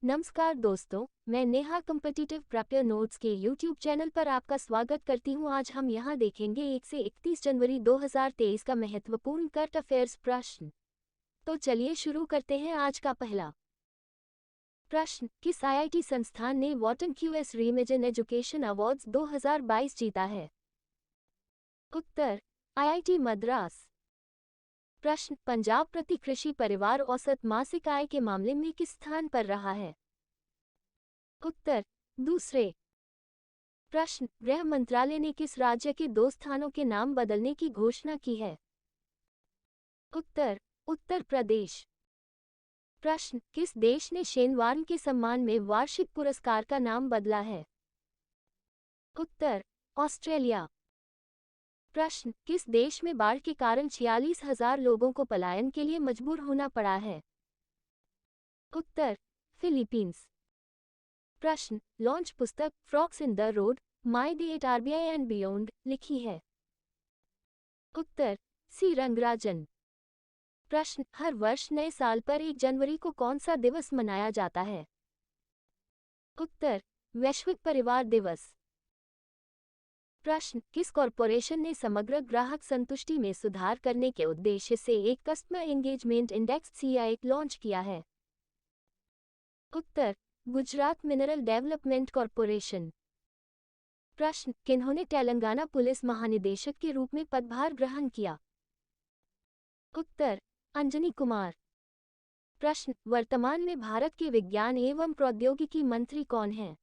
नमस्कार दोस्तों, मैं नेहा कॉम्पिटिटिव प्रेपर नोट्स के YouTube चैनल पर आपका स्वागत करती हूं। आज हम यहां देखेंगे 1 से 31 जनवरी 2023 का महत्वपूर्ण करंट अफेयर्स प्रश्न। तो चलिए शुरू करते हैं। आज का पहला प्रश्न, किस IIT संस्थान ने Wharton QS reimagine education awards 2022 जीता है? उत्तर, IIT मद्रास। प्रश्न, पंजाब प्रति कृषि परिवार औसत मासिक आय के मामले में किस स्थान पर रहा है? उत्तर, दूसरे। प्रश्न, गृह मंत्रालय ने किस राज्य के 2 स्थानों के नाम बदलने की घोषणा की है? उत्तर, उत्तर प्रदेश। प्रश्न, किस देश ने शेनवार्न के सम्मान में वार्षिक पुरस्कार का नाम बदला है? उत्तर, ऑस्ट्रेलिया। प्रश्न, किस देश में बाढ़ के कारण 46,000 लोगों को पलायन के लिए मजबूर होना पड़ा है? उत्तर, फिलीपींस। प्रश्न, लॉन्च पुस्तक forks in the road my the at RBI and beyond लिखी है? उत्तर, सी रंगराजन। प्रश्न, हर वर्ष नए साल पर 1 जनवरी को कौन सा दिवस मनाया जाता है? उत्तर, वैश्विक परिवार दिवस। प्रश्न, किस कॉरपोरेशन ने समग्र ग्राहक संतुष्टि में सुधार करने के उद्देश्य से एक customer engagement index CI launch किया है? उत्तर, गुजरात मिनरल डेवलपमेंट कॉरपोरेशन। प्रश्न, किन्होंने तेलंगाना पुलिस महानिदेशक के रूप में पदभार ग्रहण किया? उत्तर, अंजनी कुमार। प्रश्न, वर्तमान में भारत के विज्ञान एवं प्रौद्योगिकी मंत्री कौन हैं?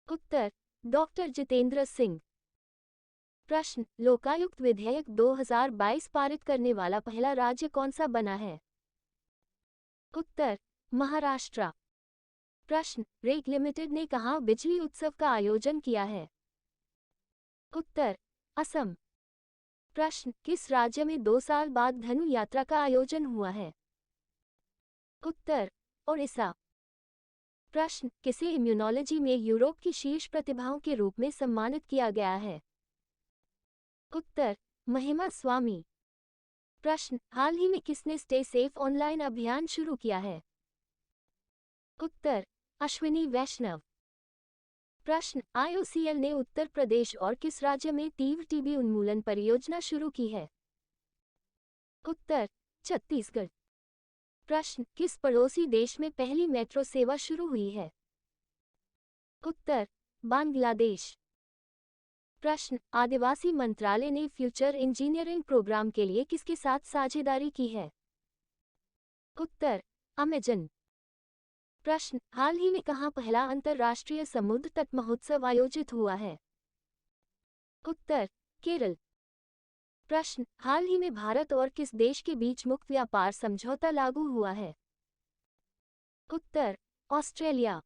उत्तर, डॉक्टर जितेंद्र सिंह। प्रश्न, लोकायुक्त विधेयक 2022 पारित करने वाला पहला राज्य कौन सा बना है? उत्तर, महाराष्ट्र। प्रश्न, रेक लिमिटेड ने कहां बिजली उत्सव का आयोजन किया है? उत्तर, असम। प्रश्न, किस राज्य में 2 साल बाद धनु यात्रा का आयोजन हुआ है? उत्तर, ओडिशा। प्रश्न, किसे इम्यूनोलॉजी में यूरोप की शीर्ष प्रतिभाओं के रूप में सम्मानित किया गया है? उत्तर, महिमा स्वामी। प्रश्न, हाल ही में किसने स्टे सेफ ऑनलाइन अभियान शुरू किया है? उत्तर, अश्विनी वैष्णव। प्रश्न, IOCL ने उत्तर प्रदेश और किस राज्य में तीव्र TB उन्मूलन परियोजना शुरू की है? उत्तर, छत्तीसगढ़। प्रश्न, किस पड़ोसी देश में पहली मेट्रो सेवा शुरू हुई है? उत्तर, बांग्लादेश। प्रश्न, आदिवासी मंत्रालय ने फ्यूचर इंजीनियरिंग प्रोग्राम के लिए किसके साथ साझेदारी की है? उत्तर, अमेजन। प्रश्न, हाल ही में कहां पहला अंतर्राष्ट्रीय समुद्र तट महोत्सव आयोजित हुआ है? उत्तर, केरल। प्रश्न, हाल ही में भारत और किस देश के बीच मुक्त व्यापार समझौता लागू हुआ है? उत्तर, ऑस्ट्रेलिया।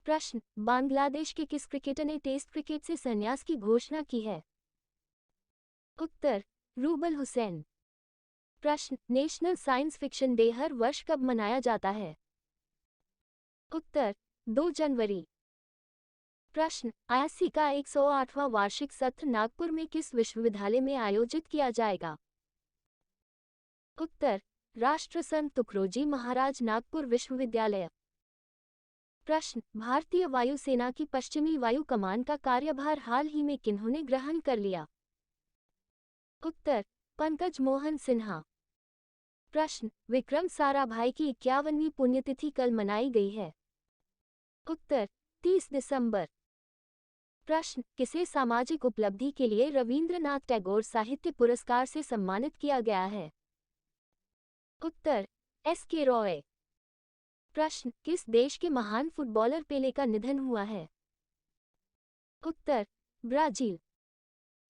प्रश्न, बांग्लादेश के किस क्रिकेटर ने टेस्ट क्रिकेट से संन्यास की घोषणा की है? उत्तर, रूबल हुसैन। प्रश्न, नेशनल साइंस फिक्शन डे हर वर्ष कब मनाया जाता है? उत्तर, 2 जनवरी। प्रश्न, IISc का 108वां वार्षिक सत्र नागपुर में किस विश्वविद्यालय में आयोजित किया जाएगा? उत्तर, राष्ट्रसंत तुकडोजी महाराज नागपुर विश्वविद्यालय। प्रश्न, भारतीय वायुसेना की पश्चिमी वायु कमान का कार्यभार हाल ही में किन्होंने ग्रहण कर लिया? उत्तर, पंकज मोहन सिन्हा। प्रश्न, विक्रम साराभाई की 51वीं पुण्यतिथि कल मनाई गई है? उत्तर, 30 दिसंबर। प्रश्न, किसे सामाजिक उपलब्धि के लिए रवींद्रनाथ टैगोर साहित्य पुरस्कार से सम्मानित किया गया है? उत्तर, SK रॉय। प्रश्न, किस देश के महान फुटबॉलर पेले का निधन हुआ है? उत्तर, ब्राजील।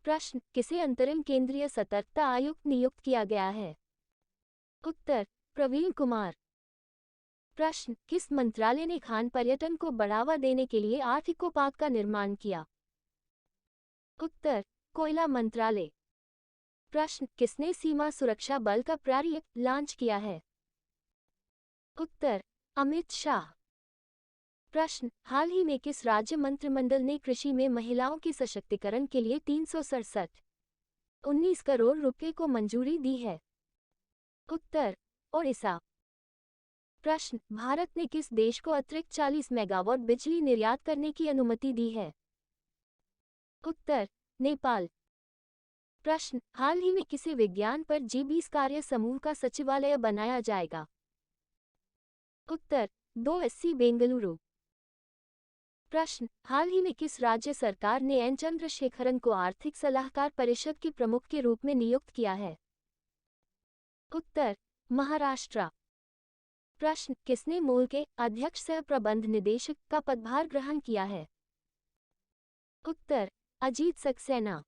प्रश्न, किसे अंतरिम केंद्रीय सतर्कता आयुक्त नियुक्त किया गया है? उत्तर, प्रवीण कुमार। प्रश्न, किस मंत्रालय ने खान पर्यटन को बढ़ावा देने के लिए 8 इको पार्क का निर्माण किया? उत्तर, कोयला मंत्रालय। प्रश्न, किसने सीमा सुरक्षा बल का प्रोजेक्ट लॉन्च किया है? उत्तर, अमित शाह। प्रश्न, हाल ही में किस राज्य मंत्रिमंडल ने कृषि में महिलाओं के सशक्तिकरण के लिए 367.19 करोड़ रुपए को मंजूरी दी है? उत्तर, ओडिशा। प्रश्न, भारत ने किस देश को अतिरिक्त 40 मेगावाट बिजली निर्यात करने की अनुमति दी है? उत्तर, नेपाल। प्रश्न, हाल ही में किसे विज्ञान पर G20 कार्य समूह का सचिवालय बनाया जाएगा? उत्तर, 2SC बेंगलुरु। प्रश्न, हाल ही में किस राज्य सरकार ने एन चंद्रशेखरन को आर्थिक सलाहकार परिषद के प्रमुख के रूप में नियुक्त किया है? उत्तर, महाराष्ट्र। प्रश्न, किसने मोल के अध्यक्ष सह प्रबंध निदेशक का पदभार ग्रहण किया है? उत्तर, अजीत सक्सेना।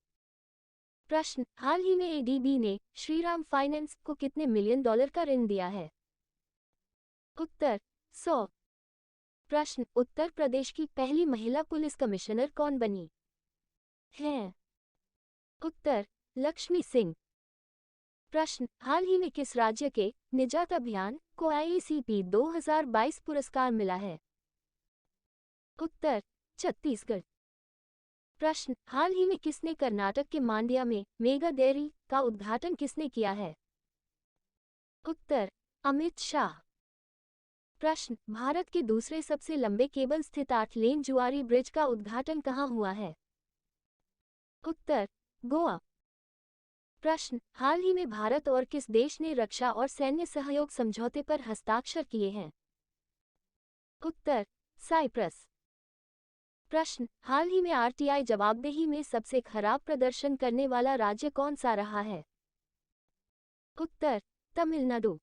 प्रश्न, हाल ही में ADB ने श्रीराम फाइनेंस को कितने मिलियन डॉलर का ऋण दिया है? उत्तर, 100। प्रश्न, उत्तर प्रदेश की पहली महिला पुलिस कमिश्नर कौन बनी है? उत्तर, लक्ष्मी सिंह। प्रश्न, हाल ही में किस राज्य के निजात अभियान को IACP 2022 पुरस्कार मिला है? उत्तर, छत्तीसगढ़। प्रश्न, हाल ही में किसने कर्नाटक के मांड्या में मेगा डेयरी का उद्घाटन किसने किया है? उत्तर, अमित शाह। प्रश्न, भारत के दूसरे सबसे लंबे केबल स्थित 8 लेन जुआरी ब्रिज का उद्घाटन कहाँ हुआ है? उत्तर, गोवा। प्रश्न, हाल ही में भारत और किस देश ने रक्षा और सैन्य सहयोग समझौते पर हस्ताक्षर किए हैं? उत्तर, साइप्रस। प्रश्न, हाल ही में RTI जवाबदेही में सबसे खराब प्रदर्शन करने वाला राज्य कौन सा रहा है? उत्तर, तमिलनाडु।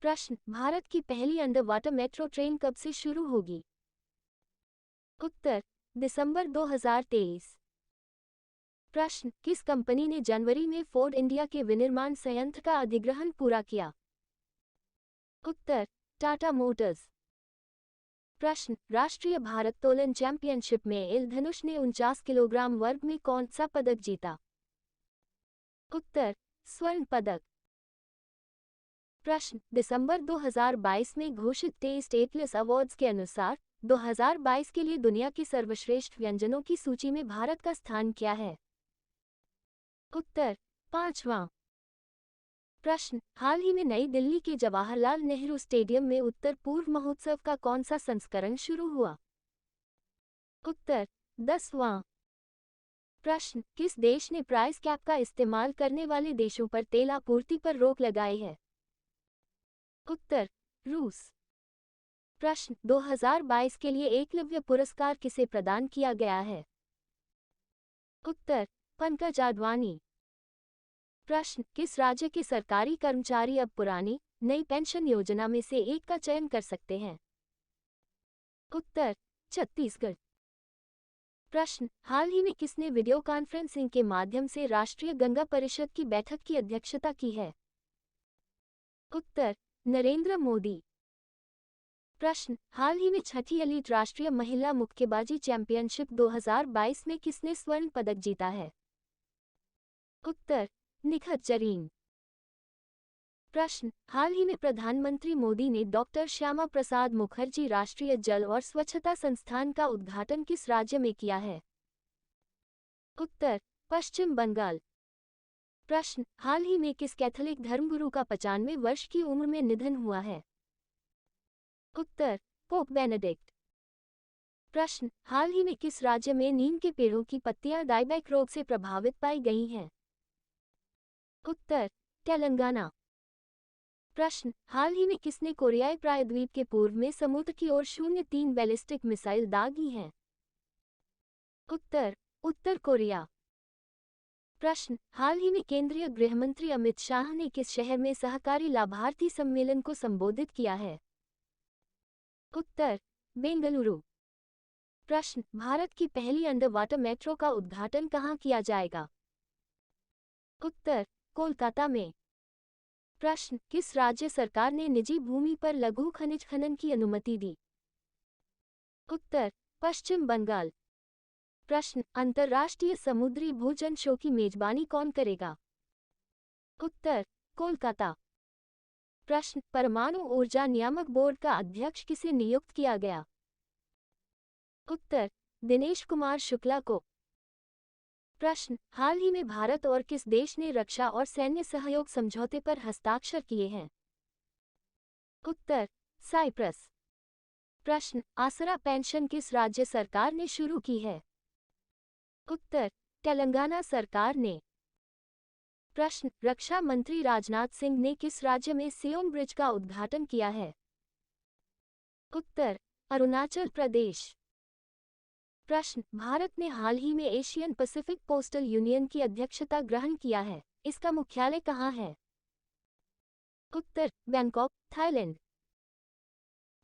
प्रश्न, भारत की पहली अंडर वाटर मेट्रो ट्रेन कब से शुरू होगी? उत्तर, दिसंबर 2023। प्रश्न, किस कंपनी ने जनवरी में फोर्ड इंडिया के विनिर्माण संयंत्र का अधिग्रहण पूरा किया? उत्तर, टाटा मोटर्स। प्रश्न, राष्ट्रीय भारोत्तोलन चैंपियनशिप में एल धनुष ने 49 किलोग्राम वर्ग में कौन सा पदक जीता? उत्तर, स्वर्ण पदक। प्रश्न, दिसंबर 2022 में घोषित टेस्ट एटलस अवार्ड्स के अनुसार 2022 के लिए दुनिया के सर्वश्रेष्ठ व्यंजनों की सूची में भारत का स्थान क्या है? उत्तर, 5वां। प्रश्न, हाल ही में नई दिल्ली के जवाहरलाल नेहरू स्टेडियम में उत्तर पूर्व महोत्सव का कौन सा संस्करण शुरू हुआ? उत्तर, 10वां। प्रश्न, किस देश ने प्राइस कैप का इस्तेमाल करने वाले देशों पर तेल आपूर्ति पर रोक लगाई है? उत्तर, रूस। प्रश्न, 2022 के लिए एकलव्य पुरस्कार किसे प्रदान किया गया है? उत्तर, पंकज आडवाणी। प्रश्न, किस राज्य के सरकारी कर्मचारी अब पुरानी नई पेंशन योजना में से एक का चयन कर सकते हैं? उत्तर, छत्तीसगढ़। प्रश्न, हाल ही में किसने वीडियो कॉन्फ्रेंसिंग के माध्यम से राष्ट्रीय गंगा परिषद की बैठक की अध्यक्षता की है? उत्तर, नरेंद्र मोदी। प्रश्न, हाल ही में छठी एलीट राष्ट्रीय महिला मुक्केबाजी चैंपियनशिप 2022 में किसने स्वर्ण पदक जीता है? उत्तर, निखत जरीन। प्रश्न, हाल ही में प्रधानमंत्री मोदी ने डॉक्टर श्यामा प्रसाद मुखर्जी राष्ट्रीय जल और स्वच्छता संस्थान का उद्घाटन किस राज्य में किया है? उत्तर, पश्चिम बंगाल। प्रश्न, हाल ही में किस कैथोलिक धर्मगुरु का 95 वर्ष की उम्र में निधन हुआ है? उत्तर, पोप बेनेडिक्ट। प्रश्न, हाल ही में किस राज्य में नीम के पेड़ों की पत्तियां डायबैक रोग से प्रभावित पाई गई हैं? उत्तर, तेलंगाना। प्रश्न, हाल ही में किसने कोरियाई प्रायद्वीप के पूर्व में समुद्र की ओर 03 बैलिस्टिक मिसाइल दागी हैं? उत्तर, उत्तर कोरिया। प्रश्न, हाल ही में केंद्रीय गृहमंत्री अमित शाह ने किस शहर में सहकारी लाभार्थी सम्मेलन को संबोधित किया है? उत्तर, बेंगलुरु। प्रश्न, भारत की पहली अंडर वाटर मेट्रो का उद्घाटन कहाँ किया जाएगा? उत्तर, कोलकाता में। प्रश्न, किस राज्य सरकार ने निजी भूमि पर लघु खनिज खनन की अनुमति दी? उत्तर, पश्चिम बंगाल। प्रश्न, अंतर्राष्ट्रीय समुद्री भोजन शो की मेजबानी कौन करेगा? उत्तर, कोलकाता। प्रश्न, परमाणु ऊर्जा नियामक बोर्ड का अध्यक्ष किसे नियुक्त किया गया? उत्तर, दिनेश कुमार शुक्ला को। प्रश्न, हाल ही में भारत और किस देश ने रक्षा और सैन्य सहयोग समझौते पर हस्ताक्षर किए हैं? उत्तर, साइप्रस। प्रश्न, आसरा पेंशन किस राज्य सरकार ने शुरू की है? उत्तर, तेलंगाना सरकार ने। प्रश्न, रक्षा मंत्री राजनाथ सिंह ने किस राज्य में सियोम ब्रिज का उद्घाटन किया है? उत्तर, अरुणाचल प्रदेश। प्रश्न, भारत ने हाल ही में एशियन पैसिफिक पोस्टल यूनियन की अध्यक्षता ग्रहण किया है, इसका मुख्यालय कहाँ है? उत्तर, बैंकॉक, थाईलैंड।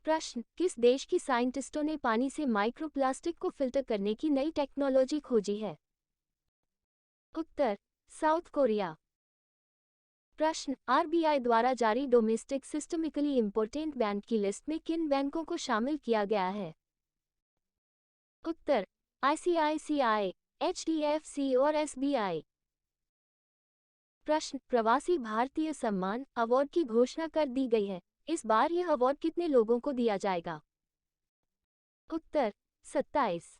प्रश्न, किस देश की साइंटिस्टों ने पानी से माइक्रोप्लास्टिक को फिल्टर करने की नई टेक्नोलॉजी खोजी है? उत्तर, साउथ कोरिया। प्रश्न, आरबीआई द्वारा जारी डोमेस्टिक सिस्टमिकली इम्पोर्टेंट बैंक की लिस्ट में किन बैंकों को शामिल किया गया है? उत्तर, आईसीआईसीआई, एचडीएफसी और एसबीआई। प्रश्न, प्रवासी भारतीय सम्मान अवार्ड की घोषणा कर दी गई है, इस बार यह अवार्ड कितने लोगों को दिया जाएगा? उत्तर, 27।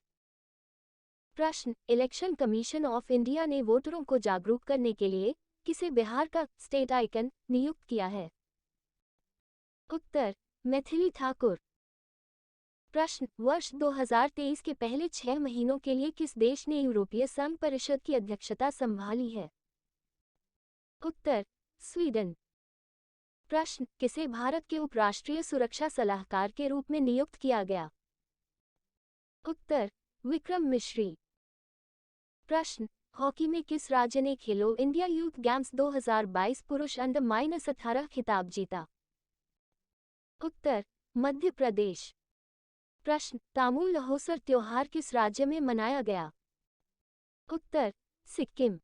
प्रश्न, इलेक्शन कमीशन ऑफ इंडिया ने वोटरों को जागरूक करने के लिए किसे बिहार का स्टेट आइकन नियुक्त किया है? उत्तर, मैथिली ठाकुर। प्रश्न, वर्ष 2023 के पहले 6 महीनों के लिए किस देश ने यूरोपीय संघ परिषद की अध्यक्षता संभाली है? उत्तर, स्वीडन। प्रश्न, किसे भारत के उपराष्ट्रीय सुरक्षा सलाहकार के रूप में नियुक्त किया गया? उत्तर, विक्रम मिश्री। प्रश्न, हॉकी में किस राज्य ने खेलो इंडिया यूथ गेम्स 2022 पुरुष अंडर-18 खिताब जीता? उत्तर, मध्य प्रदेश। प्रश्न, तामूल लहोसर त्योहार किस राज्य में मनाया गया? उत्तर, सिक्किम।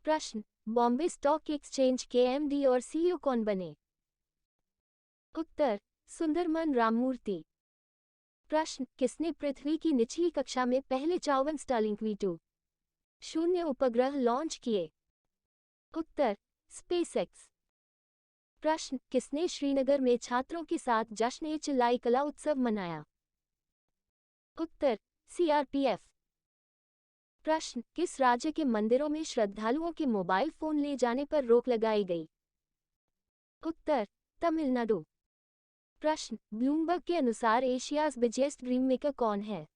प्रश्न, बॉम्बे स्टॉक एक्सचेंज के एमडी और सीईओ कौन बने? उत्तर, सुंदरमन राममूर्ति। प्रश्न, किसने पृथ्वी की निचली कक्षा में पहले 54 स्टारलिंक V2.0 उपग्रह लॉन्च किए? उत्तर, स्पेसएक्स। प्रश्न, किसने श्रीनगर में छात्रों के साथ जश्न-ए-चिल्लाई कला उत्सव मनाया? उत्तर, सीआरपीएफ। प्रश्न, किस राज्य के मंदिरों में श्रद्धालुओं के मोबाइल फोन ले जाने पर रोक लगाई गई? उत्तर, तमिलनाडु। प्रश्न, ब्लूमबर्ग के अनुसार एशियाज बिगेस्ट ड्रीम मेकर कौन है?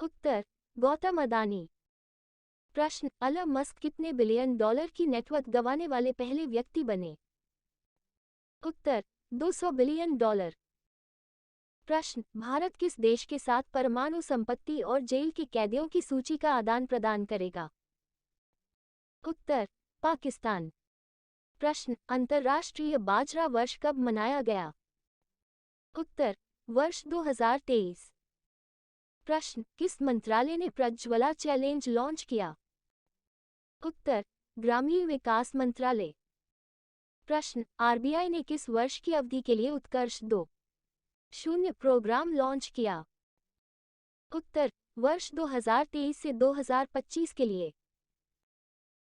उत्तर, गौतम अदानी। प्रश्न, एलन मस्क कितने बिलियन डॉलर की नेटवर्थ गंवाने वाले पहले व्यक्ति बने? उत्तर, 200 बिलियन डॉलर। प्रश्न, भारत किस देश के साथ परमाणु संपत्ति और जेल के कैदियों की सूची का आदान प्रदान करेगा? उत्तर, पाकिस्तान। प्रश्न, अंतर्राष्ट्रीय बाजरा वर्ष कब मनाया गया? उत्तर, वर्ष 2023। प्रश्न, किस मंत्रालय ने प्रज्वला चैलेंज लॉन्च किया? उत्तर, ग्रामीण विकास मंत्रालय। प्रश्न, आरबीआई ने किस वर्ष की अवधि के लिए उत्कर्ष 2.0 प्रोग्राम लॉन्च किया? उत्तर, वर्ष 2023 से 2025 के लिए।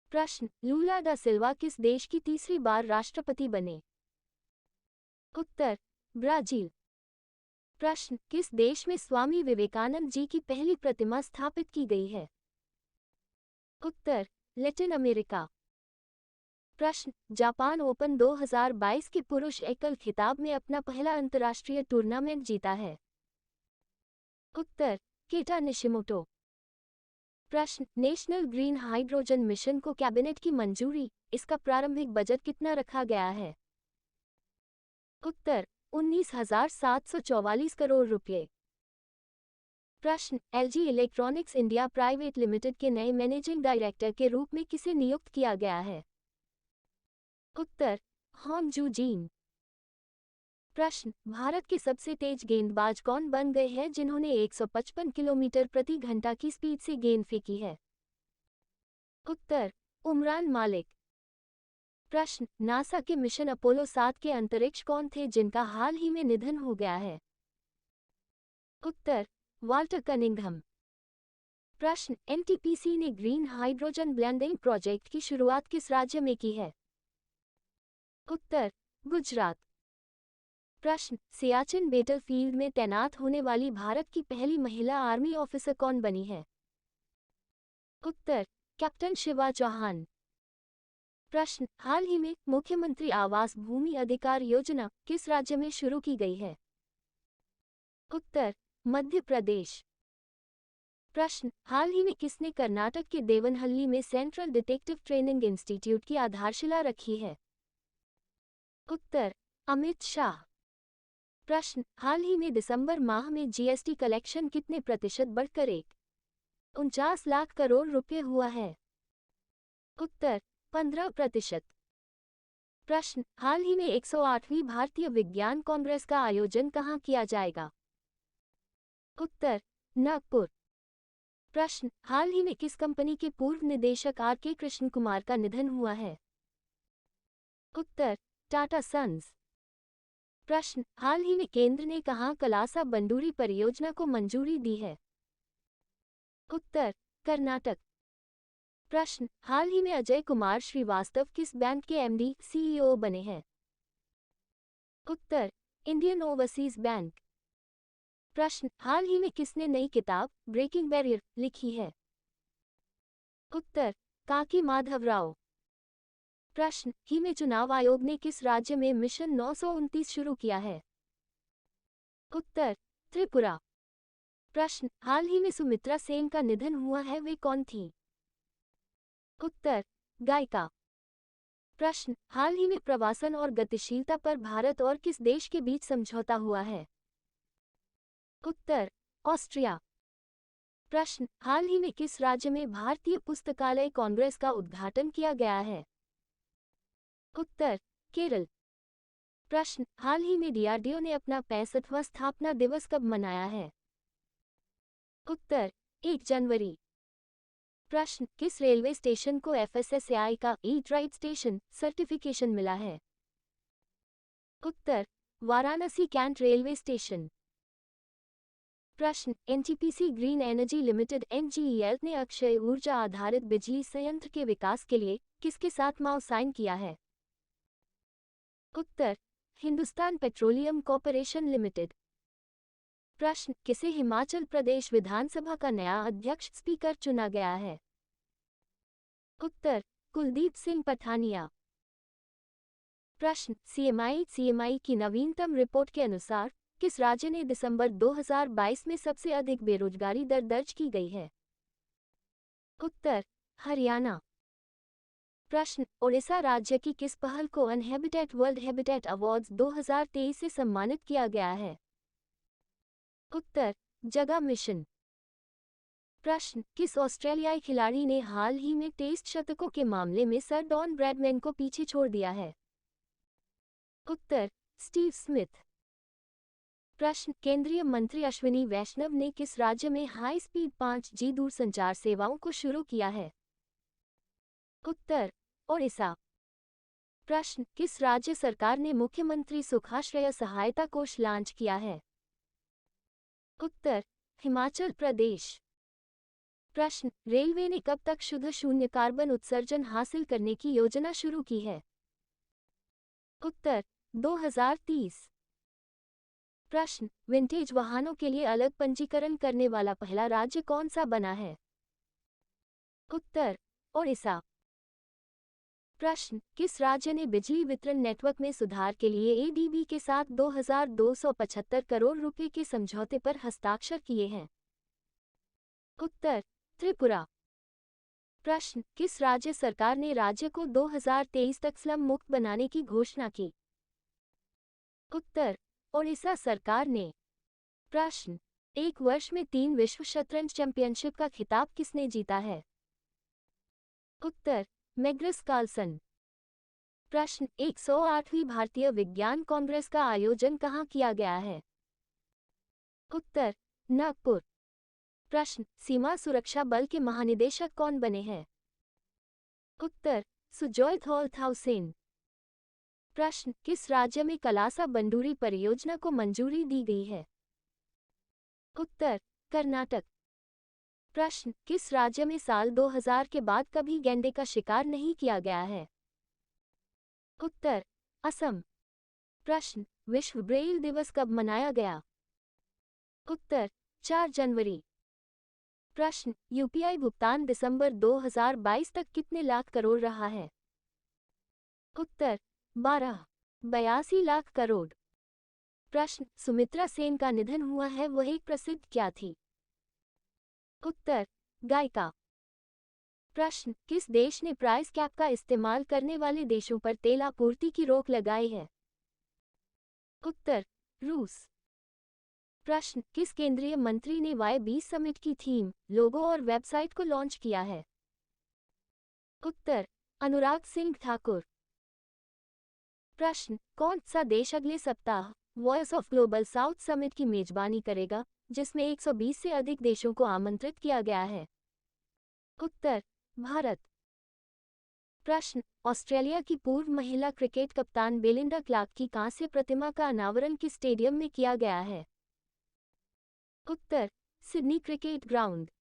प्रश्न, लूला दा सिल्वा किस देश की तीसरी बार राष्ट्रपति बने? उत्तर, ब्राजील। प्रश्न, किस देश में स्वामी विवेकानंद जी की पहली प्रतिमा स्थापित की गई है? उत्तर, लैटिन अमेरिका। प्रश्न, जापान ओपन 2022 के पुरुष एकल खिताब में अपना पहला अंतर्राष्ट्रीय टूर्नामेंट जीता है? उत्तर, केटा निशिमोटो। प्रश्न, नेशनल ग्रीन हाइड्रोजन मिशन को कैबिनेट की मंजूरी, इसका प्रारंभिक बजट कितना रखा गया है? उत्तर, 19,744 करोड़ रुपये। प्रश्न, LG electronics India private limited के नए मैनेजिंग डायरेक्टर के रूप में किसे नियुक्त किया गया है? उत्तर, होंग जू जीन। प्रश्न, भारत के सबसे तेज गेंदबाज कौन बन गए हैं जिन्होंने 155 किलोमीटर प्रति घंटा की स्पीड से गेंद फेंकी है? उत्तर, उमरान मालिक। प्रश्न, नासा के मिशन अपोलो 7 के अंतरिक्ष कौन थे जिनका हाल ही में निधन हो गया है? उत्तर, वाल्टर कनिंघम। प्रश्न, एनटीपीसी ने ग्रीन हाइड्रोजन ब्लेंडिंग प्रोजेक्ट की शुरुआत किस राज्य में की है? उत्तर, गुजरात। प्रश्न, सियाचिन बेटलफील्ड में तैनात होने वाली भारत की पहली महिला आर्मी ऑफिसर कौन बनी है? उत्तर, कैप्टन शिवा चौहान। प्रश्न, हाल ही में मुख्यमंत्री आवास भूमि अधिकार योजना किस राज्य में शुरू की गई है? उत्तर, मध्य प्रदेश। प्रश्न, हाल ही में किसने कर्नाटक के देवनहल्ली में सेंट्रल डिटेक्टिव ट्रेनिंग इंस्टीट्यूट की आधारशिला रखी है? उत्तर, अमित शाह। प्रश्न, हाल ही में दिसंबर माह में जीएसटी कलेक्शन कितने प्रतिशत बढ़कर 49 लाख करोड़ रुपए हुआ है? उत्तर, 15%। प्रश्न, हाल ही में 108वीं भारतीय विज्ञान कांग्रेस का आयोजन कहाँ किया जाएगा? उत्तर, नागपुर। प्रश्न, हाल ही में किस कंपनी के पूर्व निदेशक आर.के. कृष्ण कुमार का निधन हुआ है? उत्तर, टाटा सन्स। प्रश्न, हाल ही में केंद्र ने कहाँ कलासा बंडूरी परियोजना को मंजूरी दी है? उत्तर, कर्नाटक। प्रश्न, हाल ही में अजय कुमार श्रीवास्तव किस बैंक के एमडी सीईओ बने हैं? उत्तर, इंडियन ओवरसीज बैंक। प्रश्न, हाल ही में किसने नई किताब ब्रेकिंग बैरियर लिखी है? उत्तर, काकी माधवराव। प्रश्न, ही में चुनाव आयोग ने किस राज्य में मिशन 929 शुरू किया है? उत्तर, त्रिपुरा। प्रश्न, हाल ही में सुमित्रा सेन का निधन हुआ है, वे कौन थी? उत्तर, गायिका। प्रश्न, हाल ही में प्रवासन और गतिशीलता पर भारत और किस देश के बीच समझौता हुआ है? उत्तर, ऑस्ट्रिया। प्रश्न, हाल ही में किस राज्य में भारतीय पुस्तकालय कांग्रेस का उद्घाटन किया गया है? उत्तर, केरल। प्रश्न, हाल ही में डीआरडीओ ने अपना 65वां स्थापना दिवस कब मनाया है? उत्तर, 1 जनवरी। प्रश्न, किस रेलवे स्टेशन को एफएसएसएआई का ईट राइट स्टेशन सर्टिफिकेशन मिला है? उत्तर, वाराणसी कैंट रेलवे स्टेशन। प्रश्न, NTPC green energy limited NGEL ने अक्षय ऊर्जा आधारित बिजली संयंत्र के विकास के लिए किसके साथ माव साइन किया है? उत्तर, हिंदुस्तान पेट्रोलियम कॉर्पोरेशन लिमिटेड। प्रश्न, किसे हिमाचल प्रदेश विधानसभा का नया अध्यक्ष स्पीकर चुना गया है? उत्तर, कुलदीप सिंह पठानिया। प्रश्न, सीएमआई की नवीनतम रिपोर्ट के अनुसार किस राज्य ने दिसंबर 2022 में सबसे अधिक बेरोजगारी दर दर्ज की गई है? उत्तर, हरियाणा। प्रश्न, ओडिशा राज्य की किस पहल को अनहैबिटेट वर्ल्ड हैबिटेट अवार्ड्स 2023 से सम्मानित किया गया है? उत्तर, जगह मिशन। प्रश्न, किस ऑस्ट्रेलियाई खिलाड़ी ने हाल ही में टेस्ट शतकों के मामले में सर डॉन ब्रैडमैन को पीछे छोड़ दिया है? उत्तर, स्टीव स्मिथ। प्रश्न, केंद्रीय मंत्री अश्विनी वैष्णव ने किस राज्य में हाई स्पीड 5G दूरसंचार सेवाओं को शुरू किया है? उत्तर, ओडिशा। प्रश्न, किस राज्य सरकार ने मुख्यमंत्री सुखाश्रय सहायता कोष लॉन्च किया है? उत्तर, हिमाचल प्रदेश। प्रश्न, रेलवे ने कब तक शुद्ध शून्य कार्बन उत्सर्जन हासिल करने की योजना शुरू की है? उत्तर, 2030। प्रश्न, विंटेज वाहनों के लिए अलग पंजीकरण करने वाला पहला राज्य कौन सा बना है? उत्तर, ओडिशा। प्रश्न, किस राज्य ने बिजली वितरण नेटवर्क में सुधार के लिए एडीबी के साथ 2275 करोड़ रुपए के समझौते पर हस्ताक्षर किए हैं? उत्तर, त्रिपुरा। प्रश्न, किस राज्य सरकार ने राज्य को 2023 तक स्लम मुक्त बनाने की घोषणा की? उत्तर, ओडिशा सरकार ने। प्रश्न, एक वर्ष में 3 विश्व शतरंज चैंपियनशिप का खिताब किसने जीता है? उत्तर, मैग्नस कार्लसन। प्रश्न, 108वीं भारतीय विज्ञान कांग्रेस का आयोजन कहाँ किया गया है? उत्तर, नागपुर। प्रश्न, सीमा सुरक्षा बल के महानिदेशक कौन बने हैं? उत्तर, सुजॉय थॉलथाउसेन। प्रश्न, किस राज्य में कलासा बंडूरी परियोजना को मंजूरी दी गई है? उत्तर, कर्नाटक। प्रश्न, किस राज्य में साल 2000 के बाद कभी गैंडे का शिकार नहीं किया गया है? उत्तर, असम। प्रश्न, विश्व ब्रेल दिवस कब मनाया गया? उत्तर, 4 जनवरी। प्रश्न, यूपीआई भुगतान दिसंबर 2022 तक कितने लाख करोड़ रहा है? उत्तर 12,82 लाख करोड़। प्रश्न, सुमित्रा सेन का निधन हुआ है, वह एक प्रसिद्ध क्या थी? उत्तर, गायिका। प्रश्न, किस देश ने प्राइस कैप का इस्तेमाल करने वाले देशों पर तेल आपूर्ति की रोक लगाई है? उत्तर, रूस। प्रश्न, किस केंद्रीय मंत्री ने Y20 समिट की थीम, लोगो और वेबसाइट को लॉन्च किया है? उत्तर, अनुराग सिंह ठाकुर। प्रश्न, कौन सा देश अगले सप्ताह voice of global south summit की मेजबानी करेगा, जिसमें 120 से अधिक देशों को आमंत्रित किया गया है? उत्तर, भारत। प्रश्न, ऑस्ट्रेलिया की पूर्व महिला क्रिकेट कप्तान बेलिंडा क्लार्क की कांस्य प्रतिमा का अनावरण किस स्टेडियम में किया गया है? उत्तर, सिडनी क्रिकेट ग्राउंड।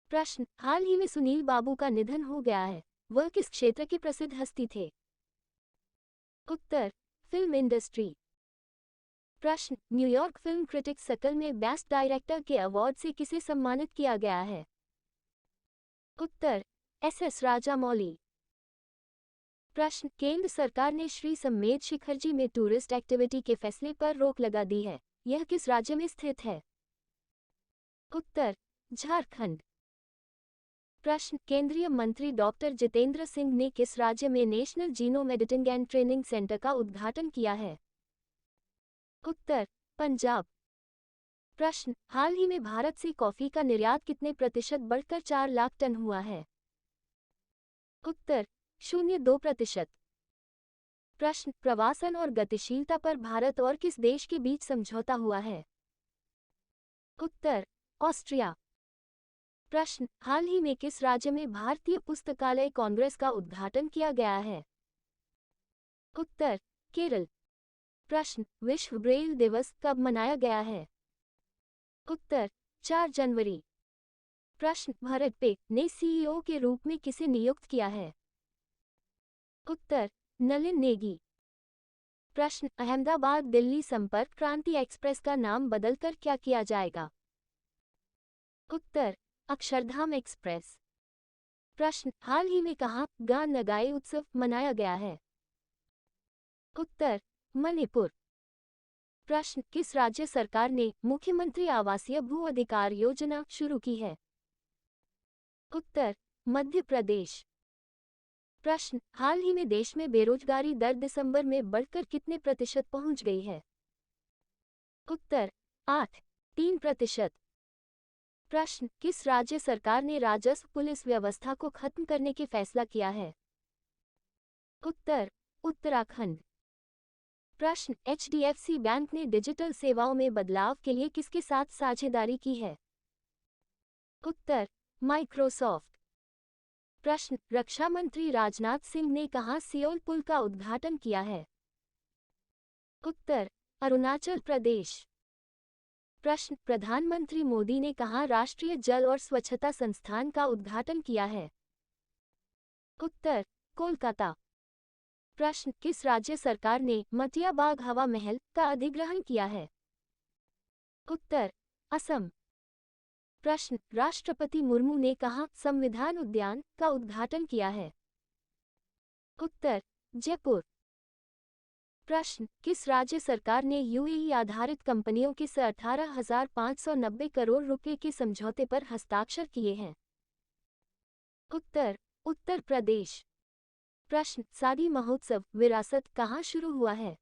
प्रश्न, हाल ही में सुनील बाबू का निधन हो गया है, वह किस क्षेत्र के प्रसिद्ध हस्ती थे? उत्तर, फिल्म इंडस्ट्री। प्रश्न, न्यूयॉर्क फिल्म क्रिटिक्स सर्कल में बेस्ट डायरेक्टर के अवार्ड से किसे सम्मानित किया गया है? उत्तर, एस राजामौली। प्रश्न, केंद्र सरकार ने श्री समेत शिखरजी में टूरिस्ट एक्टिविटी के फैसले पर रोक लगा दी है, यह किस राज्य में स्थित है? उत्तर, झारखंड। प्रश्न, केंद्रीय मंत्री डॉक्टर जितेंद्र सिंह ने किस राज्य में national genome editing and training centre का उद्घाटन किया है? उत्तर, पंजाब। प्रश्न, हाल ही में भारत से कॉफी का निर्यात कितने प्रतिशत बढ़कर 4 लाख टन हुआ है? उत्तर, 0.2%। प्रश्न, प्रवासन और गतिशीलता पर भारत और किस देश के बीच समझौता हुआ है? उत्तर, ऑस्ट्रिया। प्रश्न, हाल ही में किस राज्य में भारतीय पुस्तकालय कांग्रेस का उद्घाटन किया गया है? उत्तर, केरल। प्रश्न, विश्व ब्रेल दिवस कब मनाया गया है? उत्तर, 4 जनवरी। प्रश्न, भारत पे ने सीईओ के रूप में किसे नियुक्त किया है? उत्तर, नलिन नेगी। प्रश्न, अहमदाबाद दिल्ली संपर्क क्रांति एक्सप्रेस का नाम बदलकर क्या किया जाएगा? उत्तर, अक्षरधाम एक्सप्रेस। प्रश्न, हाल ही में कहाँ गान नगाए उत्सव मनाया गया है? उत्तर, मणिपुर। प्रश्न, किस राज्य सरकार ने मुख्यमंत्री आवासीय भू अधिकार योजना शुरू की है? उत्तर, मध्य प्रदेश। प्रश्न, हाल ही में देश में बेरोजगारी दर दिसंबर में बढ़कर कितने प्रतिशत पहुंच गई है? उत्तर, 8.3%। प्रश्न, किस राज्य सरकार ने राजस्व पुलिस व्यवस्था को खत्म करने के फैसला किया है? उत्तर, उत्तराखंड। प्रश्न, HDFC बैंक ने डिजिटल सेवाओं में बदलाव के लिए किसके साथ साझेदारी की है? उत्तर, माइक्रोसॉफ्ट। प्रश्न, रक्षा मंत्री राजनाथ सिंह ने कहां सियोल पुल का उद्घाटन किया है? उत्तर, अरुणाचल प्रदेश। प्रश्न, प्रधानमंत्री मोदी ने कहां राष्ट्रीय जल और स्वच्छता संस्थान का उद्घाटन किया है? उत्तर, कोलकाता। प्रश्न, किस राज्य सरकार ने मटियाबाग हवा महल का अधिग्रहण किया है? उत्तर, असम। प्रश्न, राष्ट्रपति मुर्मू ने कहां संविधान उद्यान का उद्घाटन किया है? उत्तर, जयपुर। प्रश्न, किस राज्य सरकार ने यूएई आधारित कंपनियों के से 18,590 करोड़ रुपए के समझौते पर हस्ताक्षर किए हैं? उत्तर, उत्तर प्रदेश। प्रश्न, शादी महोत्सव विरासत कहाँ शुरू हुआ है?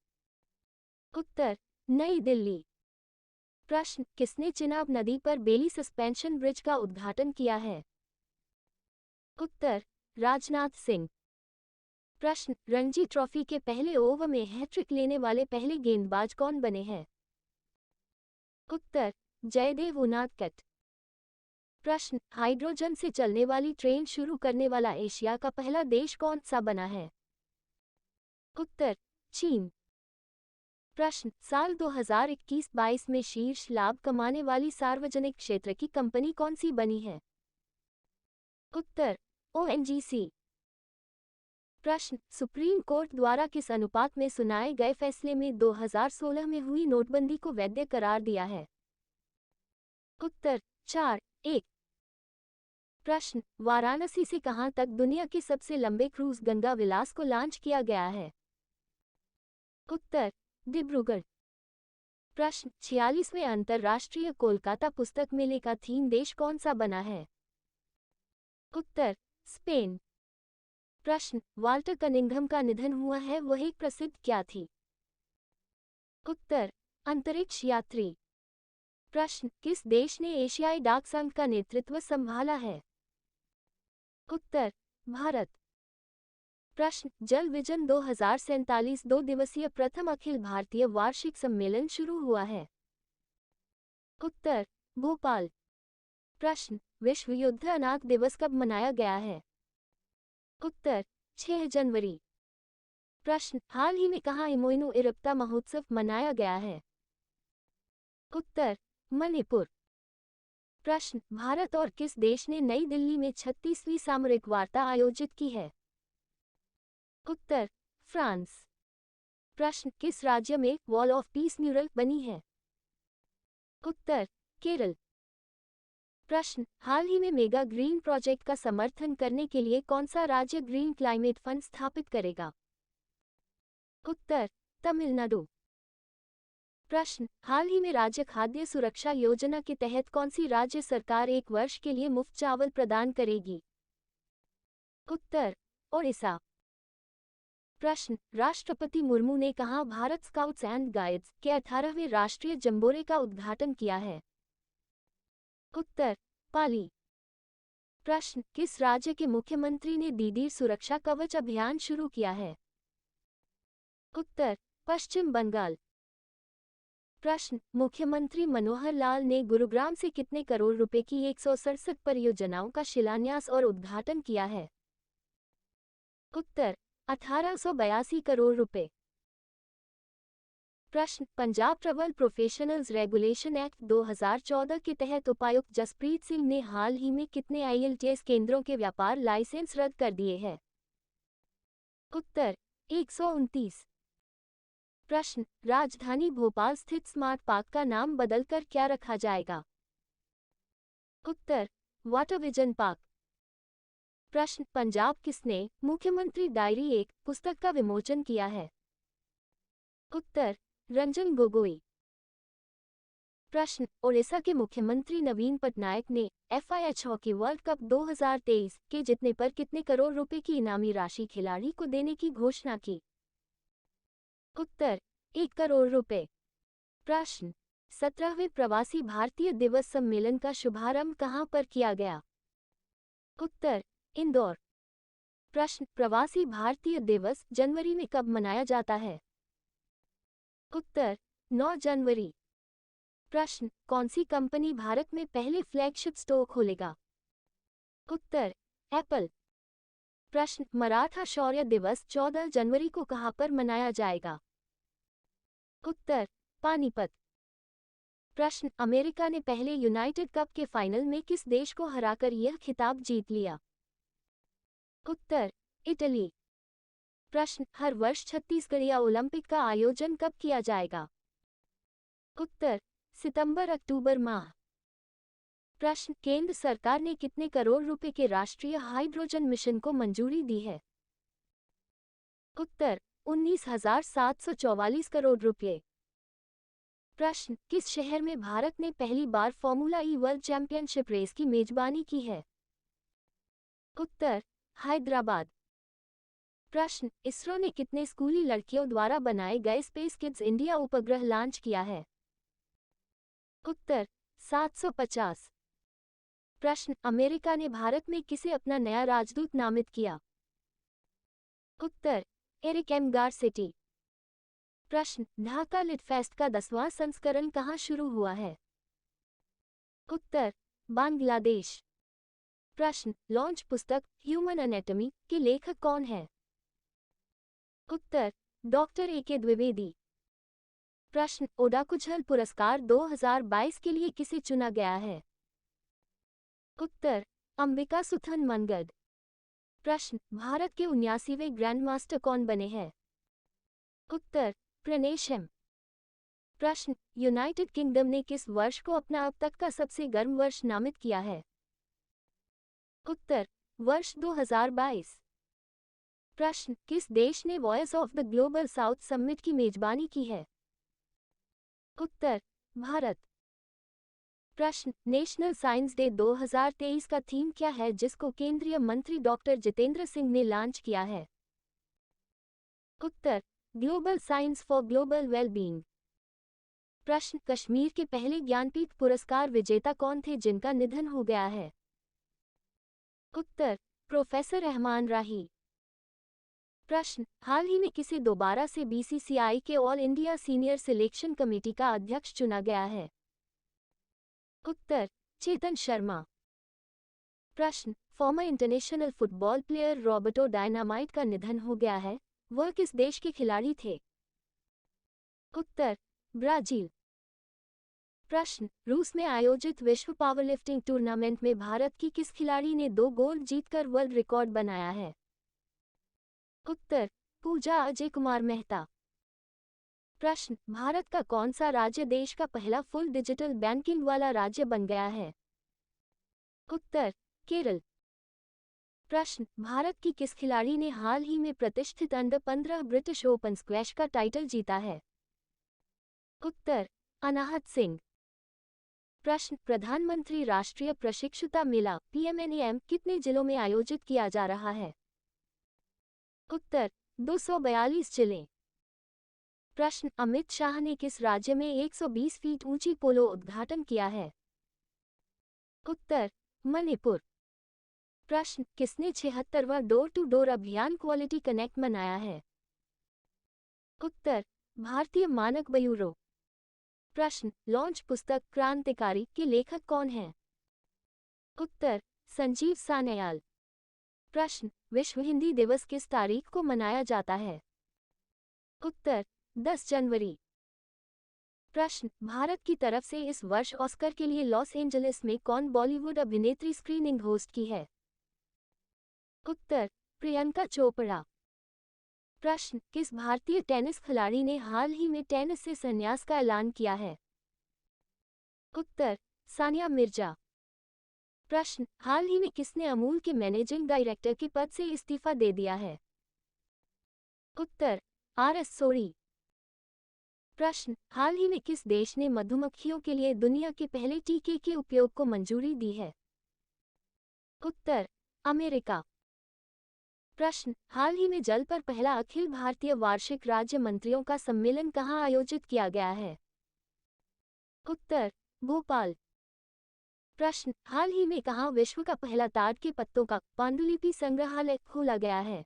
उत्तर, नई दिल्ली। प्रश्न, किसने चिनाब नदी पर बेली सस्पेंशन ब्रिज का उद्घाटन किया है? उत्तर, राजनाथ सिंह। प्रश्न, रणजी ट्रॉफी के पहले ओवर में हैट्रिक लेने वाले पहले गेंदबाज कौन बने हैं? उत्तर, जयदेव उनादकट। प्रश्न, हाइड्रोजन से चलने वाली ट्रेन शुरू करने वाला एशिया का पहला देश कौन सा बना है? उत्तर, चीन। प्रश्न, साल 2021-22 में शीर्ष लाभ कमाने वाली सार्वजनिक क्षेत्र की कंपनी कौन सी बनी है? उत्तर, ONGC। प्रश्न, सुप्रीम कोर्ट द्वारा किस अनुपात में सुनाए गए फैसले में 2016 में हुई नोटबंदी को वैध करार दिया है? उत्तर, 4:1। प्रश्न, वाराणसी से कहां तक दुनिया के सबसे लंबे क्रूज गंगा विलास को लॉन्च किया गया है? उत्तर, डिब्रूगढ़। प्रश्न, 46वें अंतर्राष्ट्रीय कोलकाता पुस्तक मेले का थीम देश कौन सा बना है? उत्तर, स्पेन। प्रश्न, वाल्टर कनिंघम का निधन हुआ है, वह एक प्रसिद्ध क्या थी? उत्तर, अंतरिक्ष यात्री। प्रश्न, किस देश ने एशियाई डाक संघ का नेतृत्व संभाला है? उत्तर, भारत। प्रश्न, जल विजन 2047 2 दिवसीय प्रथम अखिल भारतीय वार्षिक सम्मेलन शुरू हुआ है? उत्तर, भोपाल। प्रश्न, विश्व युद्ध अनाथ दिवस कब मनाया गया है? उत्तर, 6 जनवरी। प्रश्न, हाल ही में कहाँ इमोइनु इरप्ता महोत्सव मनाया गया है? उत्तर, मणिपुर। प्रश्न, भारत और किस देश ने नई दिल्ली में 36वीं सामरिक वार्ता आयोजित की है? उत्तर, फ्रांस। प्रश्न, किस राज्य में वॉल ऑफ पीस म्यूरल बनी है? उत्तर, केरल। प्रश्न, हाल ही में मेगा ग्रीन प्रोजेक्ट का समर्थन करने के लिए कौन सा राज्य ग्रीन क्लाइमेट फंड स्थापित करेगा? उत्तर, तमिलनाडु। प्रश्न, हाल ही में राज्य खाद्य सुरक्षा योजना के तहत कौन सी राज्य सरकार 1 वर्ष के लिए मुफ्त चावल प्रदान करेगी? उत्तर, ओडिशा। प्रश्न, राष्ट्रपति मुर्मू ने कहाँ भारत स्काउट्स एंड गाइड्स के 18वें राष्ट्रीय जंबोरे का उद्घाटन किया है? उत्तर, पाली। प्रश्न, किस राज्य के मुख्यमंत्री ने दीदी सुरक्षा कवच अभियान शुरू किया है? उत्तर, पश्चिम बंगाल। प्रश्न, मुख्यमंत्री मनोहर लाल ने गुरुग्राम से कितने करोड़ रुपए की 167 परियोजनाओं का शिलान्यास और उद्घाटन किया है? उत्तर, 1882 करोड़ रुपए। प्रश्न, Punjab travel professionals regulation act 2014 के तहत उपायुक्त जसप्रीत सिंह ने हाल ही में कितने IELTS केंद्रों के व्यापार लाइसेंस रद्द कर दिए हैं? उत्तर, 129। प्रश्न, राजधानी भोपाल स्थित स्मार्ट पार्क का नाम बदलकर क्या रखा जाएगा? उत्तर, वाटर विजन पार्क। प्रश्न, पंजाब किसने मुख्यमंत्री डायरी 1 पुस्तक का विमोचन किया है? उत्तर, रंजन गोगोई। प्रश्न, ओडिशा के मुख्यमंत्री नवीन पटनायक ने FIH हॉकी वर्ल्ड कप 2023 के जीतने पर कितने करोड़ रुपए की इनामी राशि खिलाड़ी को देने की घोषणा की? उत्तर, 1 करोड़ रुपए। प्रश्न, 17वें प्रवासी भारतीय दिवस सम्मेलन का शुभारंभ कहां पर किया गया? उत्तर, इंदौर। प्रश्न, प्रवासी भारतीय दिवस जनवरी में कब मनाया जाता है? उत्तर, 9 जनवरी। प्रश्न, कौन सी कंपनी भारत में पहले फ्लैगशिप स्टोर खोलेगा? उत्तर, एप्पल। प्रश्न, मराठा शौर्य दिवस 14 जनवरी को कहां पर मनाया जाएगा? उत्तर, पानीपत। प्रश्न, अमेरिका ने पहले यूनाइटेड कप के फाइनल में किस देश को हराकर यह खिताब जीत लिया? उत्तर, इटली। प्रश्न, हर वर्ष छत्तीसगढ़िया ओलंपिक का आयोजन कब किया जाएगा? उत्तर, सितंबर-अक्टूबर माह। प्रश्न, केंद्र सरकार ने कितने करोड़ रुपए के राष्ट्रीय हाइड्रोजन मिशन को मंजूरी दी है? उत्तर, 19,744 करोड़ रुपए। प्रश्न, किस शहर में भारत ने पहली बार फॉर्मूला ई वर्ल्ड चैंपियनशिप रेस की मेजबानी की है? उत्तर, हैदराबाद। प्रश्न, इसरो ने कितने स्कूली लड़कियों द्वारा बनाए गए स्पेस किड्स इंडिया उपग्रह लॉन्च किया है? उत्तर, 750। प्रश्न, अमेरिका ने भारत में किसे अपना नया राजदूत नामित किया? उत्तर, एरिक एम गारसेटी। प्रश्न, ढाका लिट फेस्ट का 10वां संस्करण कहाँ शुरू हुआ है? उत्तर, बांग्लादेश। प्रश्न, लॉन्च पुस्तक ह्यूमन एनाटॉमी के लेखक कौन है? उत्तर, डॉक्टर A.K. द्विवेदी। प्रश्न, ओडाकुझल पुरस्कार 2022 के लिए किसे चुना गया है? उत्तर, अंबिका सुथन मनगढ़। प्रश्न, भारत के 79वें ग्रैंड मास्टर कौन बने हैं? उत्तर, प्रनेश एम। प्रश्न, यूनाइटेड किंगडम ने किस वर्ष को अपना अब तक का सबसे गर्म वर्ष नामित किया है? उत्तर वर्ष 2022। प्रश्न किस देश ने voice of the global south summit की मेजबानी की है? उत्तर भारत। प्रश्न नेशनल साइंस डे 2023 का थीम क्या है जिसको केंद्रीय मंत्री डॉक्टर जितेंद्र सिंह ने लॉन्च किया है? उत्तर global science for global wellbeing. प्रश्न कश्मीर के पहले ज्ञानपीठ पुरस्कार विजेता कौन थे जिनका निधन हो गया है? उत्तर प्रोफेसर रहमान राही। प्रश्न हाल ही में किसे दोबारा से बीसीसीआई के all India senior selection committee का अध्यक्ष चुना गया है? उत्तर चेतन शर्मा। प्रश्न farmer international football player Roberto dynamite का निधन हो गया है, वह किस देश के खिलाड़ी थे? उत्तर ब्राजील। प्रश्न रूस में आयोजित विश्व पावरलिफ्टिंग टूर्नामेंट में भारत की किस खिलाड़ी ने 2 गोल्ड जीतकर वर्ल्ड रिकॉर्ड बनाया है? उत्तर पूजा अजय कुमार मेहता। प्रश्न भारत का कौन सा राज्य देश का पहला फुल डिजिटल बैंकिंग वाला राज्य बन गया है? उत्तर केरल। प्रश्न भारत की किस खिलाड़ी ने हाल ही में प्रतिष्ठित अंडर 15 ब्रिटिश ओपन स्क्वैश का टाइटल जीता है? उत्तर अनाहत सिंह। प्रश्न प्रधानमंत्री राष्ट्रीय प्रशिक्षुता मेला PMNEM कितने जिलों में आयोजित किया जा रहा है? उत्तर 242 जिले। प्रश्न अमित शाह ने किस राज्य में 120 फीट ऊंची पोलो उद्घाटन किया है? उत्तर मणिपुर। प्रश्न किसने 76वां डोर टू डोर अभियान क्वालिटी कनेक्ट मनाया है? उत्तर भारतीय मानक ब्यूरो। प्रश्न लॉन्च पुस्तक क्रांतिकारी के लेखक कौन हैं? उत्तर संजीव सान्याल। प्रश्न विश्व हिंदी दिवस किस तारीख को मनाया जाता है? उत्तर 10 जनवरी। प्रश्न भारत की तरफ से इस वर्ष ऑस्कर के लिए लॉस एंजलिस में कौन बॉलीवुड अभिनेत्री स्क्रीनिंग होस्ट की है? उत्तर प्रियंका चोपड़ा। प्रश्न किस भारतीय टेनिस खिलाड़ी ने हाल ही में टेनिस से संन्यास का ऐलान किया है? उत्तर सानिया मिर्जा। प्रश्न हाल ही में किसने अमूल के मैनेजिंग डायरेक्टर के पद से इस्तीफा दे दिया है? उत्तर RS सोरी। प्रश्न हाल ही में किस देश ने मधुमक्खियों के लिए दुनिया के पहले टीके के उपयोग को मंजूरी दी है? उत्तर अमेरिका। प्रश्न हाल ही में जल पर पहला अखिल भारतीय वार्षिक राज्य मंत्रियों का सम्मेलन कहाँ आयोजित किया गया है? उत्तर भोपाल। प्रश्न हाल ही में कहाँ विश्व का पहला ताड़ के पत्तों का पांडुलिपि संग्रहालय खोला गया है?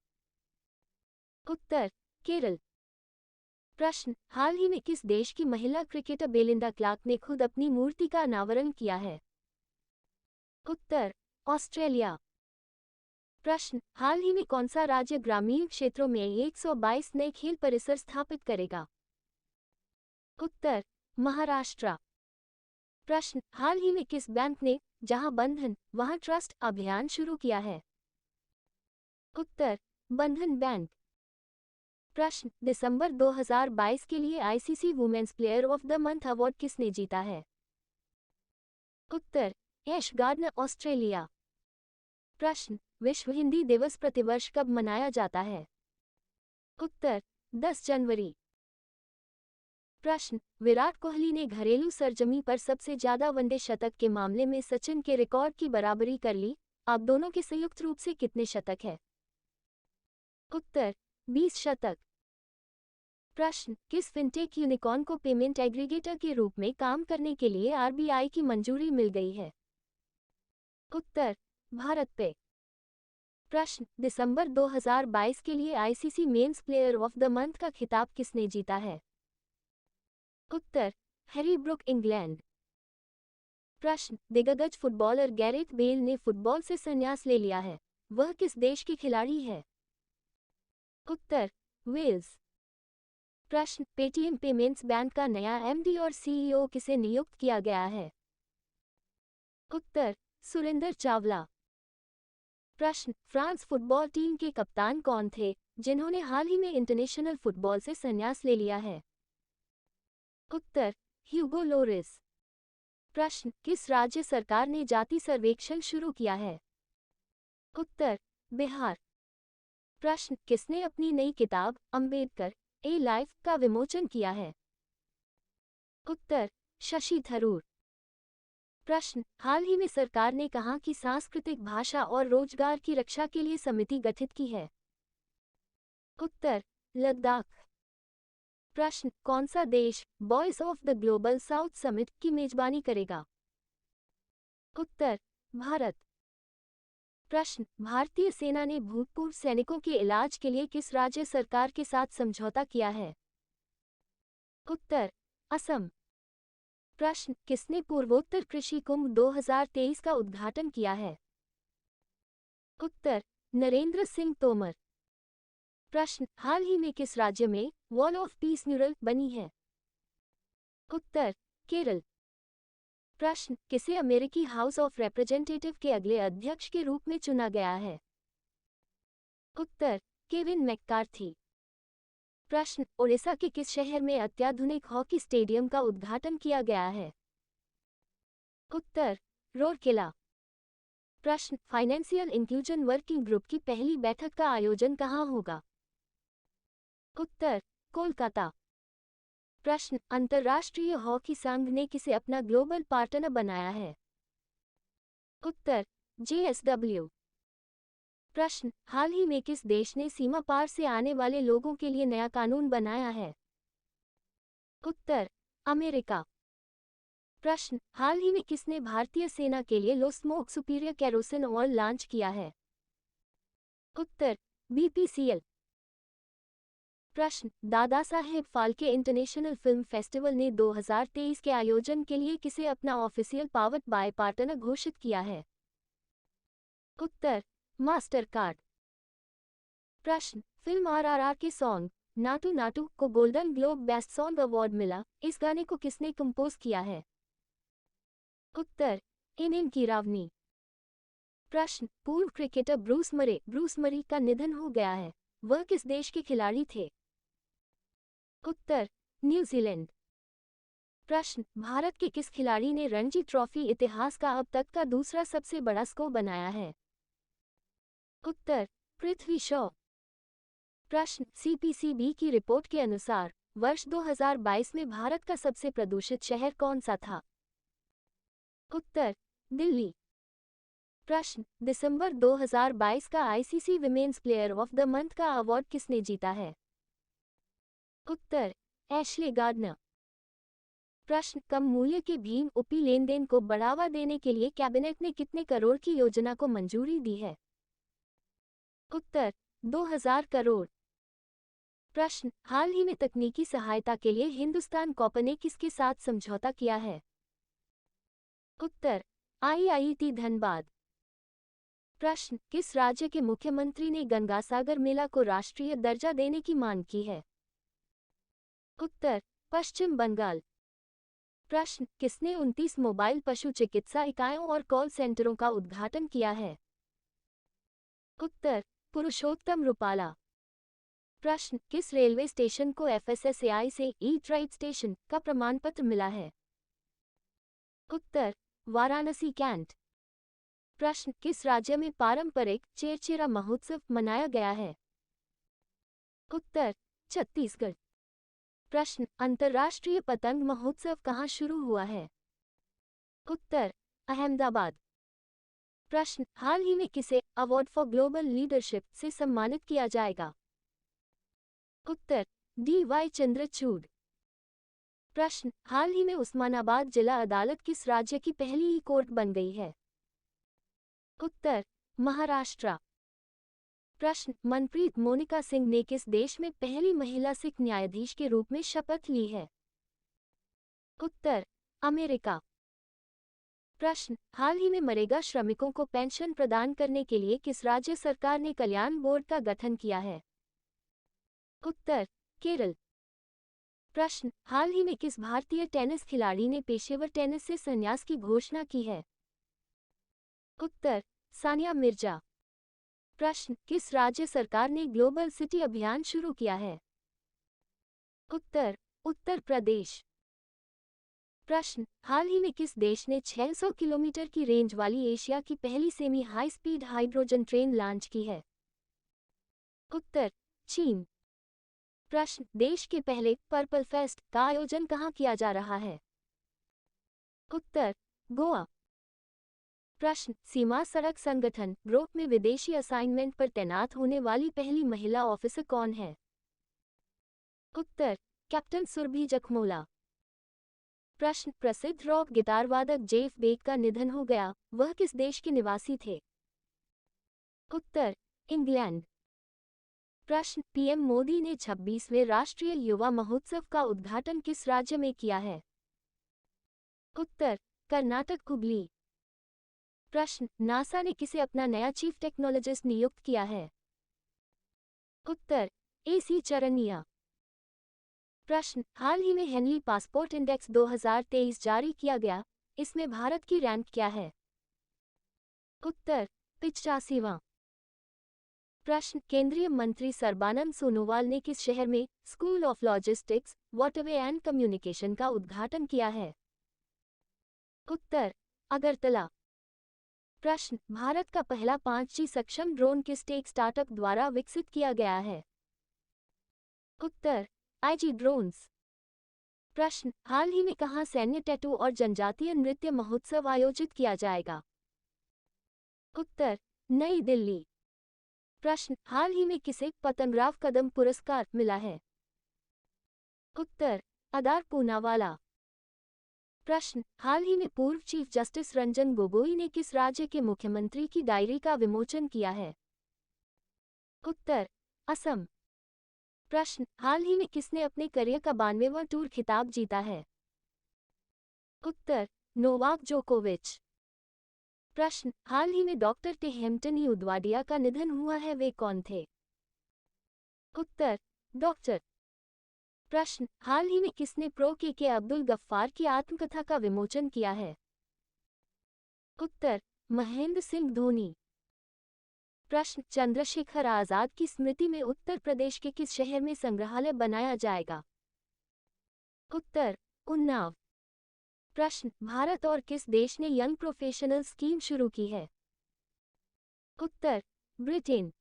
उत्तर केरल। प्रश्न हाल ही में किस देश की महिला क्रिकेटर बेलिंडा क्लार्क ने खुद अपनी मूर्ति का अनावरण किया है? उत्तर ऑस्ट्रेलिया। प्रश्न हाल ही में कौन सा राज्य ग्रामीण क्षेत्रों में 122 नए खेल परिसर स्थापित करेगा? उत्तर महाराष्ट्र। प्रश्न हाल ही में किस बैंक ने जहां बंधन वहां ट्रस्ट अभियान शुरू किया है? उत्तर बंधन बैंक। प्रश्न दिसंबर 2022 के लिए ICC women's player of the month award किसने जीता है? उत्तर ऐश गार्डनर ऑस्ट्रेलिया। प्रश्न विश्व हिंदी दिवस प्रतिवर्ष कब मनाया जाता है? उत्तर 10 जनवरी। प्रश्न विराट कोहली ने घरेलू सरजमी पर सबसे ज्यादा वनडे शतक के मामले में सचिन के रिकॉर्ड की बराबरी कर ली, आप दोनों के संयुक्त रूप से कितने शतक है? उत्तर 20 शतक। प्रश्न किस फिनटेक यूनिकॉर्न को पेमेंट एग्रीगेटर के रूप में काम करने के लिए RBI की मंजूरी मिल गई है? उत्तर भारत पे। प्रश्न दिसंबर 2022 के लिए ICC men's player of the month का खिताब किसने जीता है? उत्तर हैरी ब्रुक इंग्लैंड। प्रश्न दिग्गज फुटबॉलर गैरेथ बेल ने फुटबॉल से संन्यास ले लिया है, वह किस देश के खिलाड़ी है? उत्तर वेल्स। प्रश्न पेटीएम पेमेंट्स बैंक का नया MD और CEO किसे नियुक्त किया गया है? उत्तर सुरेंद्र चावला। प्रश्न फ्रांस फुटबॉल टीम के कप्तान कौन थे जिन्होंने हाल ही में इंटरनेशनल फुटबॉल से संन्यास ले लिया है? उत्तर ह्यूगो लोरिस। प्रश्न किस राज्य सरकार ने जाति सर्वेक्षण शुरू किया है? उत्तर बिहार। प्रश्न किसने अपनी नई किताब अंबेडकर ए लाइफ का विमोचन किया है? उत्तर शशि थरूर। प्रश्न हाल ही में सरकार ने कहा कि सांस्कृतिक भाषा और रोजगार की रक्षा के लिए समिति गठित की है? उत्तर लद्दाख। प्रश्न कौन सा देश voice of the global south summit की मेजबानी करेगा? उत्तर भारत। प्रश्न भारतीय सेना ने भूतपूर्व सैनिकों के इलाज के लिए किस राज्य सरकार के साथ समझौता किया है? उत्तर असम। प्रश्न किसने पूर्वोत्तर कृषि कुंभ 2023 का उद्घाटन किया है? उत्तर नरेंद्र सिंह तोमर। प्रश्न हाल ही में किस राज्य में वॉल ऑफ पीस म्यूरल बनी है? उत्तर केरल। प्रश्न किसे अमेरिकी हाउस ऑफ रिप्रेजेंटेटिव के अगले अध्यक्ष के रूप में चुना गया है? उत्तर केविन मैककार्थी। प्रश्न ओडिशा के किस शहर में अत्याधुनिक हॉकी स्टेडियम का उद्घाटन किया गया है? उत्तर रूरकेला। प्रश्न फाइनेंशियल इंक्लूजन वर्किंग ग्रुप की पहली बैठक का आयोजन कहाँ होगा? उत्तर कोलकाता। प्रश्न अंतर्राष्ट्रीय हॉकी संघ ने किसे अपना ग्लोबल पार्टनर बनाया है? उत्तर JSW। प्रश्न हाल ही में किस देश ने सीमा पार से आने वाले लोगों के लिए नया कानून बनाया है? उत्तर अमेरिका। प्रश्न हाल ही में किसने भारतीय सेना के लिए low smoke superior kerosene oil launch किया है? उत्तर BPCL। प्रश्न Dada Saheb Phalke international film festival ने 2023 के आयोजन के लिए किसे अपना ऑफिशियल पावर्ड बाय पार्टनर घोषित किया है? उत्तर मास्टर कार्ड। प्रश्न फिल्म RRR के सॉन्ग नाटू नाटू को golden globe best song award मिला, इस गाने को किसने कंपोज किया है? उत्तर एम कीरावनी। प्रश्न पूर्व क्रिकेटर ब्रूस मरी का निधन हो गया है, वह किस देश के खिलाड़ी थे? उत्तर न्यूजीलैंड। प्रश्न भारत के किस खिलाड़ी ने रणजी ट्रॉफी इतिहास का अब तक का दूसरा सबसे बड़ा स्कोर बनाया है? उत्तर पृथ्वी शॉ। प्रश्न CPCB की रिपोर्ट के अनुसार वर्ष 2022 में भारत का सबसे प्रदूषित शहर कौन सा था? उत्तर दिल्ली। प्रश्न दिसंबर 2022 का ICC women's player of the month का अवार्ड किसने जीता है? उत्तर एशले गार्डनर। प्रश्न कम मूल्य के भीम UPI लेनदेन को बढ़ावा देने के लिए कैबिनेट ने कितने करोड़ की योजना को मंजूरी दी है? उत्तर 2000 करोड़। प्रश्न हाल ही में तकनीकी सहायता के लिए हिंदुस्तान कॉपर ने किसके साथ समझौता किया है? उत्तर IIT धनबाद। प्रश्न किस राज्य के मुख्यमंत्री ने गंगासागर मेला को राष्ट्रीय दर्जा देने की मांग की है? उत्तर पश्चिम बंगाल। प्रश्न किसने 29 मोबाइल पशु चिकित्सा इकाइयों और कॉल सेंटरों का उद्घाटन किया है? उत्तर पुरुषोत्तम रुपाला। प्रश्न किस रेलवे स्टेशन को FSSAI से ईट राइट स्टेशन का प्रमाण पत्र मिला है? उत्तर वाराणसी कैंट। प्रश्न किस राज्य में पारंपरिक चेरचेरा महोत्सव मनाया गया है? उत्तर छत्तीसगढ़। प्रश्न अंतर्राष्ट्रीय पतंग महोत्सव कहाँ शुरू हुआ है? उत्तर अहमदाबाद। प्रश्न हाल ही में किसे अवार्ड फॉर ग्लोबल लीडरशिप से सम्मानित किया जाएगा? उत्तर DY चंद्रचूड़। प्रश्न हाल ही में उस्मानाबाद जिला अदालत किस राज्य की पहली ई कोर्ट बन गई है? उत्तर महाराष्ट्र। प्रश्न मनप्रीत मोनिका सिंह ने किस देश में पहली महिला सिख न्यायाधीश के रूप में शपथ ली है? उत्तर अमेरिका। प्रश्न हाल ही में मनरेगा श्रमिकों को पेंशन प्रदान करने के लिए किस राज्य सरकार ने कल्याण बोर्ड का गठन किया है? उत्तर केरल। प्रश्न हाल ही में किस भारतीय टेनिस खिलाड़ी ने पेशेवर टेनिस से संन्यास की घोषणा की है? उत्तर सानिया मिर्जा। प्रश्न किस राज्य सरकार ने ग्लोबल सिटी अभियान शुरू किया है? उत्तर उत्तर प्रदेश। प्रश्न, हाल ही में किस देश ने 600 किलोमीटर की रेंज वाली एशिया की पहली semi high speed hydrogen train launch की है? उत्तर, चीन। प्रश्न, देश के पहले पर्पल फेस्ट का आयोजन कहाँ किया जा रहा है? उत्तर, गोवा। प्रश्न, सीमा सड़क संगठन ग्रुप में विदेशी असाइनमेंट पर तैनात होने वाली पहली महिला ऑफिसर कौन है? उत्तर, कैप्टन सुरभि जखमोला। प्रश्न, प्रसिद्ध रॉक गिटार वादक जेफ बेक का निधन हो गया, वह किस देश के निवासी थे? उत्तर, इंग्लैंड। प्रश्न, पीएम मोदी ने 26वें राष्ट्रीय युवा महोत्सव का उद्घाटन किस राज्य में किया है? उत्तर, कर्नाटक हुबली। प्रश्न, नासा ने किसे अपना नया चीफ टेक्नोलॉजिस्ट नियुक्त किया है? उत्तर, एसी चरनिया। प्रश्न, हाल ही में हेनली पासपोर्ट इंडेक्स 2023 जारी किया गया, इसमें भारत की रैंक क्या है? उत्तर, 85वां। प्रश्न, केंद्रीय मंत्री सर्बानंद सोनोवाल ने किस शहर में school of logistics, waterway and communication का उद्घाटन किया है? उत्तर, अगरतला। प्रश्न, भारत का पहला 5G सक्षम ड्रोन किस टेक स्टार्टअप द्वारा विकसित किया गया है? उत्तर, आईजी ड्रोन्स। प्रश्न, हाल ही में कहाँ सैन्य टैटू और जनजातीय नृत्य महोत्सव आयोजित किया जाएगा? उत्तर, नई दिल्ली। प्रश्न, हाल ही में किसे पद्मराव कदम पुरस्कार मिला है? उत्तर, अदार पूनावाला। प्रश्न, हाल ही में पूर्व चीफ जस्टिस रंजन गोगोई ने किस राज्य के मुख्यमंत्री की डायरी का विमोचन किया है? उत्तर, असम। प्रश्न, हाल ही में किसने अपने करियर का 92वां टूर खिताब जीता है? उत्तर, नोवाक जोकोविच। प्रश्न, हाल ही में डॉक्टर टे हेम्टनी उदवाडिया का निधन हुआ है, वे कौन थे? उत्तर, डॉक्टर। प्रश्न, हाल ही में किसने प्रो के अब्दुल गफ्फार की आत्मकथा का विमोचन किया है? उत्तर, महेंद्र सिंह धोनी। प्रश्न, चंद्रशेखर आजाद की स्मृति में उत्तर प्रदेश के किस शहर में संग्रहालय बनाया जाएगा? उत्तर, उन्नाव। प्रश्न, भारत और किस देश ने यंग प्रोफेशनल स्कीम शुरू की है? उत्तर, ब्रिटेन।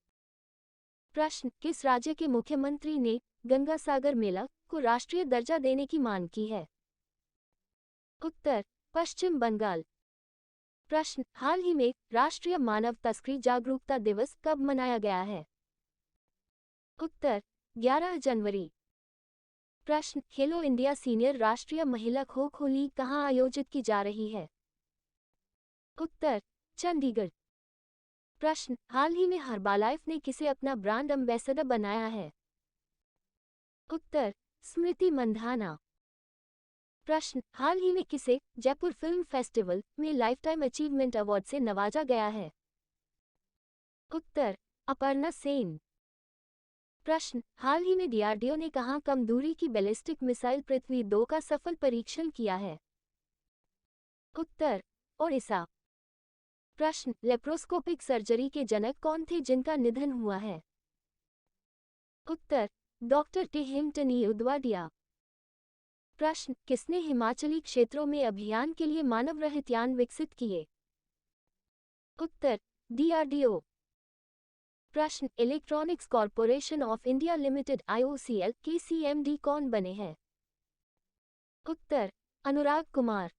प्रश्न, किस राज्य के मुख्यमंत्री ने गंगा सागर मेला को राष्ट्रीय दर्जा देने की मांग की है? उत्तर, पश्चिम बंगाल। प्रश्न, हाल ही में राष्ट्रीय मानव तस्करी जागरूकता दिवस कब मनाया गया है? उत्तर, 11 जनवरी। प्रश्न, खेलो इंडिया सीनियर राष्ट्रीय महिला खो खो लीग कहाँ आयोजित की जा रही है? उत्तर, चंडीगढ़। प्रश्न, हाल ही में हर्बालाइफ ने किसे अपना ब्रांड एम्बेसडर बनाया है? उत्तर, स्मृति मंधाना। प्रश्न, हाल ही में किसे जयपुर फिल्म फेस्टिवल में लाइफटाइम अचीवमेंट अवार्ड से नवाजा गया है? उत्तर, अपर्णा सेन। प्रश्न, हाल ही में डीआरडीओ ने कहाँ कम दूरी की बैलिस्टिक मिसाइल पृथ्वी 2 का सफल परीक्षण किया है? उत्तर, ओडिशा। प्रश्न, लेप्रोस्कोपिक सर्जरी के जनक कौन थे जिनका निधन हुआ है? उत्तर, डॉक्टर टे हेम्टनी उदवाडिया। प्रश्न, किसने हिमाचली क्षेत्रों में अभियान के लिए मानव रहित यान विकसित किए? उत्तर, डीआरडीओ। प्रश्न, electronics corporation of India limited IOCL के CMD कौन बने हैं? उत्तर, अनुराग कुमार।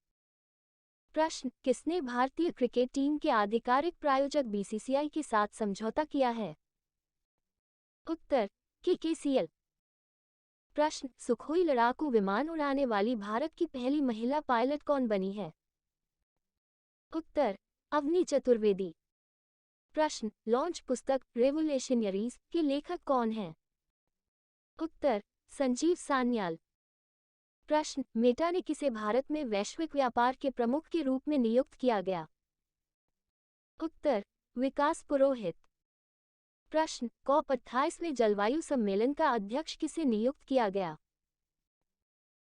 प्रश्न, किसने भारतीय क्रिकेट टीम के आधिकारिक प्रायोजक BCCI के साथ समझौता किया है? उत्तर, KCL। प्रश्न, सुखोई लड़ाकू विमान उड़ाने वाली भारत की पहली महिला पायलट कौन बनी है? उत्तर, अवनी चतुर्वेदी। प्रश्न, लॉन्च पुस्तक रेवोल्यूशनरीज के लेखक कौन हैं? उत्तर, संजीव सान्याल। प्रश्न, मेटा ने किसे भारत में वैश्विक व्यापार के प्रमुख के रूप में नियुक्त किया गया? उत्तर, विकास पुरोहित। प्रश्न, COP 28वें जलवायु सम्मेलन का अध्यक्ष किसे नियुक्त किया गया?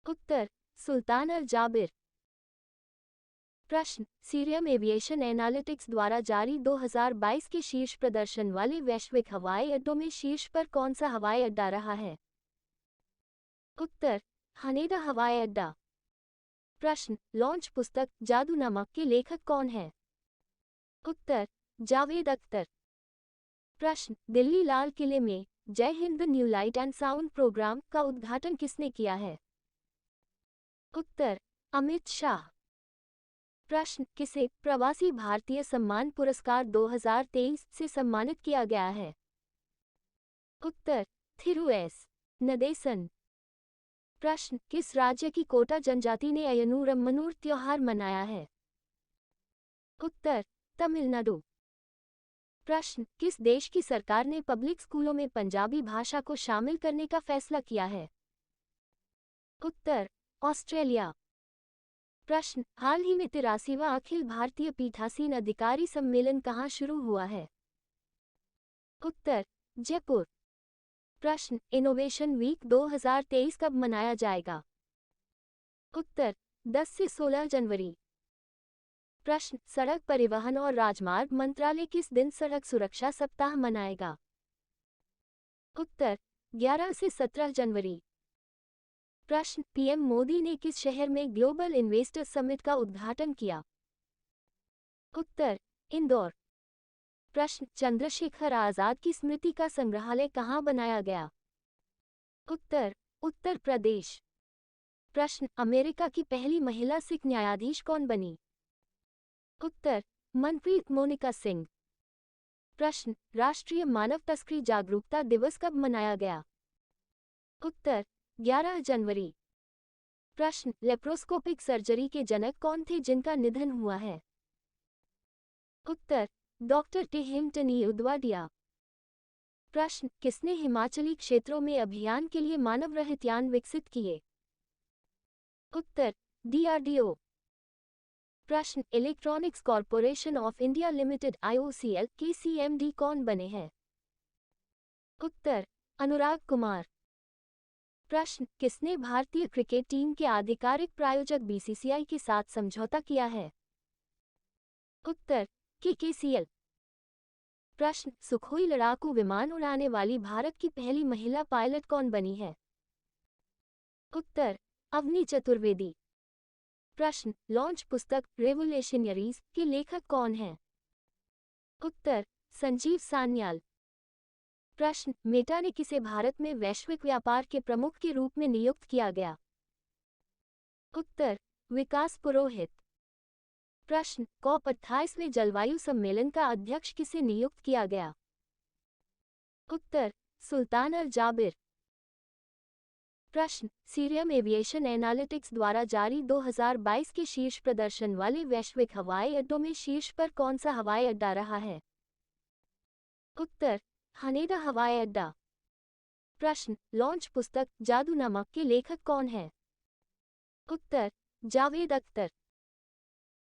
उत्तर, सुल्तान अल जाबिर। प्रश्न, सीरियम एविएशन एनालिटिक्स द्वारा जारी 2022 के शीर्ष प्रदर्शन वाले वैश्विक हवाई अड्डों में शीर्ष पर कौन सा हवाई अड्डा रहा है? उत्तर, हनेडा हवाई अड्डा। प्रश्न, लॉन्च पुस्तक जादू नमक के लेखक कौन है? उत्तर, जावेद अख्तर। प्रश्न, दिल्ली लाल किले में Jai Hind new light and sound programme का उद्घाटन किसने किया है? उत्तर, अमित शाह। प्रश्न, किसे प्रवासी भारतीय सम्मान पुरस्कार 2023 से सम्मानित किया गया है? उत्तर, थिरु एस. नदेसन। प्रश्न, किस राज्य की कोटा जनजाति ने अय्यनूर त्योहार मनाया है? उत्तर, तमिलनाडु। प्रश्न, किस देश की सरकार ने पब्लिक स्कूलों में पंजाबी भाषा को शामिल करने का फैसला किया है? उत्तर, ऑस्ट्रेलिया। प्रश्न, हाल ही में 83वां अखिल भारतीय पीठासीन अधिकारी सम्मेलन कहाँ शुरू हुआ है? उत्तर, जयपुर। प्रश्न, इनोवेशन वीक 2023 कब मनाया जाएगा? उत्तर, 10 से 16 जनवरी। प्रश्न, सड़क परिवहन और राजमार्ग मंत्रालय किस दिन सड़क सुरक्षा सप्ताह मनाएगा? उत्तर, 11 से 17 जनवरी। प्रश्न, पीएम मोदी ने किस शहर में ग्लोबल इन्वेस्टर समिट का उद्घाटन किया? उत्तर, इंदौर। प्रश्न, चंद्रशेखर आजाद की स्मृति का संग्रहालय कहाँ बनाया गया? उत्तर, उत्तर प्रदेश। प्रश्न, अमेरिका की पहली महिला सिख न्यायाधीश कौन बनी? उत्तर, मनप्रीत मोनिका सिंह। प्रश्न, राष्ट्रीय मानव तस्करी जागरूकता दिवस कब मनाया गया? उत्तर, 11 जनवरी। प्रश्न, लेप्रोस्कोपिक सर्जरी के जनक कौन थे जिनका निधन हुआ है? उत्तर, डॉक्टर टी हेमटनी उदवाडिया। प्रश्न, किसने हिमाचली क्षेत्रों में अभियान के लिए मानव रहित यान विकसित किए? उत्तर, डीआरडीओ। प्रश्न, electronics corporation of India limited IOCL के CMD कौन बने हैं? उत्तर, अनुराग कुमार। प्रश्न, किसने भारतीय क्रिकेट टीम के आधिकारिक प्रायोजक BCCI के साथ समझौता किया है? उत्तर, KKCL। प्रश्न, सुखोई लड़ाकू विमान उड़ाने वाली भारत की पहली महिला पायलट कौन बनी है? उत्तर, अवनी चतुर्वेदी। प्रश्न, लॉन्च पुस्तक रेवोल्यूशनरीज के लेखक कौन हैं? उत्तर, संजीव सान्याल। प्रश्न, मेटा ने किसे भारत में वैश्विक व्यापार के प्रमुख के रूप में नियुक्त किया गया? उत्तर, विकास पुरोहित। प्रश्न, COP 28वें जलवायु सम्मेलन का अध्यक्ष किसे नियुक्त किया गया? उत्तर, सुल्तान अल जाबिर। प्रश्न, सीरियम एविएशन एनालिटिक्स द्वारा जारी 2022 के शीर्ष प्रदर्शन वाले वैश्विक हवाई अड्डों में शीर्ष पर कौन सा हवाई अड्डा रहा है? उत्तर, हनेडा हवाई अड्डा। प्रश्न, लॉन्च पुस्तक जादू नमक के लेखक कौन है? उत्तर, जावेद अख्तर।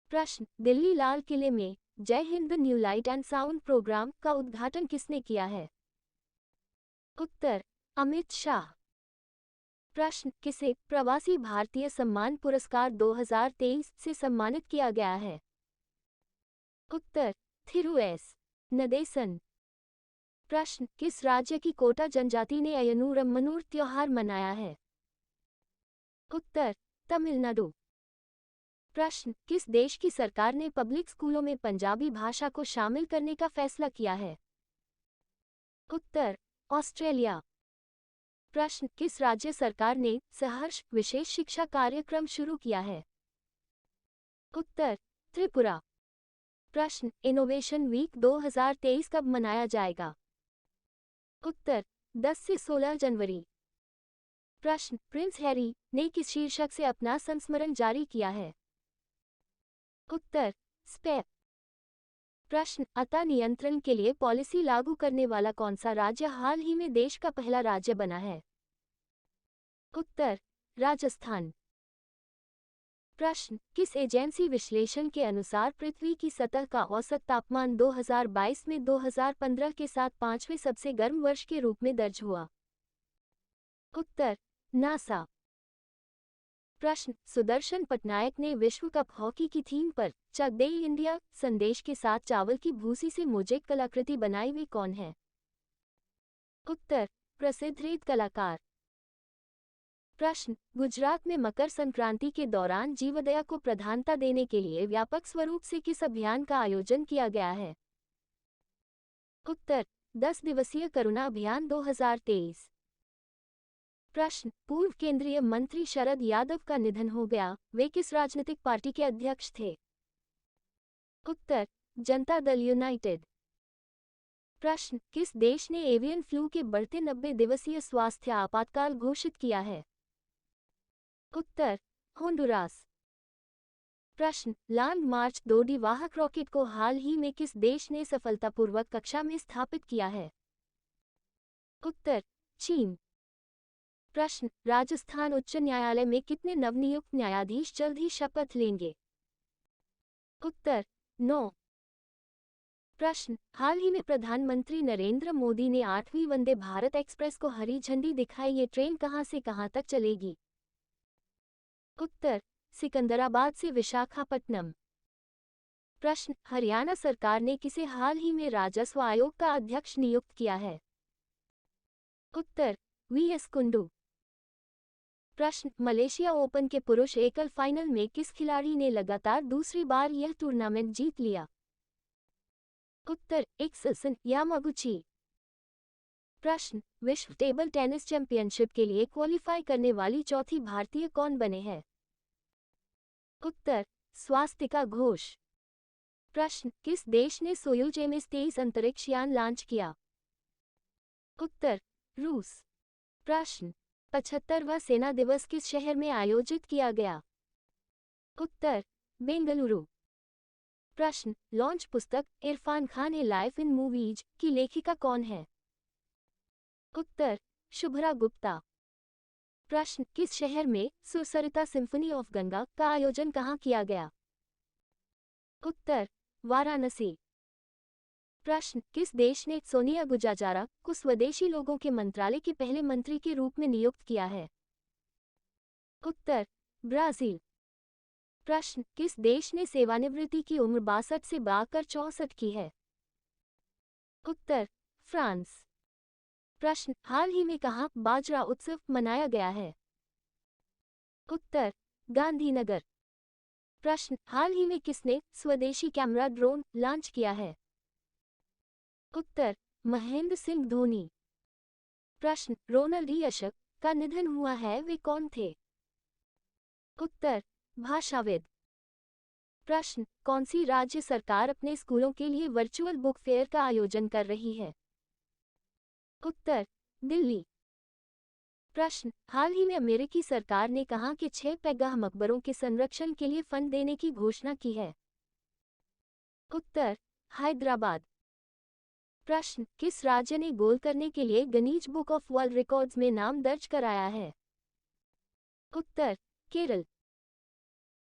प्रश्न, दिल्ली लाल किले में Jai Hind new light and sound programme का उद्घाटन किसने किया है? उत्तर, अमित शाह। प्रश्न, किसे प्रवासी भारतीय सम्मान पुरस्कार 2023 से सम्मानित किया गया है? उत्तर, थिरु एस. नदेसन। प्रश्न, किस राज्य की कोटा जनजाति ने अय्यनूर त्योहार मनाया है? उत्तर, तमिलनाडु। प्रश्न, किस देश की सरकार ने पब्लिक स्कूलों में पंजाबी भाषा को शामिल करने का फैसला किया है? उत्तर, ऑस्ट्रेलिया। प्रश्न, किस राज्य सरकार ने सहर्ष विशेष शिक्षा कार्यक्रम शुरू किया है? उत्तर, त्रिपुरा। प्रश्न, इनोवेशन वीक 2023 कब मनाया जाएगा? उत्तर, 10 से 16 जनवरी। प्रश्न, प्रिंस हैरी ने किस शीर्षक से अपना संस्मरण जारी किया है? उत्तर, स्पेप। प्रश्न, अता नियंत्रण के लिए पॉलिसी लागू करने वाला कौन सा राज्य हाल ही में देश का पहला राज्य बना है? उत्तर, राजस्थान। प्रश्न, किस एजेंसी विश्लेषण के अनुसार पृथ्वी की सतह का औसत तापमान 2022 में 2015 के साथ 5वें सबसे गर्म वर्ष के रूप में दर्ज हुआ? उत्तर, नासा। प्रश्न, सुदर्शन पटनायक ने विश्व कप हॉकी की थीम पर चक दे इंडिया संदेश के साथ चावल की भूसी से मोजेक कलाकृति बनाई वे कौन है? उत्तर, प्रसिद्ध रेत कलाकार। प्रश्न, गुजरात में मकर संक्रांति के दौरान जीवदया को प्रधानता देने के लिए व्यापक स्वरूप से किस अभियान का आयोजन किया गया है? उत्तर, 10 दिवसीय करुणा अभियान 2023। प्रश्न, पूर्व केंद्रीय मंत्री शरद यादव का निधन हो गया, वे किस राजनीतिक पार्टी के अध्यक्ष थे? उत्तर, जनता दल यूनाइटेड। प्रश्न, किस देश ने एवियन फ्लू के बढ़ते 90 दिवसीय स्वास्थ्य आपातकाल घोषित किया है? उत्तर, होंडुरास। प्रश्न, लॉन्ग मार्च 2D वाहक रॉकेट को हाल ही में किस देश ने सफलतापूर्वक कक्षा में स्थापित किया है? उत्तर, चीन। प्रश्न, राजस्थान उच्च न्यायालय में कितने नवनियुक्त न्यायाधीश जल्द ही शपथ लेंगे? उत्तर, 9। प्रश्न, हाल ही में प्रधानमंत्री नरेंद्र मोदी ने 8वीं वंदे भारत एक्सप्रेस को हरी झंडी दिखाई, ये ट्रेन कहां से कहां तक चलेगी? उत्तर, सिकंदराबाद से विशाखापट्टनम। प्रश्न, हरियाणा सरकार ने किसे हाल ही में राजस्व आयोग का अध्यक्ष नियुक्त किया है? उत्तर, वीएस कुंडू। प्रश्न, मलेशिया ओपन के पुरुष एकल फाइनल में किस खिलाड़ी ने लगातार दूसरी बार यह टूर्नामेंट जीत लिया? उत्तर, एक्सेल्सन यामागुची। प्रश्न, विश्व टेबल टेनिस चैंपियनशिप के लिए क्वालिफाई करने वाली चौथी भारतीय कौन बने हैं? उत्तर, स्वास्तिका घोष। प्रश्न, किस देश ने सोयूज MS-23 अंतरिक्ष यान लॉन्च किया? उत्तर, रूस। प्रश्न, 75वां सेना दिवस किस शहर में आयोजित किया गया? उत्तर, बेंगलुरु। प्रश्न, लॉन्च पुस्तक इरफान खान ए लाइफ इन मूवीज की लेखिका कौन है? उत्तर, शुभ्रा गुप्ता। प्रश्न, किस शहर में सुसरिता सिम्फनी ऑफ गंगा का आयोजन कहाँ किया गया? उत्तर, वाराणसी। प्रश्न, किस देश ने सोनिया गुजाजारा को स्वदेशी लोगों के मंत्रालय के पहले मंत्री के रूप में नियुक्त किया है? उत्तर, ब्राजील। प्रश्न, किस देश ने सेवानिवृत्ति की उम्र 62 से बढ़ाकर 64 की है? उत्तर, फ्रांस। प्रश्न, हाल ही में कहाँ बाजरा उत्सव मनाया गया है? उत्तर, गांधीनगर। प्रश्न, हाल ही में किसने स्वदेशी कैमरा ड्रोन लॉन्च किया है? उत्तर, महेंद्र सिंह धोनी। प्रश्न, रोनाल्ड यशक का निधन हुआ है, वे कौन थे? उत्तर, भाषाविद। प्रश्न, कौन सी राज्य सरकार अपने स्कूलों के लिए वर्चुअल बुक फेयर का आयोजन कर रही है? उत्तर, दिल्ली। प्रश्न, हाल ही में अमेरिकी सरकार ने कहा कि 6 पैगाह मकबरों के संरक्षण के लिए फंड देने की घोषणा की है? उत्तर, हैदराबाद। प्रश्न, किस राज्य ने गोल करने के लिए Guinness book of world records में नाम दर्ज कराया है? उत्तर, केरल।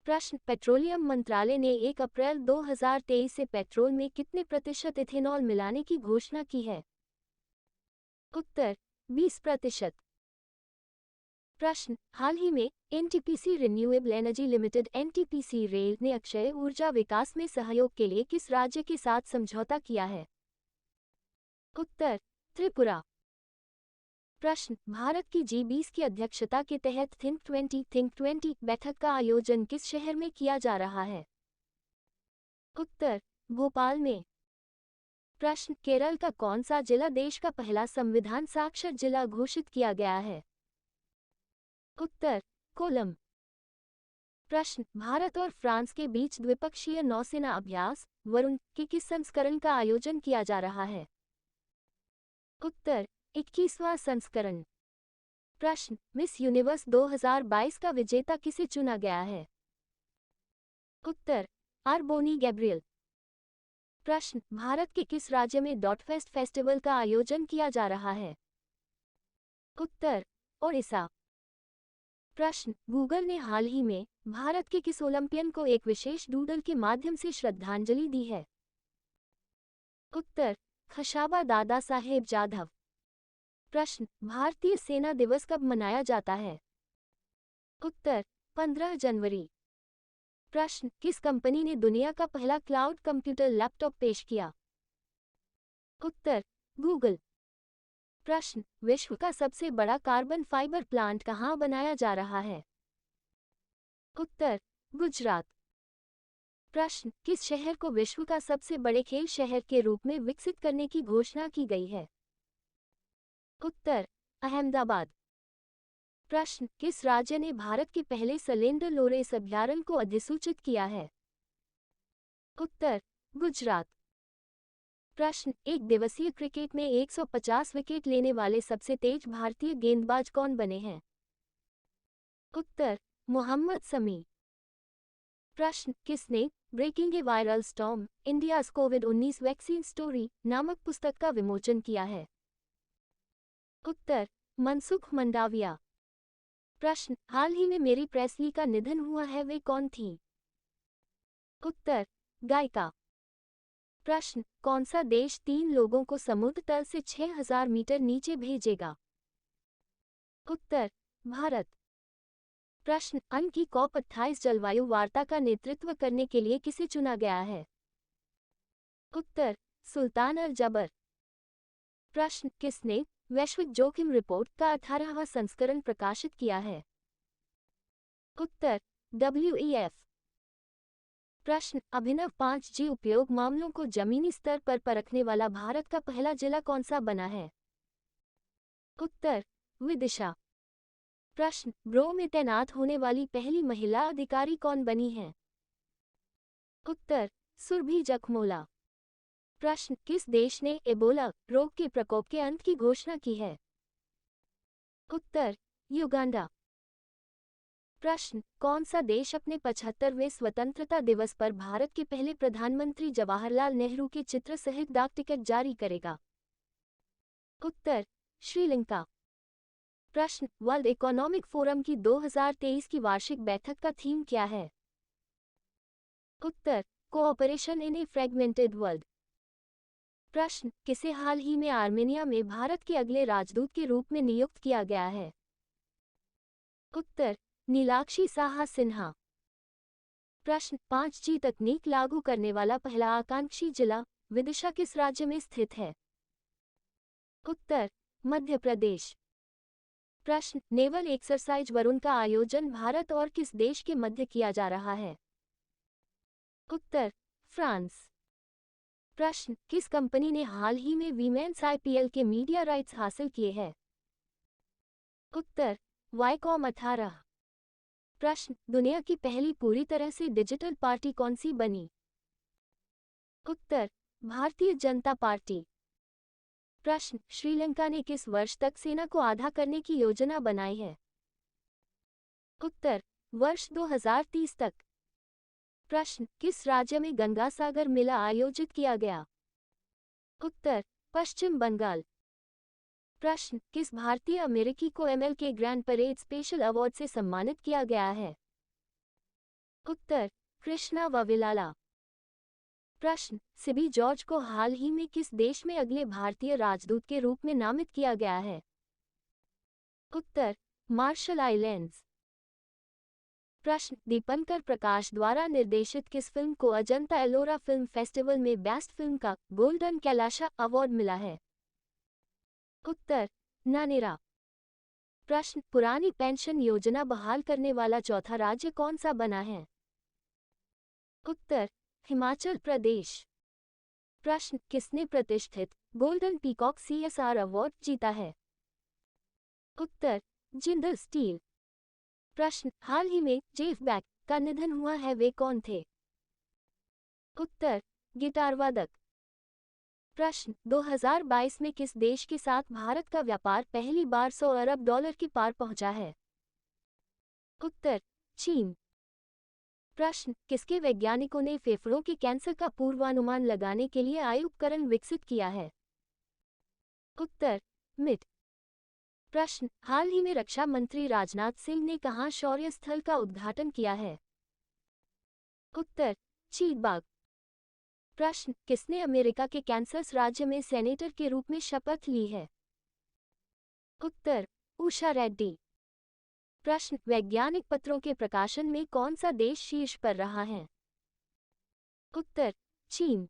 प्रश्न, पेट्रोलियम मंत्रालय ने 1 अप्रैल 2023 से पेट्रोल में कितने प्रतिशत इथेनॉल मिलाने की घोषणा की है? उत्तर, 20%। प्रश्न, हाल ही में NTPC renewable energy limited NTPC rail ने अक्षय ऊर्जा विकास में सहयोग के लिए किस राज्य के साथ समझौता किया है? उत्तर, त्रिपुरा। प्रश्न, भारत की G20 की अध्यक्षता के तहत थिंक 20 बैठक का आयोजन किस शहर में किया जा रहा है? उत्तर, भोपाल में। प्रश्न, केरल का कौन सा जिला देश का पहला संविधान साक्षर जिला घोषित किया गया है? उत्तर, कोल्लम। प्रश्न, भारत और फ्रांस के बीच द्विपक्षीय नौसेना अभ्यास वरुण के किस संस्करण का आयोजन किया जा रहा है? उत्तर, 21वां संस्करण। प्रश्न, मिस यूनिवर्स 2022 का विजेता किसे चुना गया है? उत्तर, आरबोनी गैब्रियल। प्रश्न, भारत के किस राज्य में डॉटफेस्ट फेस्टिवल का आयोजन किया जा रहा है? उत्तर, ओडिशा। प्रश्न, गूगल ने हाल ही में भारत के किस ओलंपियन को एक विशेष डूडल के माध्यम से श्रद्धांजलि दी है? उत्तर, खशाबा दादा साहेब जाधव। प्रश्न, भारतीय सेना दिवस कब मनाया जाता है? उत्तर, 15 जनवरी। प्रश्न, किस कंपनी ने दुनिया का पहला क्लाउड कंप्यूटर लैपटॉप पेश किया? उत्तर, गूगल। प्रश्न, विश्व का सबसे बड़ा कार्बन फाइबर प्लांट कहाँ बनाया जा रहा है? उत्तर, गुजरात। प्रश्न, किस शहर को विश्व का सबसे बड़े खेल शहर के रूप में विकसित करने की घोषणा की गई है? उत्तर, अहमदाबाद। प्रश्न, किस राज्य ने भारत के पहले सलेंडर लोरेस अभयारण्य को अधिसूचित किया है? उत्तर, गुजरात। प्रश्न, एक दिवसीय क्रिकेट में 150 विकेट लेने वाले सबसे तेज भारतीय गेंदबाज कौन बने हैं? उत्तर, मोहम्मद शमी। प्रश्न, किसने ब्रेकिंग ए वायरल स्टॉर्म इंडियाज कोविड-19 वैक्सीन स्टोरी नामक पुस्तक का विमोचन किया है? उत्तर, मनसुख मंडाविया। प्रश्न, हाल ही में मेरी प्रेस्ली का निधन हुआ है, वे कौन थीं? उत्तर, गायिका। प्रश्न, कौन सा देश 3 लोगों को समुद्र तल से 6000 मीटर नीचे भेजेगा? उत्तर, भारत। प्रश्न, अन की कॉप 28 जलवायु वार्ता का नेतृत्व करने के लिए किसे चुना गया है? उत्तर, सुल्तान अल जबर। प्रश्न, किसने वैश्विक जोखिम रिपोर्ट का 18वां संस्करण प्रकाशित किया है? उत्तर, WEF। प्रश्न, अभिनव 5G उपयोग मामलों को जमीनी स्तर पर परखने वाला भारत का पहला जिला कौन सा बना है? उत्तर, विदिशा। प्रश्न, ब्रो में तैनात होने वाली पहली महिला अधिकारी कौन बनी है? उत्तर, सुरभि जखमोला। प्रश्न, किस देश ने एबोला रोग के प्रकोप के अंत की घोषणा की है? उत्तर, युगांडा। प्रश्न, कौन सा देश अपने 75वें स्वतंत्रता दिवस पर भारत के पहले प्रधानमंत्री जवाहरलाल नेहरू के चित्र सहित डाक टिकट जारी करेगा? उत्तर, श्रीलंका। प्रश्न, वर्ल्ड इकोनॉमिक फोरम की 2023 की वार्षिक बैठक का थीम क्या है? उत्तर, cooperation in a fragmented world. प्रश्न, किसे हाल ही में आर्मेनिया में भारत के अगले राजदूत के रूप में नियुक्त किया गया है? उत्तर, नीलाक्षी साहा सिन्हा। प्रश्न, 5G तकनीक लागू करने वाला पहला आकांक्षी जिला विदिशा किस राज्य में स्थित है? उत्तर, मध्य प्रदेश। प्रश्न, नेवल एक्सरसाइज वरुण का आयोजन भारत और किस देश के मध्य किया जा रहा है? उत्तर, फ्रांस। प्रश्न, किस कंपनी ने हाल ही में वीमेंस IPL के मीडिया राइट्स हासिल किए हैं? उत्तर, वाईकॉम 18। प्रश्न, दुनिया की पहली पूरी तरह से डिजिटल पार्टी कौन सी बनी? उत्तर, भारतीय जनता पार्टी। प्रश्न, श्रीलंका ने किस वर्ष तक सेना को आधा करने की योजना बनाई है? उत्तर, वर्ष 2030 तक। प्रश्न, किस राज्य में गंगा सागर मेला आयोजित किया गया? उत्तर, पश्चिम बंगाल। प्रश्न, किस भारतीय अमेरिकी को MLK grand parade special award से सम्मानित किया गया है? उत्तर, कृष्णा वविलाला। प्रश्न, सिबी जॉर्ज को हाल ही में किस देश में अगले भारतीय राजदूत के रूप में नामित किया गया है? उत्तर, मार्शल आइलैंड्स। प्रश्न, दीपंकर प्रकाश द्वारा निर्देशित किस फिल्म को अजंता एलोरा फिल्म फेस्टिवल में बेस्ट फिल्म का गोल्डन कैलाशा अवार्ड मिला है? उत्तर, नानेरा। प्रश्न, पुरानी पेंशन योजना बहाल करने वाला चौथा राज्य कौन सा बना है? उत्तर, हिमाचल प्रदेश। प्रश्न, किसने प्रतिष्ठित गोल्डन पीकॉक CSR अवार्ड जीता है? उत्तर, जिंदल स्टील। प्रश्न, हाल ही में जेफ बेक का निधन हुआ है, वे कौन थे? उत्तर, गिटार वादक। प्रश्न, 2022 में किस देश के साथ भारत का व्यापार पहली बार $100 अरब के पार पहुंचा है? उत्तर, चीन। प्रश्न, किसके वैज्ञानिकों ने फेफड़ों के कैंसर का पूर्वानुमान लगाने के लिए आयु उपकरण विकसित किया है? उत्तर, मिट। प्रश्न, हाल ही में रक्षा मंत्री राजनाथ सिंह ने कहां शौर्य स्थल का उद्घाटन किया है? उत्तर, चीरबाग। प्रश्न, किसने अमेरिका के कैंसस राज्य में सेनेटर के रूप में शपथ ली है? उत्तर, उषा रेड्डी। प्रश्न, वैज्ञानिक पत्रों के प्रकाशन में कौन सा देश शीर्ष पर रहा है? उत्तर, चीन।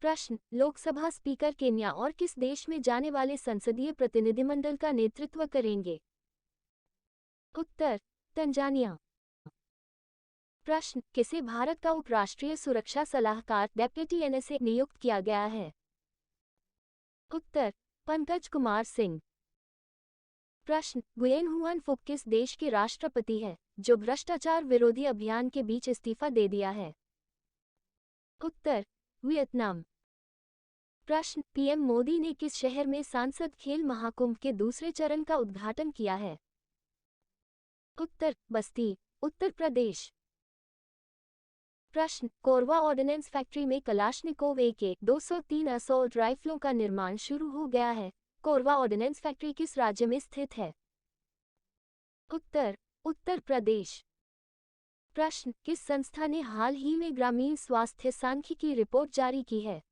प्रश्न, लोकसभा स्पीकर केन्या और किस देश में जाने वाले संसदीय प्रतिनिधिमंडल का नेतृत्व करेंगे? उत्तर, तंजानिया। प्रश्न, किसे भारत का उपराष्ट्रीय सुरक्षा सलाहकार डेप्यूटी एनएसए नियुक्त किया गया है? उत्तर, पंकज कुमार सिंह। प्रश्न, गुयेन हुआन फुक किस देश के राष्ट्रपति है जो भ्रष्टाचार विरोधी अभियान के बीच इस्तीफा दे दिया है? उत्तर, वियतनाम। प्रश्न, पीएम मोदी ने किस शहर में सांसद खेल महाकुंभ के दूसरे चरण का उद्घाटन किया है? उत्तर, बस्ती, उत्तर प्रदेश। प्रश्न, कोरबा ऑर्डिनेंस फैक्ट्री में कलाशनिकोव AK-203 असॉल्ट राइफलों का निर्माण शुरू हो गया है। कोरबा ऑर्डिनेंस फैक्ट्री किस राज्य में स्थित है? उत्तर, उत्तर प्रदेश। प्रश्न, किस संस्था ने हाल ही में ग्रामीण स्वास्थ्य सांख्यिकी रिपोर्ट जारी की है?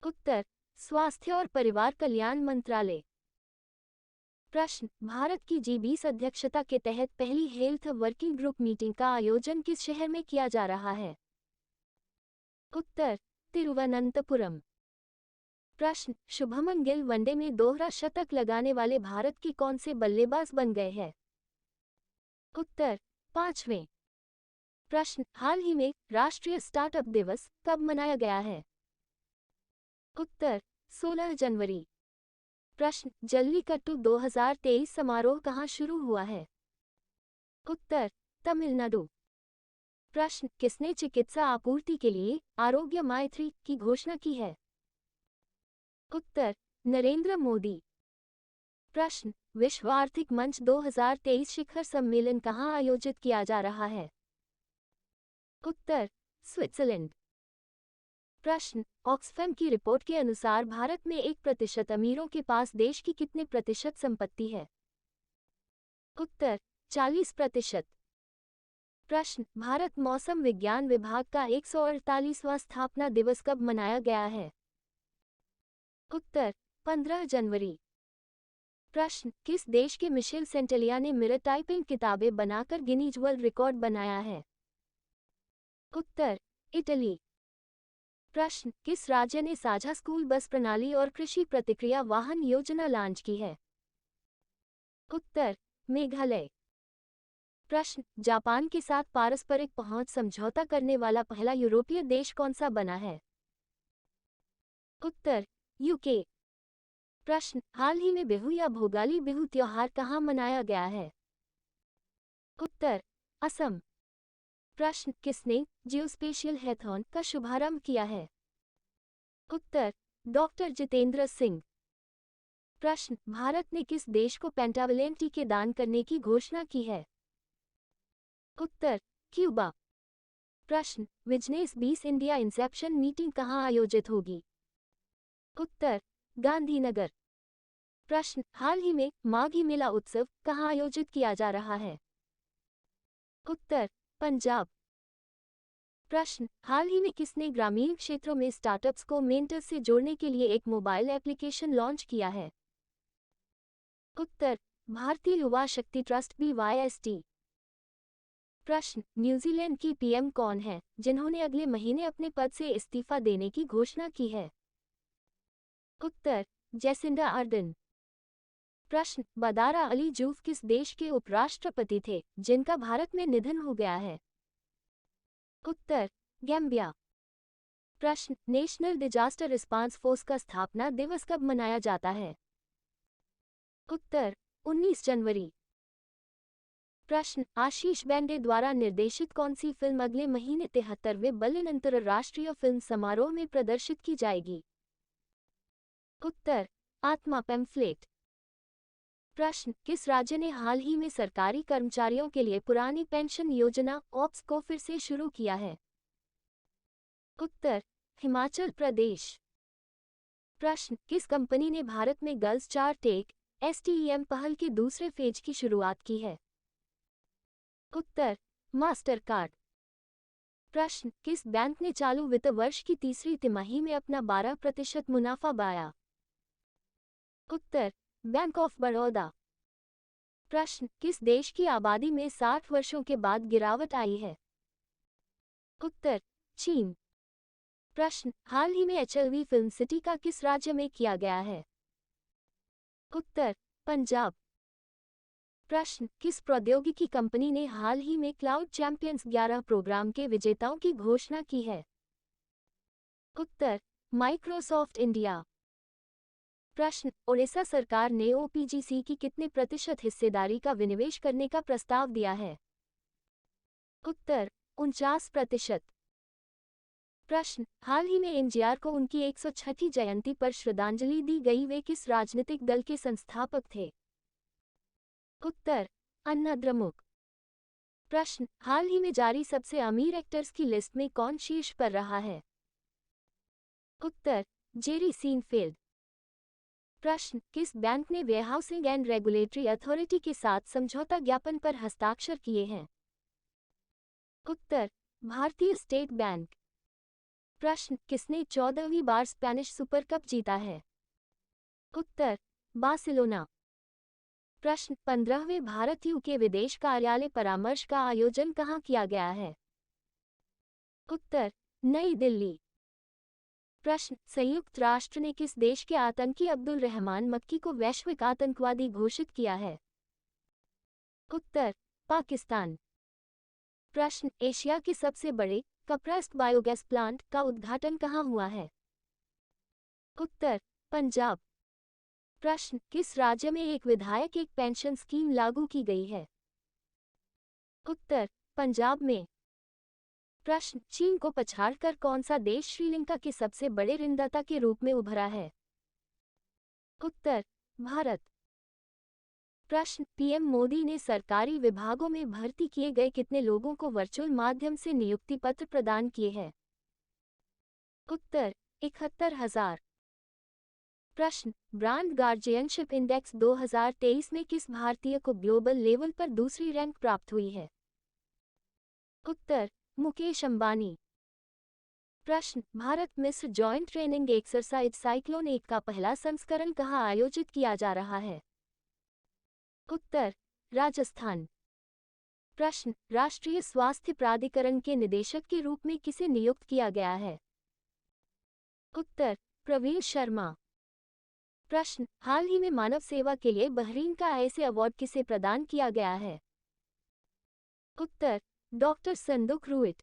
उत्तर, स्वास्थ्य और परिवार कल्याण मंत्रालय। प्रश्न, भारत की G20 अध्यक्षता के तहत पहली हेल्थ वर्किंग ग्रुप मीटिंग का आयोजन किस शहर में किया जा रहा है? उत्तर, तिरुवनंतपुरम। प्रश्न, शुभमन गिल वनडे में दोहरा शतक लगाने वाले भारत के कौन से बल्लेबाज बन गए हैं? उत्तर, 5वें। प्रश्न, हाल ही में राष्ट्रीय स्टार्टअप दिवस कब मनाया गया है? उत्तर, 16 जनवरी। प्रश्न, जल्लीकट्टू 2023 समारोह कहाँ शुरू हुआ है? उत्तर, तमिलनाडु। प्रश्न, किसने चिकित्सा आपूर्ति के लिए आरोग्य माइत्री की घोषणा की है? उत्तर, नरेंद्र मोदी। प्रश्न, विश्व आर्थिक मंच 2023 शिखर सम्मेलन कहाँ आयोजित किया जा रहा है? उत्तर, स्विट्जरलैंड। प्रश्न, ऑक्सफैम की रिपोर्ट के अनुसार भारत में 1% अमीरों के पास देश की कितने प्रतिशत संपत्ति है? उत्तर, 40%। प्रश्न, भारत मौसम विज्ञान विभाग का 148वां स्थापना दिवस कब मनाया गया है? उत्तर, 15 जनवरी। प्रश्न, किस देश के मिशेल सेंटेलिया ने मिरर टाइपिंग किताबें बनाकर गिनीज वर्ल्ड रिकॉर्ड बनाया है? उत्तर, इटली। प्रश्न, किस राज्य ने साझा स्कूल बस प्रणाली और कृषि प्रतिक्रिया वाहन योजना लॉन्च की है? उत्तर, मेघालय। प्रश्न, जापान के साथ पारस्परिक पहुंच समझौता करने वाला पहला यूरोपीय देश कौन सा बना है? उत्तर, यूके। प्रश्न, हाल ही में बिहू या भोगाली बिहू त्योहार कहाँ मनाया गया है? उत्तर, असम। प्रश्न, किसने जियोस्पेशियल हैथॉन का शुभारंभ किया है? उत्तर, डॉक्टर जितेंद्र सिंह। प्रश्न, भारत ने किस देश को पेंटावलेंट टीके दान करने की घोषणा की है? उत्तर, क्यूबा। प्रश्न, बिजनेस 20 इंडिया इंसेप्शन मीटिंग कहाँ आयोजित होगी? उत्तर, गांधीनगर। प्रश्न, हाल ही में माघी मेला उत्सव कहाँ आयोजित किया जा रहा है? उत्तर, पंजाब। प्रश्न, हाल ही में किसने ग्रामीण क्षेत्रों में स्टार्टअप्स को मेंटर्स से जोड़ने के लिए एक मोबाइल एप्लीकेशन लॉन्च किया है? उत्तर, भारतीय युवा शक्ति ट्रस्ट BYST। प्रश्न, न्यूजीलैंड की पीएम कौन है जिन्होंने अगले महीने अपने पद से इस्तीफा देने की घोषणा की है? उत्तर, जेसिंडा आर्डन। प्रश्न, बदारा अली जूफ किस देश के उपराष्ट्रपति थे जिनका भारत में निधन हो गया है? उत्तर, गैम्बिया। प्रश्न, नेशनल डिजास्टर रिस्पांस फोर्स का स्थापना दिवस कब मनाया जाता है? उत्तर, 19 जनवरी। प्रश्न, आशीष बेंडे द्वारा निर्देशित कौन सी फिल्म अगले महीने 73वें बर्लिन अंतर्राष्ट्रीय फिल्म समारोह में प्रदर्शित की जाएगी? उत्तर, आत्मा पैम्फलेट। प्रश्न, किस राज्य ने हाल ही में सरकारी कर्मचारियों के लिए पुरानी पेंशन योजना ऑप्स को फिर से शुरू किया है? उत्तर, हिमाचल प्रदेश। प्रश्न, किस कंपनी ने भारत में गर्ल्स चार टेक STEM पहल के दूसरे फेज की शुरुआत की है? उत्तर, मास्टर कार्ड। प्रश्न, किस बैंक ने चालू वित्त वर्ष की तीसरी तिमाही में अपना 12% मुनाफा पाया? उत्तर, बैंक ऑफ बड़ौदा। प्रश्न, किस देश की आबादी में 60 वर्षों के बाद गिरावट आई है? उत्तर, चीन। प्रश्न, हाल ही में एचएलवी फिल्म सिटी का किस राज्य में किया गया है? उत्तर, पंजाब। प्रश्न, किस प्रौद्योगिकी कंपनी ने हाल ही में क्लाउड चैंपियंस 11 प्रोग्राम के विजेताओं की घोषणा की है? उत्तर, माइक्रोसॉफ्ट इंडिया। प्रश्न, ओडिशा सरकार ने ओपीजीसी की कितने प्रतिशत हिस्सेदारी का विनिवेश करने का प्रस्ताव दिया है? उत्तर, 49%। प्रश्न, हाल ही में एमजीआर को उनकी 106वीं जयंती पर श्रद्धांजलि दी गई, वे किस राजनीतिक दल के संस्थापक थे? उत्तर, अन्ना द्रमुक। प्रश्न, हाल ही में जारी सबसे अमीर एक्टर्स की लिस्ट में कौन शीर्ष पर रहा है? उत्तर, जेरी सीनफील्ड। प्रश्न, किस बैंक ने वेयरहाउसिंग एंड रेगुलेटरी अथॉरिटी के साथ समझौता ज्ञापन पर हस्ताक्षर किए हैं? उत्तर, भारतीय स्टेट बैंक। प्रश्न, किसने 14वीं बार स्पेनिश सुपर कप जीता है? उत्तर, बार्सिलोना। प्रश्न, 15वें भारत यूके विदेश कार्यालय परामर्श का आयोजन कहाँ किया गया है? उत्तर, नई दिल्ली। प्रश्न, संयुक्त राष्ट्र ने किस देश के आतंकी अब्दुल रहमान मक्की को वैश्विक आतंकवादी घोषित किया है? उत्तर, पाकिस्तान। प्रश्न, एशिया के सबसे बड़े कपरास्ट बायोगैस प्लांट का उद्घाटन कहाँ हुआ है? उत्तर, पंजाब। प्रश्न, किस राज्य में एक विधायक एक पेंशन स्कीम लागू की गई है? उत्तर, पंजाब में। प्रश्न, चीन को पछाड़कर कौन सा देश श्रीलंका के सबसे बड़े ऋणदाता के रूप में उभरा है? उत्तर, भारत। प्रश्न, पीएम मोदी ने सरकारी विभागों में भर्ती किए गए कितने लोगों को वर्चुअल माध्यम से नियुक्ति पत्र प्रदान किए हैं? उत्तर, 71,000। प्रश्न, ब्रांड गार्जियनशिप इंडेक्स 2023 में किस भारतीय को ग्लोबल लेवल पर दूसरी रैंक प्राप्त हुई है? उत्तर, मुकेश अंबानी। प्रश्न, भारत मिस्र जॉइंट ट्रेनिंग एक्सरसाइज साइक्लोन 1 का पहला संस्करण कहाँ आयोजित किया जा रहा है? उत्तर, राजस्थान। प्रश्न, राष्ट्रीय स्वास्थ्य प्राधिकरण के निदेशक के रूप में किसे नियुक्त किया गया है? उत्तर, प्रवीण शर्मा। प्रश्न, हाल ही में मानव सेवा के लिए बहरीन का ऐसे अवार्ड किसे प्रदान किया गया है? उत्तर, डॉक्टर संदुक रूइट।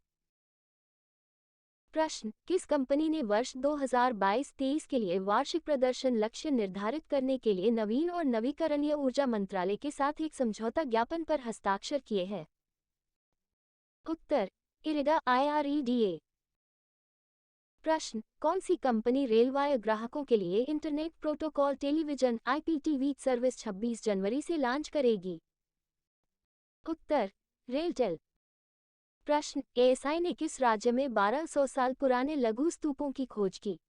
प्रश्न, किस कंपनी ने वर्ष 2022-23 के लिए वार्षिक प्रदर्शन लक्ष्य निर्धारित करने के लिए नवीन और नवीकरणीय ऊर्जा मंत्रालय के साथ एक समझौता ज्ञापन पर हस्ताक्षर किए हैं? उत्तर, इरिडा IREDA। प्रश्न, कौन सी कंपनी रेलवायर ग्राहकों के लिए internet protocol television IPTV service 26 जनवरी से लॉन्च करेगी? उत्तर, रेलटेल। प्रश्न, एएसआई ने किस राज्य में 1200 साल पुराने लघु स्तूपों की खोज की?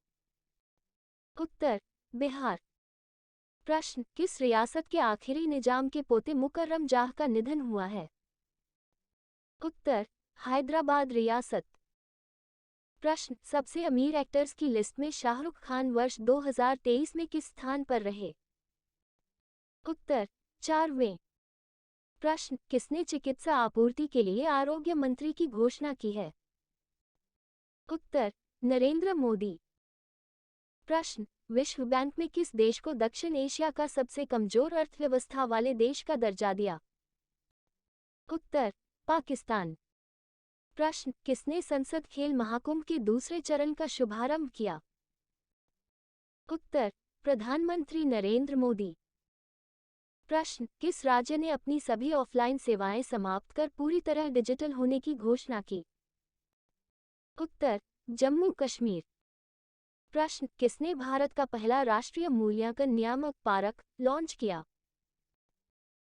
उत्तर, बिहार। प्रश्न, किस रियासत के आखिरी निजाम के पोते मुकर्रम जाह का निधन हुआ है? उत्तर, हैदराबाद रियासत। प्रश्न, सबसे अमीर एक्टर्स की लिस्ट में शाहरुख खान वर्ष 2023 में किस स्थान पर रहे? उत्तर, 4वें। प्रश्न, किसने चिकित्सा आपूर्ति के लिए आरोग्य मंत्री की घोषणा की है? उत्तर, नरेंद्र मोदी। प्रश्न, विश्व बैंक में किस देश को दक्षिण एशिया का सबसे कमजोर अर्थव्यवस्था वाले देश का दर्जा दिया? उत्तर, पाकिस्तान। प्रश्न, किसने संसद खेल महाकुंभ के दूसरे चरण का शुभारंभ किया? उत्तर, प्रधानमंत्री नरेंद्र मोदी। प्रश्न, किस राज्य ने अपनी सभी ऑफलाइन सेवाएं समाप्त कर पूरी तरह डिजिटल होने की घोषणा की? उत्तर, जम्मू कश्मीर। प्रश्न, किसने भारत का पहला राष्ट्रीय मूल्यांकन नियामक पारक लॉन्च किया?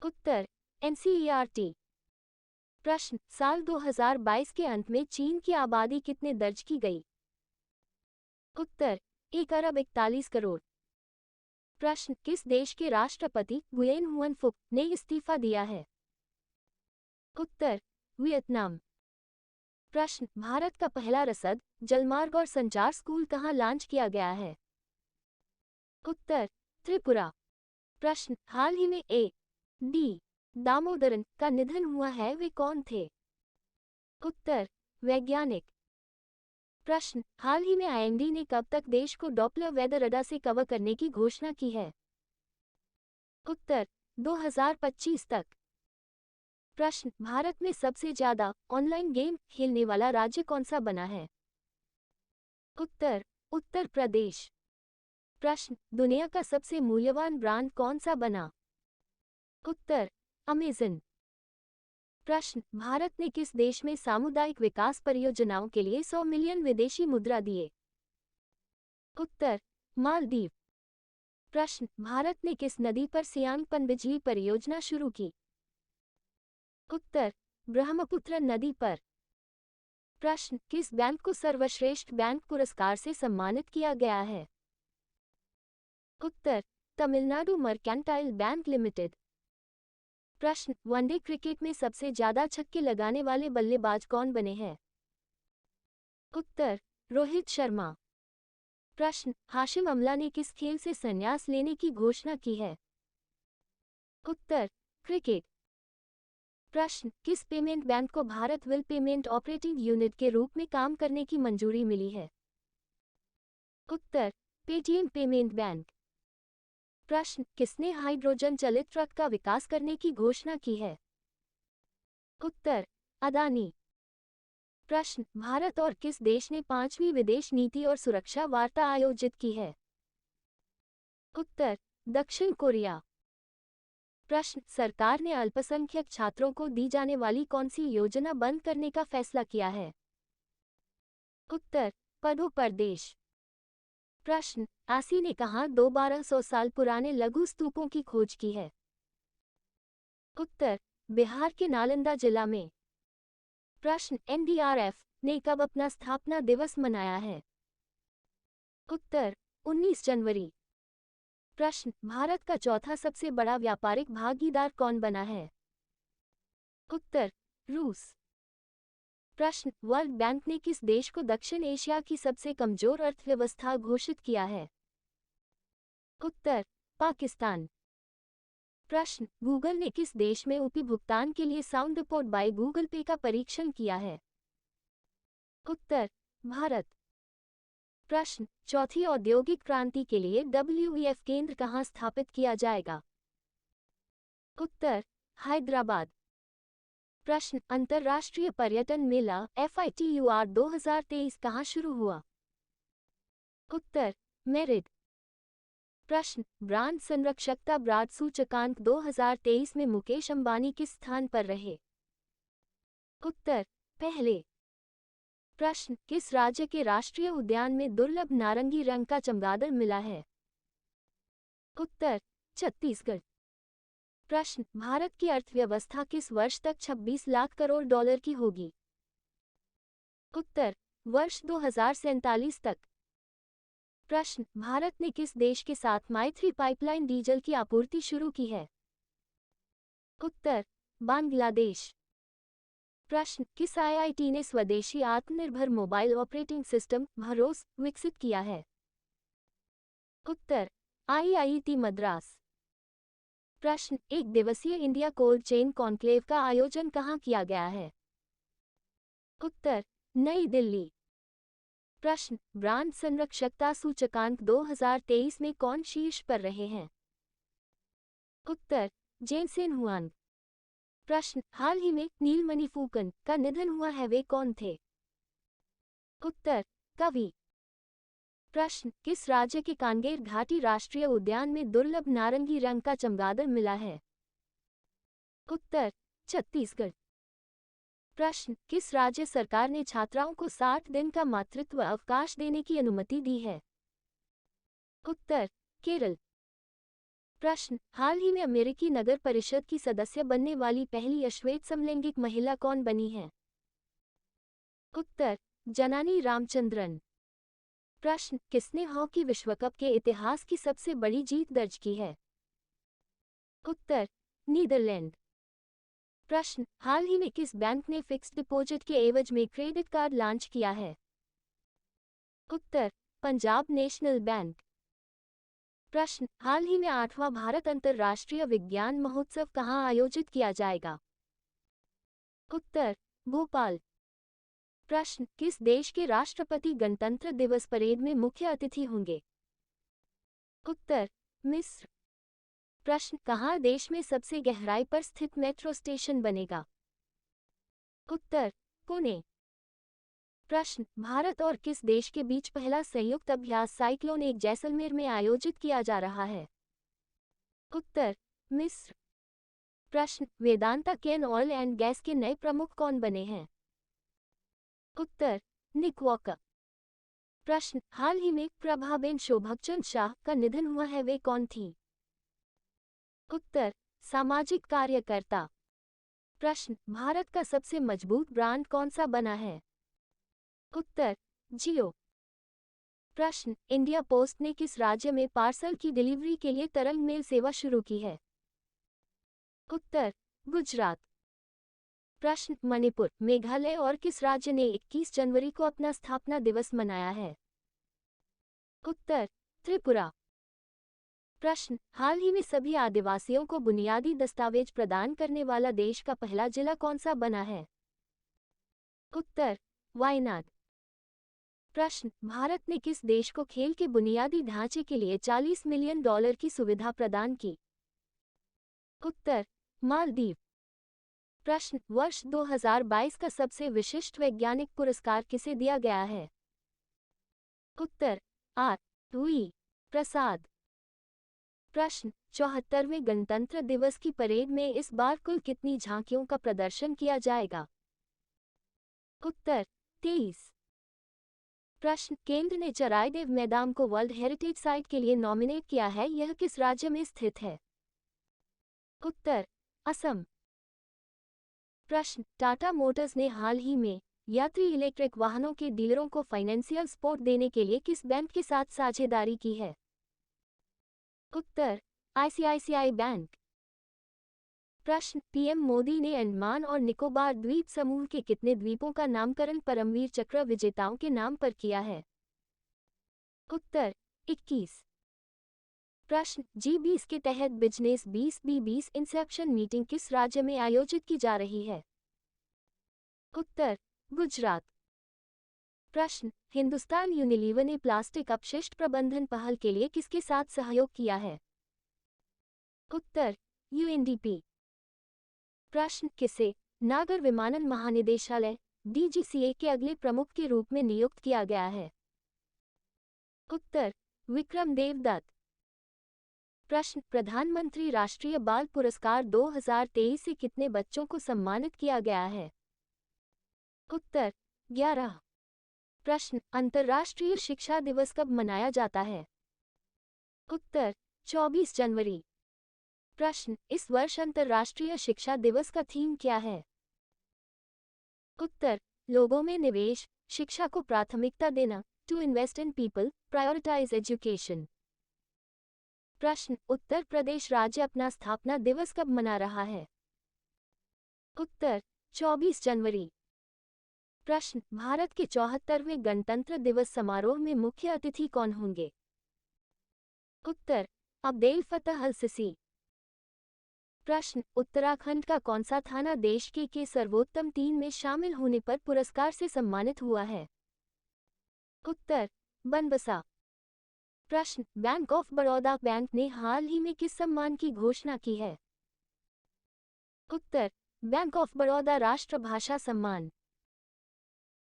उत्तर, NCERT। प्रश्न, साल 2022 के अंत में चीन की आबादी कितने दर्ज की गई? उत्तर, 1 अरब 41 करोड़। प्रश्न, किस देश के राष्ट्रपति गुयेन हुआन फुक ने इस्तीफा दिया है? उत्तर, वियतनाम। प्रश्न, भारत का पहला रसद जलमार्ग और संचार स्कूल कहाँ लॉन्च किया गया है? उत्तर, त्रिपुरा। प्रश्न, हाल ही में A.D. दामोदरन का निधन हुआ है, वे कौन थे? उत्तर, वैज्ञानिक। प्रश्न, हाल ही में आईएमडी ने कब तक देश को डॉपलर वेदर रडार से कवर करने की घोषणा की है? उत्तर, 2025 तक। प्रश्न, भारत में सबसे ज्यादा ऑनलाइन गेम खेलने वाला राज्य कौन सा बना है? उत्तर, उत्तर प्रदेश। प्रश्न, दुनिया का सबसे मूल्यवान ब्रांड कौन सा बना? उत्तर, अमेजन। प्रश्न, भारत ने किस देश में सामुदायिक विकास परियोजनाओं के लिए 100 मिलियन विदेशी मुद्रा दिए? उत्तर, मालदीव। प्रश्न, भारत ने किस नदी पर सियांग पनबिजली परियोजना शुरू की? उत्तर, ब्रह्मपुत्र नदी पर। प्रश्न, किस बैंक को सर्वश्रेष्ठ बैंक पुरस्कार से सम्मानित किया गया है? उत्तर, तमिलनाडु मर्केंटाइल बैंक लिमिटेड। प्रश्न, वनडे क्रिकेट में सबसे ज्यादा छक्के लगाने वाले बल्लेबाज कौन बने हैं? उत्तर, रोहित शर्मा। प्रश्न, हाशिम अमला ने किस खेल से संन्यास लेने की घोषणा की है? उत्तर, क्रिकेट। प्रश्न, किस पेमेंट बैंक को Bharat bill payment operating unit के रूप में काम करने की मंजूरी मिली है? उत्तर, पेटीएम पेमेंट बैंक। प्रश्न, किसने हाइड्रोजन चलित ट्रक का विकास करने की घोषणा की है? उत्तर, अदानी। प्रश्न, भारत और किस देश ने 5वीं विदेश नीति और सुरक्षा वार्ता आयोजित की है? उत्तर, दक्षिण कोरिया। प्रश्न, सरकार ने अल्पसंख्यक छात्रों को दी जाने वाली कौन सी योजना बंद करने का फैसला किया है? उत्तर, पदोपदेश। प्रश्न, आसी ने कहाँ 1200 साल पुराने लघु स्तूपों की खोज की है? उत्तर, बिहार के नालंदा जिला में। प्रश्न, एनडीआरएफ ने कब अपना स्थापना दिवस मनाया है? उत्तर, 19 जनवरी। प्रश्न, भारत का चौथा सबसे बड़ा व्यापारिक भागीदार कौन बना है? उत्तर, रूस। प्रश्न, वर्ल्ड बैंक ने किस देश को दक्षिण एशिया की सबसे कमजोर अर्थव्यवस्था घोषित किया है? उत्तर, पाकिस्तान। प्रश्न, गूगल ने किस देश में उपभुगतान के लिए साउंड रिपोर्ट बाय गूगल पे का परीक्षण किया है? उत्तर, भारत। प्रश्न, चौथी औद्योगिक क्रांति के लिए WEF केंद्र कहाँ स्थापित किया जाएगा? उत्तर, हैदराबाद। प्रश्न, अंतर्राष्ट्रीय पर्यटन मेला FITUR 2023 कहाँ शुरू हुआ? उत्तर, मेरिट। प्रश्न, ब्रांड संरक्षकता ब्रांड सूचकांक 2023 में मुकेश अंबानी किस स्थान पर रहे? उत्तर, पहले। प्रश्न, किस राज्य के राष्ट्रीय उद्यान में दुर्लभ नारंगी रंग का चमगादड़ मिला है? उत्तर, छत्तीसगढ़। प्रश्न, भारत की अर्थव्यवस्था किस वर्ष तक 26 लाख करोड़ डॉलर की होगी? उत्तर, वर्ष 2047 तक। प्रश्न, भारत ने किस देश के साथ माई-3 पाइपलाइन डीजल की आपूर्ति शुरू की है? उत्तर, बांग्लादेश। प्रश्न, किस आईआईटी ने स्वदेशी आत्मनिर्भर मोबाइल ऑपरेटिंग सिस्टम भरोस विकसित किया है? उत्तर, IIT मद्रास। प्रश्न, एक दिवसीय इंडिया कोल्ड चेन कॉन्क्लेव का आयोजन कहाँ किया गया है? उत्तर, नई दिल्ली। प्रश्न, ब्रांड संरक्षकता सूचकांक 2023 में कौन शीर्ष पर रहे हैं? उत्तर, जेनसेन हुआंग। प्रश्न, हाल ही में नीलमणि फुकन का निधन हुआ है, वे कौन थे? उत्तर, कवि। प्रश्न, किस राज्य के कांगेर घाटी राष्ट्रीय उद्यान में दुर्लभ नारंगी रंग का चमगादड़ मिला है? उत्तर, छत्तीसगढ़। प्रश्न, किस राज्य सरकार ने छात्राओं को 60 दिन का मातृत्व अवकाश देने की अनुमति दी है? उत्तर, केरल। प्रश्न, हाल ही में अमेरिकी नगर परिषद की सदस्य बनने वाली पहली अश्वेत समलैंगिक महिला कौन बनी है? उत्तर, जनानी रामचंद्रन। प्रश्न, किसने हॉकी विश्व कप के इतिहास की सबसे बड़ी जीत दर्ज की है? उत्तर, नीदरलैंड। प्रश्न, हाल ही में किस बैंक ने फिक्स्ड डिपॉजिट के एवज में क्रेडिट कार्ड लॉन्च किया है? उत्तर, पंजाब नेशनल बैंक। प्रश्न, हाल ही में 8वां भारत अंतर्राष्ट्रीय विज्ञान महोत्सव कहाँ आयोजित किया जाएगा? उत्तर, भोपाल। प्रश्न, किस देश के राष्ट्रपति गणतंत्र दिवस परेड में मुख्य अतिथि होंगे? उत्तर, मिस्र। प्रश्न, कहाँ देश में सबसे गहराई पर स्थित मेट्रो स्टेशन बनेगा? उत्तर, पुणे। प्रश्न, भारत और किस देश के बीच पहला संयुक्त अभ्यास साइक्लोन एक जैसलमेर में आयोजित किया जा रहा है? उत्तर, मिस्र। प्रश्न, वेदांता केन ऑयल एंड गैस के नए प्रमुख कौन बने हैं? उत्तर, निक वॉकर। प्रश्न, हाल ही में प्रभाबेन शोभकचंद शाह का निधन हुआ है, वे कौन थी? उत्तर, सामाजिक कार्यकर्ता। प्रश्न, भारत का सबसे मजबूत ब्रांड कौन सा बना है? उत्तर, जियो। प्रश्न, इंडिया पोस्ट ने किस राज्य में पार्सल की डिलीवरी के लिए तरल मेल सेवा शुरू की है? उत्तर, गुजरात। प्रश्न, मणिपुर, मेघालय और किस राज्य ने 21 जनवरी को अपना स्थापना दिवस मनाया है? उत्तर, त्रिपुरा। प्रश्न, हाल ही में सभी आदिवासियों को बुनियादी दस्तावेज प्रदान करने वाला देश का पहला जिला कौन सा बना है? उत्तर, वायनाड। प्रश्न, भारत ने किस देश को खेल के बुनियादी ढांचे के लिए $40 मिलियन की सुविधा प्रदान की? उत्तर, मालदीव। प्रश्न, वर्ष 2022 का सबसे विशिष्ट वैज्ञानिक पुरस्कार किसे दिया गया है? उत्तर, आर वी प्रसाद। प्रश्न, 74वें गणतंत्र दिवस की परेड में इस बार कुल कितनी झांकियों का प्रदर्शन किया जाएगा? उत्तर, 23। प्रश्न, केंद्र ने चराइदेव मैदान को वर्ल्ड हेरिटेज साइट के लिए नॉमिनेट किया है, यह किस राज्य में स्थित है? उत्तर, असम। प्रश्न, टाटा मोटर्स ने हाल ही में यात्री इलेक्ट्रिक वाहनों के डीलरों को फाइनेंशियल सपोर्ट देने के लिए किस बैंक के साथ साझेदारी की है? उत्तर, आईसीआईसीआई बैंक। प्रश्न, पीएम मोदी ने अंडमान और निकोबार द्वीप समूह के कितने द्वीपों का नामकरण परमवीर चक्र विजेताओं के नाम पर किया है? उत्तर, 21। प्रश्न, G20 के तहत बिजनेस 20B20 इंसेप्शन मीटिंग किस राज्य में आयोजित की जा रही है? उत्तर, गुजरात। प्रश्न, हिंदुस्तान यूनिलीवर ने प्लास्टिक अपशिष्ट प्रबंधन पहल के लिए किसके साथ सहयोग किया है? उत्तर, यूएनडीपी। प्रश्न, किसे नागर विमानन महानिदेशालय डीजीसीए के अगले प्रमुख के रूप में नियुक्त किया गया है? उत्तर, विक्रम देवदत्त। प्रश्न, प्रधानमंत्री राष्ट्रीय बाल पुरस्कार 2023 से कितने बच्चों को सम्मानित किया गया है? उत्तर, 11। प्रश्न, अंतर्राष्ट्रीय शिक्षा दिवस कब मनाया जाता है? उत्तर, 24 जनवरी। प्रश्न, इस वर्ष अंतर्राष्ट्रीय शिक्षा दिवस का थीम क्या है? उत्तर, लोगों में निवेश, शिक्षा को प्राथमिकता देना, to invest in people, prioritise education. प्रश्न, उत्तर प्रदेश राज्य अपना स्थापना दिवस कब मना रहा है? उत्तर, 24 जनवरी। प्रश्न, भारत के 74वें गणतंत्र दिवस समारोह में मुख्य अतिथि कौन होंगे? उत्तर, अब्देल फतह अल सिसी। प्रश्न, उत्तराखंड का कौन सा थाना देश के सर्वोत्तम 3 में शामिल होने पर पुरस्कार से सम्मानित हुआ है? उत्तर, बनबसा। प्रश्न, बैंक ऑफ बड़ौदा बैंक ने हाल ही में किस सम्मान की घोषणा की है? उत्तर, बैंक ऑफ बड़ौदा राष्ट्रभाषा सम्मान।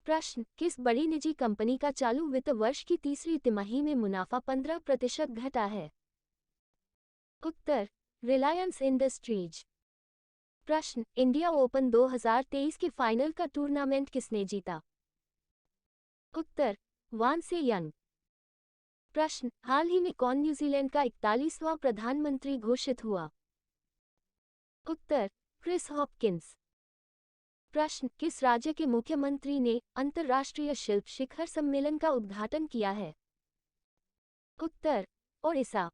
प्रश्न, किस बड़ी निजी कंपनी का चालू वित्त वर्ष की तीसरी तिमाही में मुनाफा 15% घटा है? उत्तर, रिलायंस इंडस्ट्रीज। प्रश्न, इंडिया ओपन 2023 के फाइनल का टूर्नामेंट किसने जीता? उत्तर, वान से यंग। प्रश्न, हाल ही में कौन न्यूजीलैंड का 41वां प्रधानमंत्री घोषित हुआ? उत्तर, क्रिस हॉपकिंस। प्रश्न, किस राज्य के मुख्यमंत्री ने अंतर्राष्ट्रीय शिल्प शिखर सम्मेलन का उद्घाटन किया है? उत्तर, ओडिशा।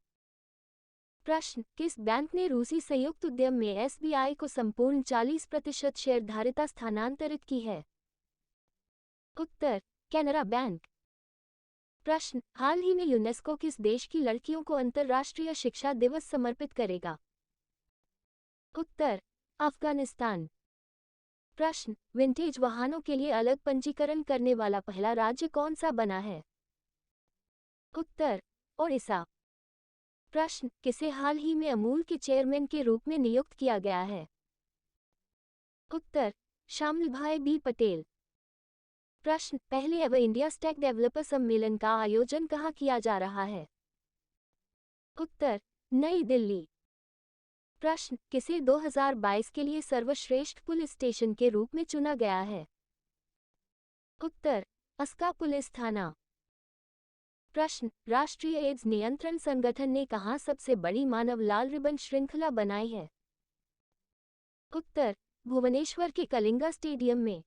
प्रश्न, किस बैंक ने रूसी संयुक्त उद्यम में एसबीआई को संपूर्ण 40% शेयरधारिता स्थानांतरित की है? उत्तर, कैनरा बैंक। प्रश्न, हाल ही में यूनेस्को किस देश की लड़कियों को अंतर्राष्ट्रीय शिक्षा दिवस समर्पित करेगा? उत्तर, अफगानिस्तान। प्रश्न, विंटेज वाहनों के लिए अलग पंजीकरण करने वाला पहला राज्य कौन सा बना है? उत्तर, ओडिशा। प्रश्न, किसे हाल ही में अमूल के चेयरमैन के रूप में नियुक्त किया गया है? उत्तर, शामिलभाई बी पटेल। प्रश्न, पहले एवर इंडिया स्टैक डेवलपर सम्मेलन का आयोजन कहाँ किया जा रहा है? उत्तर, नई दिल्ली। प्रश्न, किसे 2022 के लिए सर्वश्रेष्ठ पुलिस स्टेशन के रूप में चुना गया है? उत्तर, अस्का पुलिस थाना। प्रश्न, राष्ट्रीय एड्स नियंत्रण संगठन ने कहाँ सबसे बड़ी मानव लाल रिबन श्रृंखला बनाई है? उत्तर, भुवनेश्वर के कलिंगा स्टेडियम में।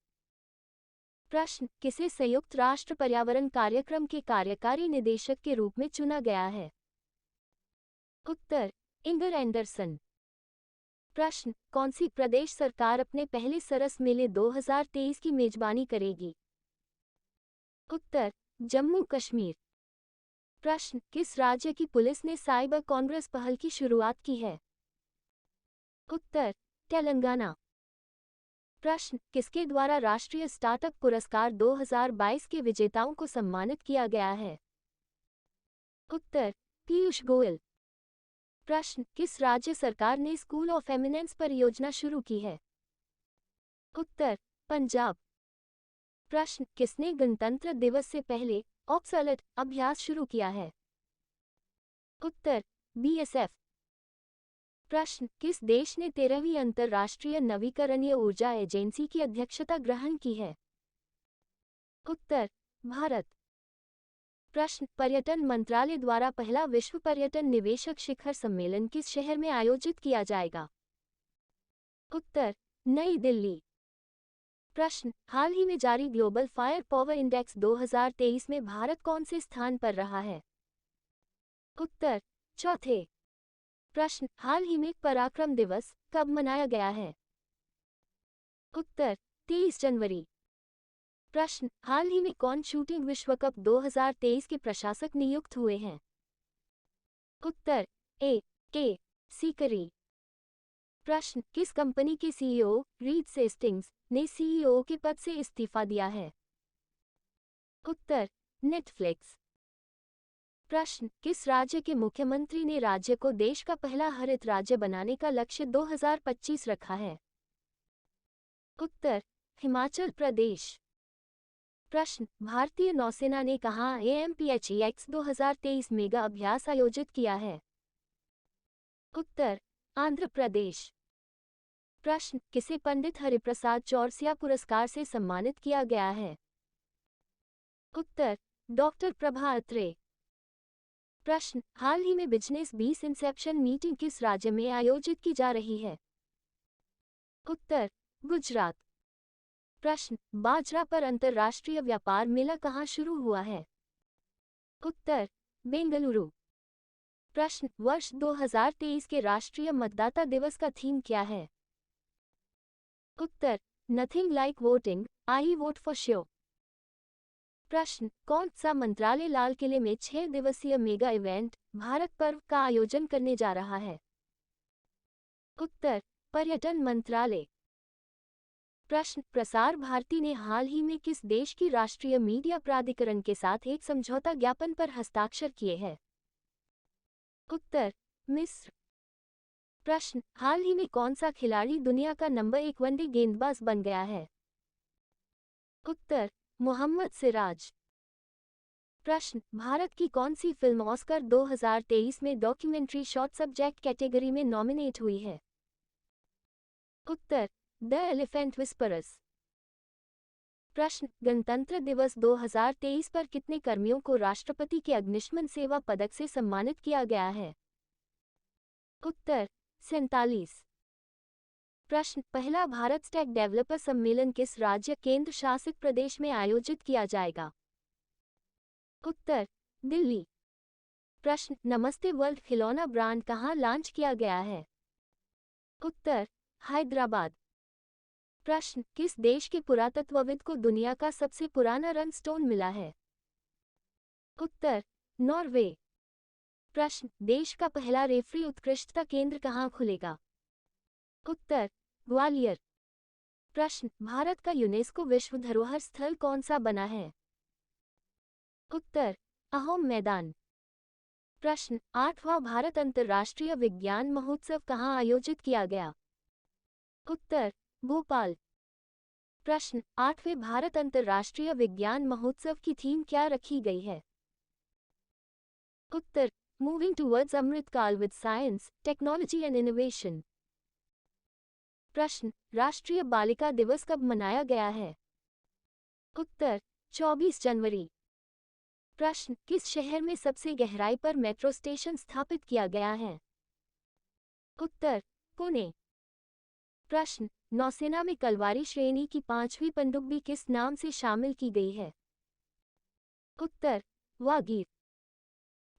प्रश्न, किसे संयुक्त राष्ट्र पर्यावरण कार्यक्रम के कार्यकारी निदेशक के रूप में चुना गया है? उत्तर, इंगर एंडरसन। प्रश्न, कौन सी प्रदेश सरकार अपने पहले सरस मेले 2023 की मेजबानी करेगी? उत्तर, जम्मू कश्मीर। प्रश्न, किस राज्य की पुलिस ने साइबर कांग्रेस पहल की शुरुआत की है? उत्तर, तेलंगाना। प्रश्न, किसके द्वारा राष्ट्रीय स्टार्टअप पुरस्कार 2022 के विजेताओं को सम्मानित किया गया है? उत्तर, पीयूष गोयल। प्रश्न, किस राज्य सरकार ने स्कूल ऑफ एमिनेंस परियोजना शुरू की है? उत्तर, पंजाब। प्रश्न, किसने गणतंत्र दिवस से पहले ऑक्सलट अभ्यास शुरू किया है? उत्तर, बीएसएफ। प्रश्न, किस देश ने 13वीं अंतर्राष्ट्रीय नवीकरणीय ऊर्जा एजेंसी की अध्यक्षता ग्रहण की है? उत्तर, भारत। प्रश्न, पर्यटन मंत्रालय द्वारा पहला विश्व पर्यटन निवेशक शिखर सम्मेलन किस शहर में आयोजित किया जाएगा? उत्तर, नई दिल्ली। प्रश्न, हाल ही में जारी ग्लोबल फायर पावर इंडेक्स 2023 में भारत कौन से स्थान पर रहा है? उत्तर, चौथे। प्रश्न, हाल ही में पराक्रम दिवस कब मनाया गया है? उत्तर, 23 जनवरी। प्रश्न, हाल ही में कौन शूटिंग विश्व कप 2023 के प्रशासक नियुक्त हुए हैं? उत्तर, ए के सीकरी। प्रश्न, किस कंपनी के सीईओ रीड हेस्टिंग्स ने सीईओ के पद से इस्तीफा दिया है? उत्तर, नेटफ्लिक्स। प्रश्न, किस राज्य के मुख्यमंत्री ने राज्य को देश का पहला हरित राज्य बनाने का लक्ष्य 2025 रखा है? उत्तर, हिमाचल प्रदेश। प्रश्न, भारतीय नौसेना ने कहाँ AMPHEX 2023 मेगा अभ्यास आयोजित किया है? उत्तर, आंध्र प्रदेश। प्रश्न, किसे पंडित हरिप्रसाद चौरसिया पुरस्कार से सम्मानित किया गया है? उत्तर, डॉक्टर प्रभा अत्रे। प्रश्न, हाल ही में बिजनेस 20 इंसेप्शन मीटिंग किस राज्य में आयोजित की जा रही है? उत्तर, गुजरात। प्रश्न, बाजरा पर अंतर्राष्ट्रीय व्यापार मेला कहाँ शुरू हुआ है? उत्तर, बेंगलुरु। प्रश्न, वर्ष 2023 के राष्ट्रीय मतदाता दिवस का थीम क्या है? उत्तर, nothing like voting, I vote for sure. प्रश्न, कौन सा मंत्रालय लाल किले में 6 दिवसीय मेगा इवेंट भारत पर्व का आयोजन करने जा रहा है? उत्तर, पर्यटन मंत्रालय। प्रश्न, प्रसार भारती ने हाल ही में किस देश की राष्ट्रीय मीडिया प्राधिकरण के साथ एक समझौता ज्ञापन पर हस्ताक्षर किए हैं? उत्तर, मिस्र। प्रश्न, हाल ही में कौन सा खिलाड़ी दुनिया का नंबर 1 वनडे गेंदबाज बन गया है? उत्तर, मोहम्मद सिराज। प्रश्न, भारत की कौन सी फिल्म ऑस्कर 2023 में डॉक्यूमेंट्री शॉर्ट सब्जेक्ट कैटेगरी में नॉमिनेट हुई है? उत्तर, द एलिफेंट विस्परर्स। प्रश्न, गणतंत्र दिवस 2023 पर कितने कर्मियों को राष्ट्रपति के अग्निशमन सेवा पदक से सम्मानित किया गया है? उत्तर, 47। प्रश्न, पहला भारत स्टैक डेवलपर सम्मेलन किस राज्य केंद्र शासित प्रदेश में आयोजित किया जाएगा? उत्तर, दिल्ली। प्रश्न, नमस्ते वर्ल्ड खिलौना ब्रांड कहाँ लॉन्च किया गया है? उत्तर, हैदराबाद। प्रश्न, किस देश के पुरातत्वविद को दुनिया का सबसे पुराना रन स्टोन मिला है? उत्तर, नॉर्वे। प्रश्न, देश का पहला रेफरी उत्कृष्टता केंद्र कहाँ खुलेगा? उत्तर, ग्वालियर। प्रश्न, भारत का यूनेस्को विश्व धरोहर स्थल कौन सा बना है? उत्तर, अहोम मैदान। प्रश्न, 8वां भारत अंतर्राष्ट्रीय विज्ञान महोत्सव कहाँ आयोजित किया गया? उत्तर, भोपाल। प्रश्न, 8वें भारत अंतर्राष्ट्रीय विज्ञान महोत्सव की थीम क्या रखी गई है? उत्तर, moving towards Amritkaal with science, technology and innovation. प्रश्न, राष्ट्रीय बालिका दिवस कब मनाया गया है? उत्तर, 24 जनवरी। प्रश्न, किस शहर में सबसे गहराई पर मेट्रो स्टेशन स्थापित किया गया है? उत्तर, पुणे। प्रश्न, नौसेना में कलवारी श्रेणी की 5वीं पनडुब्बी किस नाम से शामिल की गई है? उत्तर, वागीर।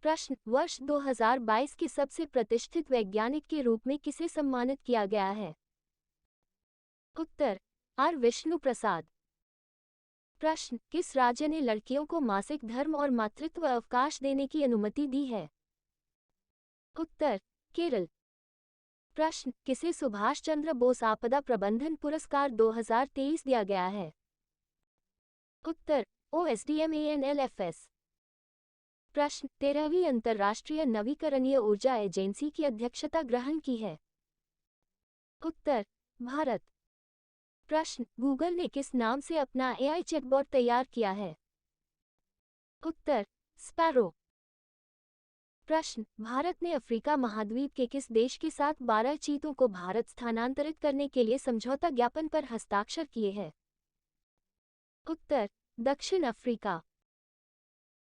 प्रश्न, वर्ष 2022 के सबसे प्रतिष्ठित वैज्ञानिक के रूप में किसे सम्मानित किया गया है? उत्तर, आर विष्णु प्रसाद। प्रश्न, किस राज्य ने लड़कियों को मासिक धर्म और मातृत्व अवकाश देने की अनुमति दी है? उत्तर, केरल। प्रश्न, किसे सुभाष चंद्र बोस आपदा प्रबंधन पुरस्कार 2023 दिया गया है? उत्तर, OSDMANLFS। प्रश्न, 13वीं अंतर्राष्ट्रीय नवीकरणीय ऊर्जा एजेंसी की अध्यक्षता ग्रहण की है? उत्तर, भारत। प्रश्न, गूगल ने किस नाम से अपना AI चैटबॉट तैयार किया है? उत्तर, स्पैरो। प्रश्न, भारत ने अफ्रीका महाद्वीप के किस देश के साथ 12 चीतों को भारत स्थानांतरित करने के लिए समझौता ज्ञापन पर हस्ताक्षर किए हैं? उत्तर, दक्षिण अफ्रीका।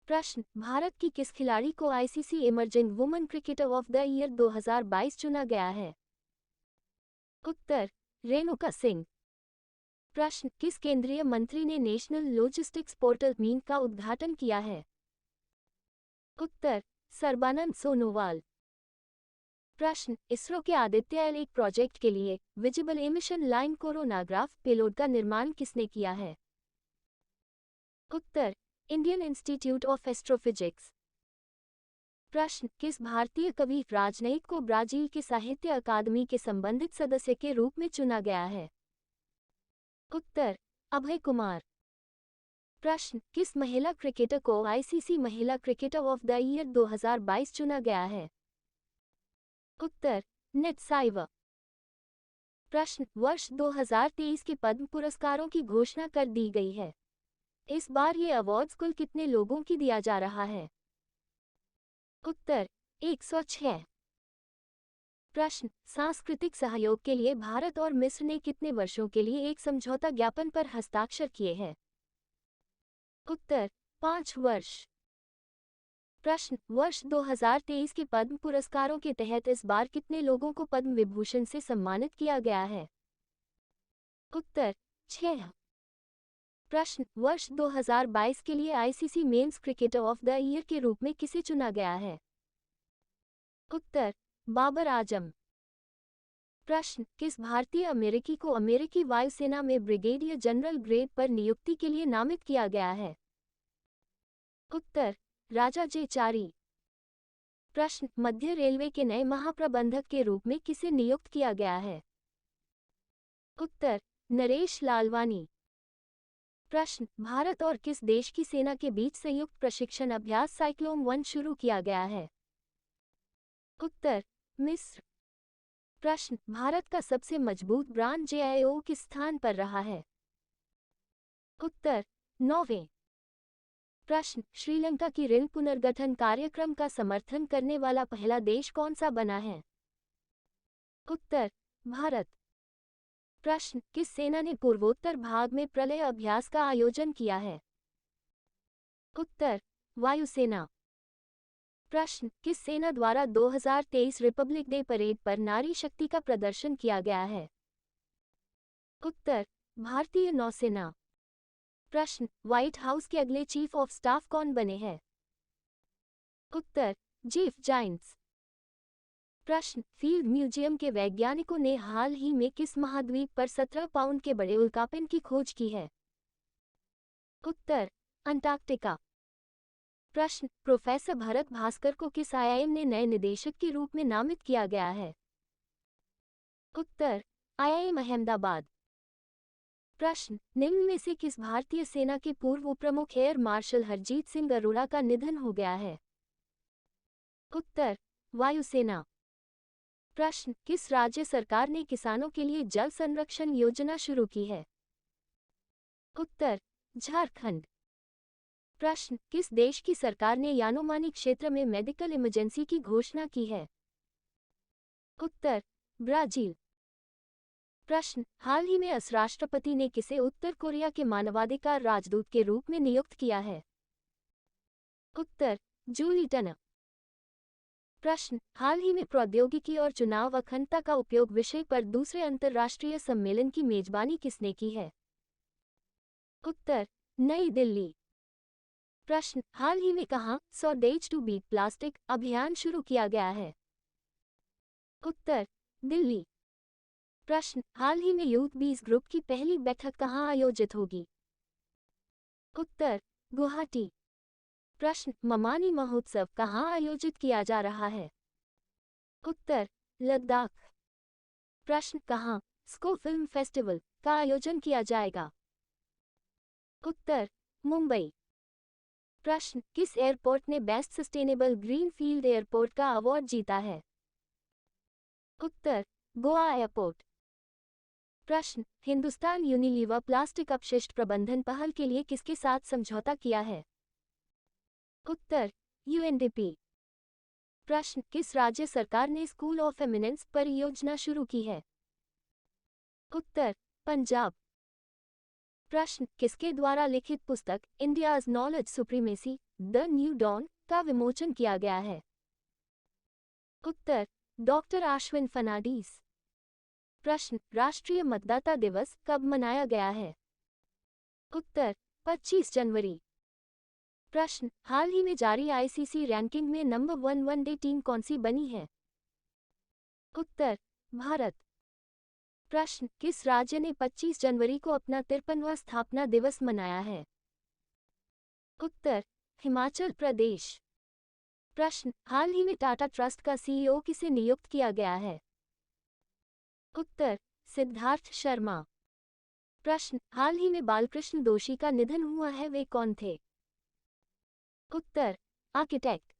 प्रश्न, भारत की किस खिलाड़ी को ICC emerging woman cricketer of the year 2022 चुना गया है? उत्तर, रेणुका सिंह। प्रश्न, किस केंद्रीय मंत्री ने नेशनल लॉजिस्टिक्स पोर्टल मीन का उद्घाटन किया है? उत्तर, सर्बानंद सोनोवाल। प्रश्न, इसरो के आदित्य L1 प्रोजेक्ट के लिए visible emission line coronagraph payload का निर्माण किसने किया है? उत्तर, इंडियन इंस्टीट्यूट ऑफ एस्ट्रोफिजिक्स। प्रश्न, किस भारतीय कवि राजनयिक को ब्राजील के साहित्य अकादमी के संबंधित सदस्य के रूप में चुना गया है? उत्तर, अभय कुमार। प्रश्न, किस महिला क्रिकेटर को ICC महिला क्रिकेटर ऑफ द ईयर 2022 चुना गया है? उत्तर, नेटसाइवा। प्रश्न, वर्ष 2023 के पद्म पुरस्कारों की घोषणा कर दी गई है। इस बार ये अवार्ड्स कुल कितने लोगों की दिया जा रहा है? उत्तर, 106। प्रश्न, सांस्कृतिक सहयोग के लिए भारत और मिस्र ने कितने वर्षों के लिए एक समझौता ज्ञापन पर हस्ताक्षर किए हैं? उत्तर, 5 वर्ष। प्रश्न, वर्ष 2023 के पद्म पुरस्कारों के तहत इस बार कितने लोगों को पद्म विभूषण से सम्मानित किया गया है? उत्तर, 6। प्रश्न, वर्ष 2022 के लिए ICC men's cricketer of the year के रूप में किसे चुना गया है? उत्तर, बाबर आजम। प्रश्न, किस भारतीय अमेरिकी को अमेरिकी वायुसेना में ब्रिगेडियर जनरल ग्रेड पर नियुक्ति के लिए नामित किया गया है? उत्तर, राजा जे चारी। प्रश्न, मध्य रेलवे के नए महाप्रबंधक के रूप में किसे नियुक्त किया गया है? उत्तर, नरेश लालवानी। प्रश्न, भारत और किस देश की सेना के बीच संयुक्त प्रशिक्षण अभ्यास साइक्लोन 1 शुरू किया गया है? उत्तर, मिस्र। प्रश्न, भारत का सबसे मजबूत ब्रांड JIO किस स्थान पर रहा है? उत्तर, नॉर्वे। प्रश्न, श्रीलंका की ऋण पुनर्गठन कार्यक्रम का समर्थन करने वाला पहला देश कौन सा बना है? उत्तर, भारत। प्रश्न, किस सेना ने पूर्वोत्तर भाग में प्रलय अभ्यास का आयोजन किया है? उत्तर, वायुसेना। प्रश्न, किस सेना द्वारा 2023 रिपब्लिक डे परेड पर नारी शक्ति का प्रदर्शन किया गया है? उत्तर, भारतीय नौसेना। प्रश्न, व्हाइट हाउस के अगले चीफ ऑफ स्टाफ कौन बने हैं? उत्तर, जेफ जाइंट्स। प्रश्न, फील्ड म्यूजियम के वैज्ञानिकों ने हाल ही में किस महाद्वीप पर 17 पाउंड के बड़े उल्कापिंड की खोज की है? उत्तर, अंटार्कटिका। प्रश्न, प्रोफेसर भरत भास्कर को किस IIM ने नए निदेशक के रूप में नामित किया गया है? उत्तर, IIM अहमदाबाद। प्रश्न, निम्न में से किस भारतीय सेना के पूर्व उपप्रमुख एयर मार्शल हरजीत सिंह अरोड़ा का निधन हो गया है? उत्तर, वायुसेना। प्रश्न, किस राज्य सरकार ने किसानों के लिए जल संरक्षण योजना शुरू की है? उत्तर, झारखंड। प्रश्न, किस देश की सरकार ने यानोमानी क्षेत्र में मेडिकल इमरजेंसी की घोषणा की है? उत्तर, ब्राजील। प्रश्न, हाल ही में राष्ट्रपति ने किसे उत्तर कोरिया के मानवाधिकार राजदूत के रूप में नियुक्त किया है? उत्तर, जूली टन। प्रश्न, हाल ही में प्रौद्योगिकी और चुनाव अखंडता का उपयोग विषय पर दूसरे अंतर्राष्ट्रीय सम्मेलन की मेजबानी किसने की है? उत्तर, नई दिल्ली। प्रश्न, हाल ही में कहाँ 100 डेज टू बीट प्लास्टिक अभियान शुरू किया गया है? उत्तर, दिल्ली। प्रश्न, हाल ही में यूथ 20 ग्रुप की पहली बैठक कहाँ आयोजित होगी? उत्तर, गुवाहाटी। प्रश्न, ममानी महोत्सव कहाँ आयोजित किया जा रहा है? उत्तर, लद्दाख। प्रश्न, कहाँ स्को फिल्म फेस्टिवल का आयोजन किया जाएगा? उत्तर, मुंबई। प्रश्न, किस एयरपोर्ट ने बेस्ट सस्टेनेबल ग्रीनफील्ड एयरपोर्ट का अवार्ड जीता है? उत्तर, गोवा एयरपोर्ट। प्रश्न, हिंदुस्तान यूनिलीवर प्लास्टिक अपशिष्ट प्रबंधन पहल के लिए किसके साथ समझौता किया है? उत्तर, यूएनडीपी। प्रश्न, किस राज्य सरकार ने स्कूल ऑफ एमिनेंस परियोजना शुरू की है? उत्तर, पंजाब। प्रश्न, किसके द्वारा लिखित पुस्तक India's knowledge supremacy the new dawn का विमोचन किया गया है? उत्तर, डॉक्टर आश्विन फर्नांडीज। प्रश्न, राष्ट्रीय मतदाता दिवस कब मनाया गया है? उत्तर, 25 जनवरी। प्रश्न, हाल ही में जारी आईसीसी रैंकिंग में नंबर 1 वनडे टीम कौन सी बनी है? उत्तर, भारत। प्रश्न, किस राज्य ने 25 जनवरी को अपना 53वां स्थापना दिवस मनाया है? उत्तर, हिमाचल प्रदेश। प्रश्न, हाल ही में टाटा ट्रस्ट का सीईओ किसे नियुक्त किया गया है? उत्तर, सिद्धार्थ शर्मा। प्रश्न, हाल ही में बालकृष्ण दोषी का निधन हुआ है, वे कौन थे? उत्तर, आर्किटेक्ट।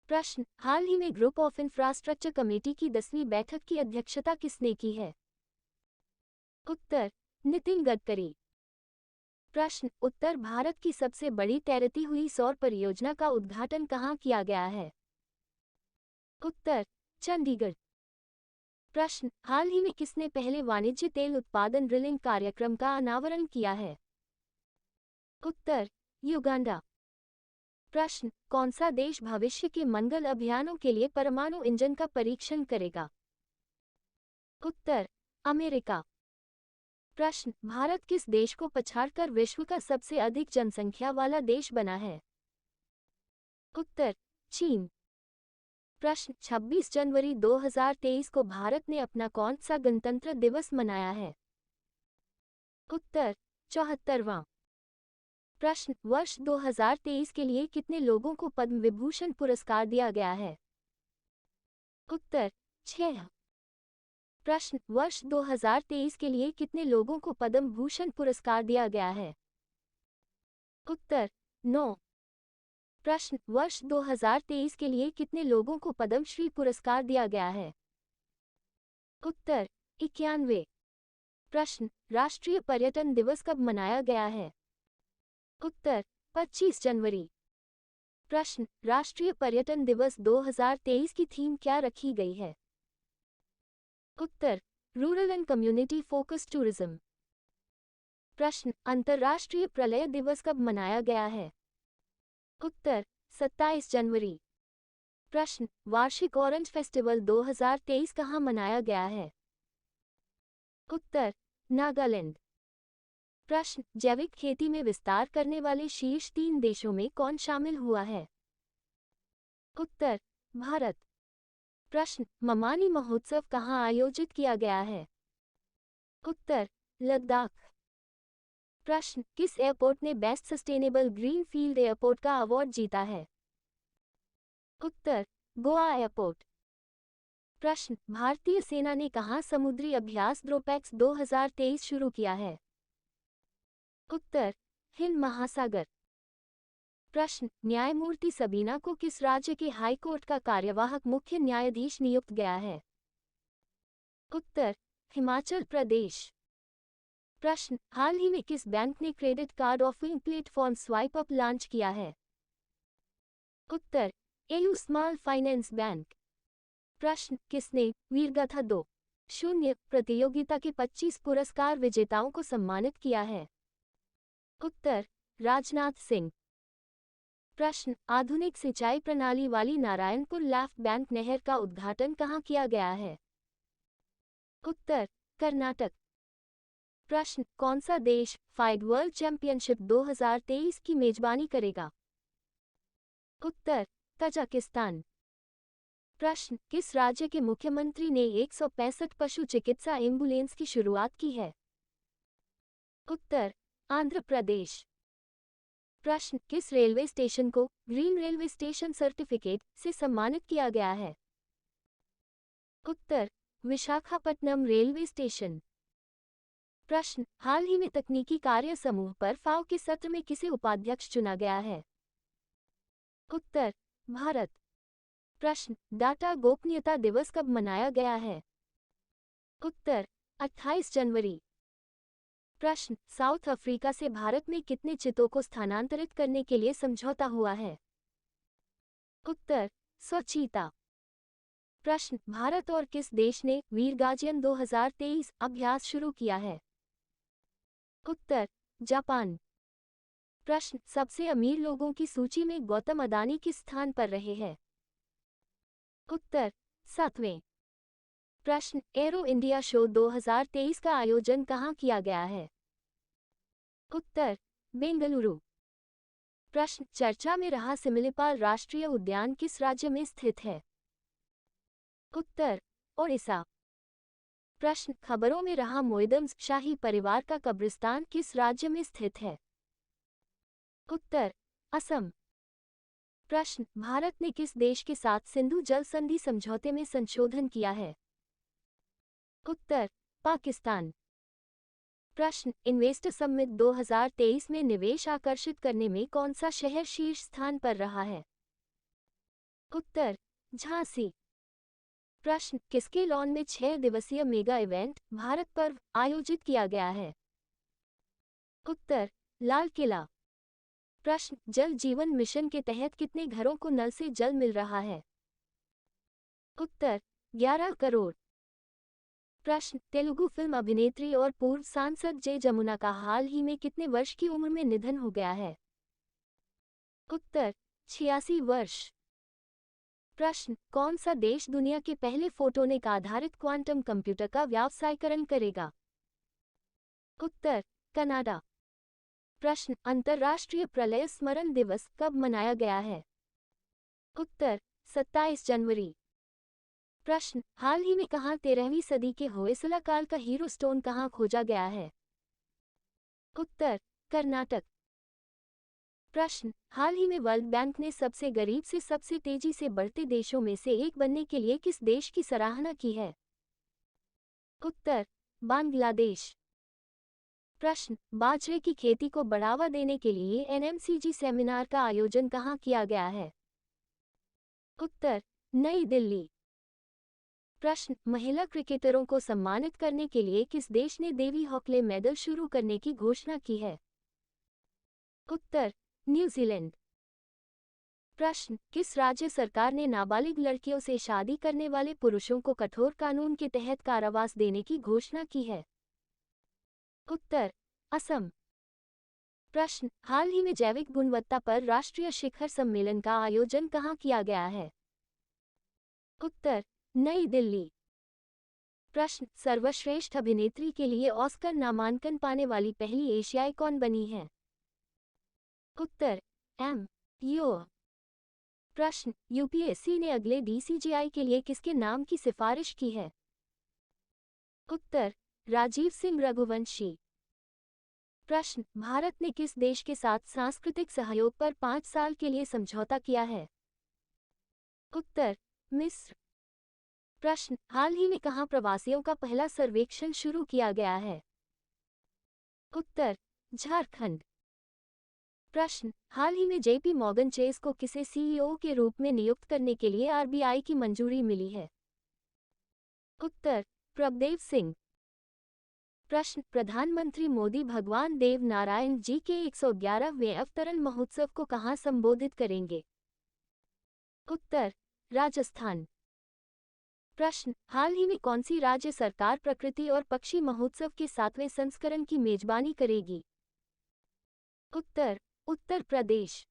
प्रश्न, हाल ही में ग्रुप ऑफ इंफ्रास्ट्रक्चर कमेटी की 10वीं बैठक की अध्यक्षता किसने की है? उत्तर, नितिन गडकरी। प्रश्न, उत्तर भारत की सबसे बड़ी तैरती हुई सौर परियोजना का उद्घाटन कहाँ किया गया है? उत्तर, चंडीगढ़। प्रश्न, हाल ही में किसने पहले वाणिज्य तेल उत्पादन ड्रिलिंग कार्यक्रम का अनावरण किया है? उत्तर, युगांडा। प्रश्न, कौन सा देश भविष्य के मंगल अभियानों के लिए परमाणु इंजन का परीक्षण करेगा? उत्तर, अमेरिका। प्रश्न, भारत किस देश को पछाड़कर विश्व का सबसे अधिक जनसंख्या वाला देश बना है? उत्तर, चीन। प्रश्न, 26 जनवरी 2023 को भारत ने अपना कौन सा गणतंत्र दिवस मनाया है? उत्तर, 74वां। प्रश्न, वर्ष 2023 के लिए कितने लोगों को पद्म विभूषण पुरस्कार दिया गया है? उत्तर, 6। प्रश्न, वर्ष 2023 के लिए कितने लोगों को पद्म भूषण पुरस्कार दिया गया है? उत्तर, 9। प्रश्न, वर्ष 2023 के लिए कितने लोगों को पद्मश्री पुरस्कार दिया गया है? उत्तर, 91। प्रश्न, राष्ट्रीय पर्यटन दिवस कब मनाया गया है? उत्तर, 25 जनवरी। प्रश्न, राष्ट्रीय पर्यटन दिवस 2023 की थीम क्या रखी गई है? उत्तर, rural and community focused tourism. प्रश्न, अंतर्राष्ट्रीय प्रलय दिवस कब मनाया गया है? उत्तर, 27 जनवरी। प्रश्न, वार्षिक ऑरेंज फेस्टिवल 2023 कहाँ मनाया गया है? उत्तर, नागालैंड। प्रश्न, जैविक खेती में विस्तार करने वाले शीर्ष 3 देशों में कौन शामिल हुआ है? उत्तर, भारत। प्रश्न, ममानी महोत्सव कहाँ आयोजित किया गया है? उत्तर, लद्दाख। प्रश्न, किस एयरपोर्ट ने बेस्ट सस्टेनेबल ग्रीनफील्ड एयरपोर्ट का अवार्ड जीता है? उत्तर, गोवा एयरपोर्ट। प्रश्न, भारतीय सेना ने कहाँ समुद्री अभ्यास द्रोपैक्स 2023 शुरू किया है? उत्तर हिंद महासागर। प्रश्न न्यायमूर्ति सबीना को किस राज्य के हाई कोर्ट का कार्यवाहक मुख्य न्यायाधीश नियुक्त गया है? उत्तर हिमाचल प्रदेश। प्रश्न हाल ही में किस बैंक ने credit card offering platform swipe up launch किया है? उत्तर एयू स्मॉल फाइनेंस बैंक। प्रश्न किसने वीरगाथा 2.0 प्रतियोगिता के 25 पुरस्कार विजेताओं को सम्मानित किया है? उत्तर राजनाथ सिंह। प्रश्न आधुनिक सिंचाई प्रणाली वाली नारायणपुर लेफ्ट बैंक नहर का उद्घाटन कहाँ किया गया है? उत्तर कर्नाटक। प्रश्न कौन सा देश फाइड वर्ल्ड चैंपियनशिप 2023 की मेजबानी करेगा? उत्तर तजाकिस्तान। प्रश्न किस राज्य के मुख्यमंत्री ने 165 पशु चिकित्सा एम्बुलेंस की शुरुआत की है? उत्तर आंध्र प्रदेश। प्रश्न किस रेलवे स्टेशन को ग्रीन रेलवे स्टेशन सर्टिफिकेट से सम्मानित किया गया है? उत्तर विशाखापट्टनम रेलवे स्टेशन। प्रश्न हाल ही में तकनीकी कार्य समूह पर फाओ के सत्र में किसे उपाध्यक्ष चुना गया है? उत्तर भारत। प्रश्न डाटा गोपनीयता दिवस कब मनाया गया है? उत्तर 28 जनवरी। प्रश्न साउथ अफ्रीका से भारत में कितने चितों को स्थानांतरित करने के लिए समझौता हुआ है? उत्तर 100 चीता। प्रश्न भारत और किस देश ने वीरगाजियन 2023 अभ्यास शुरू किया है? उत्तर जापान। प्रश्न सबसे अमीर लोगों की सूची में गौतम अदानी किस स्थान पर रहे हैं? उत्तर 7वें। प्रश्न एरो इंडिया शो 2023 का आयोजन कहाँ किया गया है? उत्तर बेंगलुरु। प्रश्न चर्चा में रहा सिमिलीपाल राष्ट्रीय उद्यान किस राज्य में स्थित है? उत्तर ओडिशा। प्रश्न खबरों में रहा मोइदम्स शाही परिवार का कब्रिस्तान किस राज्य में स्थित है? उत्तर असम। प्रश्न भारत ने किस देश के साथ सिंधु जल संधि समझौते में संशोधन किया है? उत्तर पाकिस्तान। प्रश्न इन्वेस्टर समिट 2023 में निवेश आकर्षित करने में कौन सा शहर शीर्ष स्थान पर रहा है? उत्तर झांसी। प्रश्न किसके लॉन में 6 दिवसीय मेगा इवेंट भारत पर्व आयोजित किया गया है? उत्तर लाल किला। प्रश्न जल जीवन मिशन के तहत कितने घरों को नल से जल मिल रहा है? उत्तर 11 करोड़। प्रश्न तेलुगु फिल्म अभिनेत्री और पूर्व सांसद जे जमुना का हाल ही में कितने वर्ष की उम्र में निधन हो गया है? उत्तर 86 वर्ष। प्रश्न कौन सा देश दुनिया के पहले फोटोनिक आधारित क्वांटम कंप्यूटर का व्यावसायीकरण करेगा? उत्तर कनाडा। प्रश्न अंतर्राष्ट्रीय प्रलय स्मरण दिवस कब मनाया गया है? उत्तर 27 जनवरी। प्रश्न हाल ही में कहाँ 13वीं सदी के होयसला काल का हीरो स्टोन कहाँ खोजा गया है? उत्तर कर्नाटक। प्रश्न हाल ही में वर्ल्ड बैंक ने सबसे गरीब से सबसे तेजी से बढ़ते देशों में से एक बनने के लिए किस देश की सराहना की है? उत्तर बांग्लादेश। प्रश्न बाजरे की खेती को बढ़ावा देने के लिए एनएमसीजी सेमिनार का आयोजन कहाँ किया गया है? उत्तर नई दिल्ली। प्रश्न महिला क्रिकेटरों को सम्मानित करने के लिए किस देश ने देवी हॉकले मेडल शुरू करने की घोषणा की है? उत्तर न्यूजीलैंड। प्रश्न किस राज्य सरकार ने नाबालिग लड़कियों से शादी करने वाले पुरुषों को कठोर कानून के तहत कारावास देने की घोषणा की है? उत्तर असम। प्रश्न हाल ही में जैविक गुणवत्ता पर राष्ट्रीय शिखर सम्मेलन का आयोजन कहाँ किया गया है? उत्तर नई दिल्ली। प्रश्न सर्वश्रेष्ठ अभिनेत्री के लिए ऑस्कर नामांकन पाने वाली पहली एशियाई कौन बनी है? उत्तर एम यो। प्रश्न यूपीएससी ने अगले डीसीजीआई के लिए किसके नाम की सिफारिश की है? उत्तर राजीव सिंह रघुवंशी। प्रश्न भारत ने किस देश के साथ सांस्कृतिक सहयोग पर 5 साल के लिए समझौता किया है? उत्तर मिस्र। प्रश्न हाल ही में कहाँ प्रवासियों का पहला सर्वेक्षण शुरू किया गया है? उत्तर झारखंड। प्रश्न, हाल ही में जेपी मॉर्गन चेस को किसे सीईओ के रूप में नियुक्त करने के लिए आरबीआई की मंजूरी मिली है? उत्तर, प्रभदेव सिंह। प्रश्न, प्रधानमंत्री मोदी भगवान देव नारायण जी के 111वें अवतरण महोत्सव को कहाँ संबोधित करेंगे? उत्तर, राजस्थान। प्रश्न, हाल ही में कौन सी राज्य सरकार प्रकृति और पक्षी महोत्सव के 7वें संस्करण की मेजबानी करेगी? उत्तर, उत्तर प्रदेश।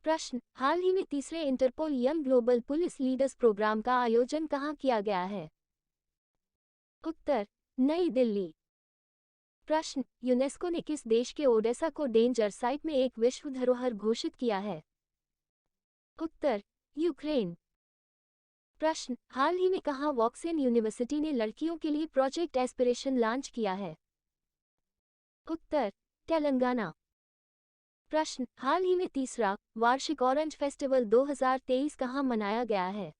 प्रश्न, हाल ही में तीसरे Interpol young global police leaders programme का आयोजन कहाँ किया गया है? उत्तर, नई दिल्ली। प्रश्न, यूनेस्को ने किस देश के ओडेसा को डेंजर साइट में एक विश्व धरोहर घोषित किया है? उत्तर, यूक्रेन। प्रश्न, हाल ही में कहाँ वॉक्सेन यूनिवर्सिटी ने लड़कियों के लिए प्रोजेक्ट एस्पिरेशन लॉन्च किया है? उत्तर, तेलंगाना। प्रश्न, हाल ही में तीसरा वार्षिक ऑरेंज फेस्टिवल 2023 कहाँ मनाया गया है?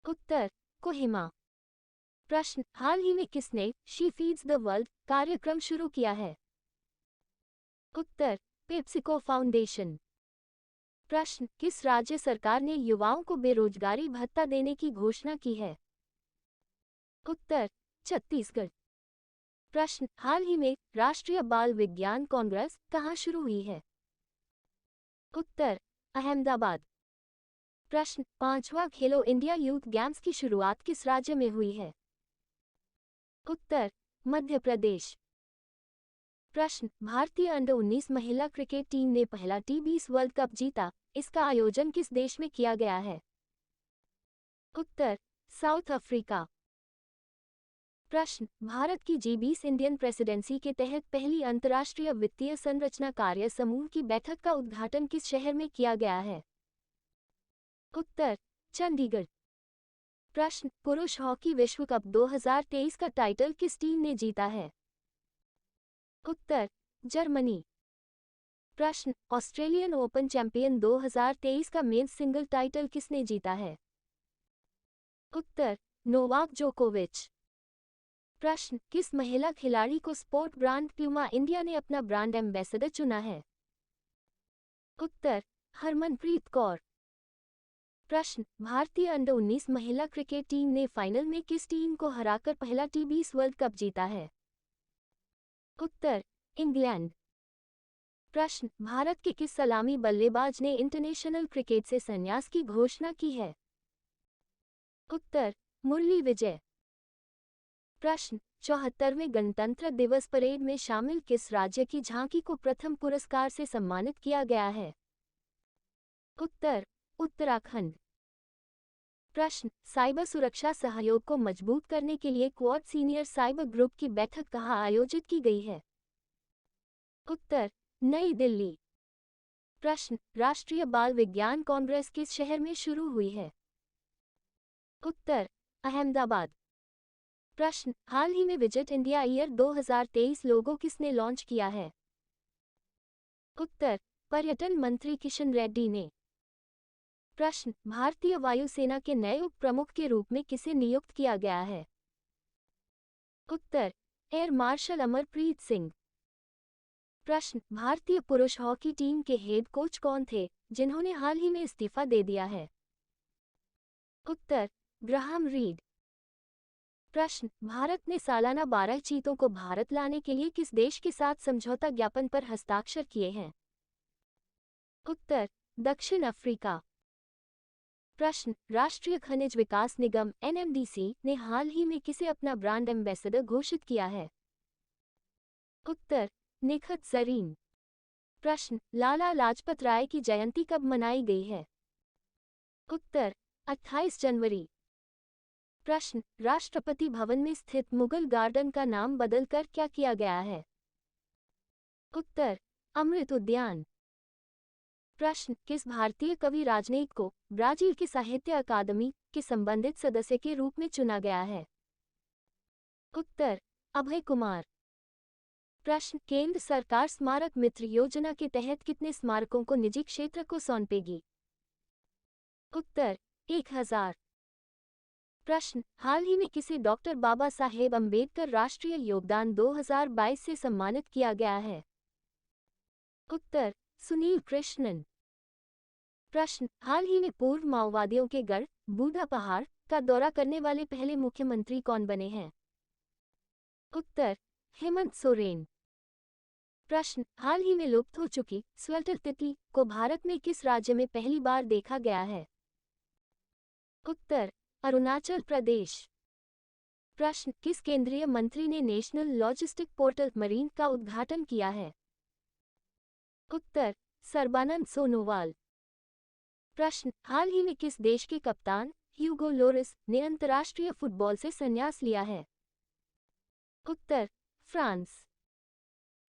उत्तर, कोहिमा। प्रश्न, हाल ही में किसने शी फीड्स द वर्ल्ड कार्यक्रम शुरू किया है? उत्तर, पेप्सिको फाउंडेशन। प्रश्न, किस राज्य सरकार ने युवाओं को बेरोजगारी भत्ता देने की घोषणा की है? उत्तर, छत्तीसगढ़। प्रश्न, हाल ही में राष्ट्रीय बाल विज्ञान कांग्रेस कहाँ शुरू हुई है? उत्तर, अहमदाबाद। प्रश्न, 5वां खेलो इंडिया यूथ गेम्स की शुरुआत किस राज्य में हुई है? उत्तर, मध्य प्रदेश। प्रश्न, भारतीय अंडर-19 महिला क्रिकेट टीम ने पहला टी20 वर्ल्ड कप जीता, इसका आयोजन किस देश में किया गया है? उत्तर, साउथ अफ्रीका। प्रश्न, भारत की जी20 इंडियन प्रेसिडेंसी के तहत पहली अंतर्राष्ट्रीय वित्तीय संरचना कार्य समूह की बैठक का उद्घाटन किस शहर में किया गया है? उत्तर, चंडीगढ़। प्रश्न, पुरुष हॉकी विश्व कप 2023 का टाइटल किस टीम ने जीता है? उत्तर, जर्मनी। प्रश्न, ऑस्ट्रेलियन ओपन चैंपियन 2023 का मेंस सिंगल टाइटल किसने जीता है? उत्तर, नोवाक जोकोविच। प्रश्न, किस महिला खिलाड़ी को स्पोर्ट ब्रांड प्यूमा इंडिया ने अपना ब्रांड एम्बेसडर चुना है? उत्तर, हरमनप्रीत कौर। प्रश्न, भारतीय अंडर-19 महिला क्रिकेट टीम ने फाइनल में किस टीम को हराकर पहला टी20 वर्ल्ड कप जीता है? उत्तर, इंग्लैंड। प्रश्न, भारत के किस सलामी बल्लेबाज ने इंटरनेशनल क्रिकेट से संन्यास की घोषणा की है? उत्तर, मुरली विजय। प्रश्न, 74वें गणतंत्र दिवस परेड में शामिल किस राज्य की झांकी को प्रथम पुरस्कार से सम्मानित किया गया है? उत्तर, उत्तराखंड। प्रश्न, साइबर सुरक्षा सहयोग को मजबूत करने के लिए क्वाड सीनियर साइबर ग्रुप की बैठक कहाँ आयोजित की गई है? उत्तर, नई दिल्ली। प्रश्न, राष्ट्रीय बाल विज्ञान कांग्रेस किस शहर में शुरू हुई है? उत्तर, अहमदाबाद। प्रश्न, हाल ही में विजिट इंडिया ईयर 2023 लोगो किसने लॉन्च किया है? उत्तर, पर्यटन मंत्री किशन रेड्डी ने। प्रश्न, भारतीय वायुसेना के नए उप प्रमुख के रूप में किसे नियुक्त किया गया है? उत्तर, एयर मार्शल अमरप्रीत सिंह। प्रश्न, भारतीय पुरुष हॉकी टीम के हेड कोच कौन थे, जिन्होंने हाल ही में इस्तीफा दे दिया है? उत्तर, ग्राहम रीड। प्रश्न, भारत ने सालाना 12 चीतों को भारत लाने के लिए किस देश के साथ समझौता ज्ञापन पर हस्ताक्षर किए हैं? उत्तर, दक्षिण अफ्रीका। प्रश्न, राष्ट्रीय खनिज विकास निगम एनएमडीसी ने हाल ही में किसे अपना ब्रांड एम्बेसडर घोषित किया है? उत्तर, निखत जरीन। प्रश्न, लाला लाजपत राय की जयंती कब मनाई गई है? उत्तर, 28 जनवरी। प्रश्न, राष्ट्रपति भवन में स्थित मुगल गार्डन का नाम बदलकर क्या किया गया है? उत्तर, अमृत उद्यान। प्रश्न, किस भारतीय कवि राजनयिक को ब्राजील की साहित्य अकादमी के संबंधित सदस्य के रूप में चुना गया है? उत्तर, अभय कुमार। प्रश्न, केंद्र सरकार स्मारक मित्र योजना के तहत कितने स्मारकों को निजी क्षेत्र को सौंपेगी? उत्तर, 1000। प्रश्न, हाल ही में किसे डॉक्टर बाबा साहेब अम्बेडकर राष्ट्रीय योगदान 2022 से सम्मानित किया गया है? उत्तर, सुनील कृष्णन। प्रश्न, हाल ही में पूर्व माओवादियों के गढ़ बूढ़ा पहाड़ का दौरा करने वाले पहले मुख्यमंत्री कौन बने हैं? उत्तर, हेमंत सोरेन। प्रश्न, हाल ही में लुप्त हो चुकी स्वेटर तितली को भारत में किस राज्य में पहली बार देखा गया है? उत्तर, अरुणाचल प्रदेश। प्रश्न, किस केंद्रीय मंत्री ने नेशनल लॉजिस्टिक पोर्टल मरीन का उद्घाटन किया है? उत्तर, सर्बानंद सोनोवाल। प्रश्न, हाल ही में किस देश के कप्तान ह्यूगो लोरिस ने अंतर्राष्ट्रीय फुटबॉल से संन्यास लिया है? उत्तर, फ्रांस।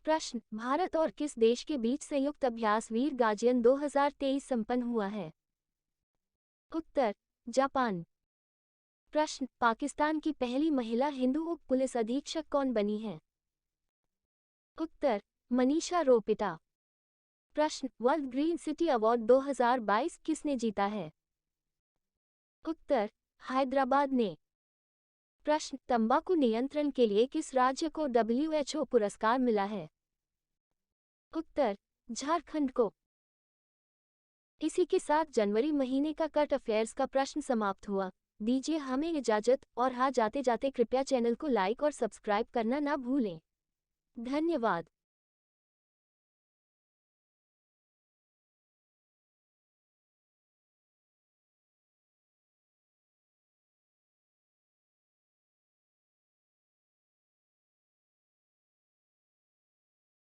प्रश्न, भारत और किस देश के बीच संयुक्त अभ्यास वीर गार्जियन 2023 संपन्न हुआ है? उत्तर, जापान। प्रश्न, पाकिस्तान की पहली महिला हिंदू उप पुलिस अधीक्षक कौन बनी है? उत्तर, मनीषा रोपिटा। प्रश्न, वर्ल्ड ग्रीन सिटी अवार्ड 2022 किसने जीता है? उत्तर, हैदराबाद ने। प्रश्न, तंबाकू नियंत्रण के लिए किस राज्य को WHO पुरस्कार मिला है? उत्तर, झारखंड को। इसी के साथ जनवरी महीने का करंट अफेयर्स का प्रश्न समाप्त हुआ। दीजिए हमें इजाजत और हाँ, जाते जाते कृपया चैनल को लाइक और सब्सक्राइब करना ना भूलें। धन्यवाद।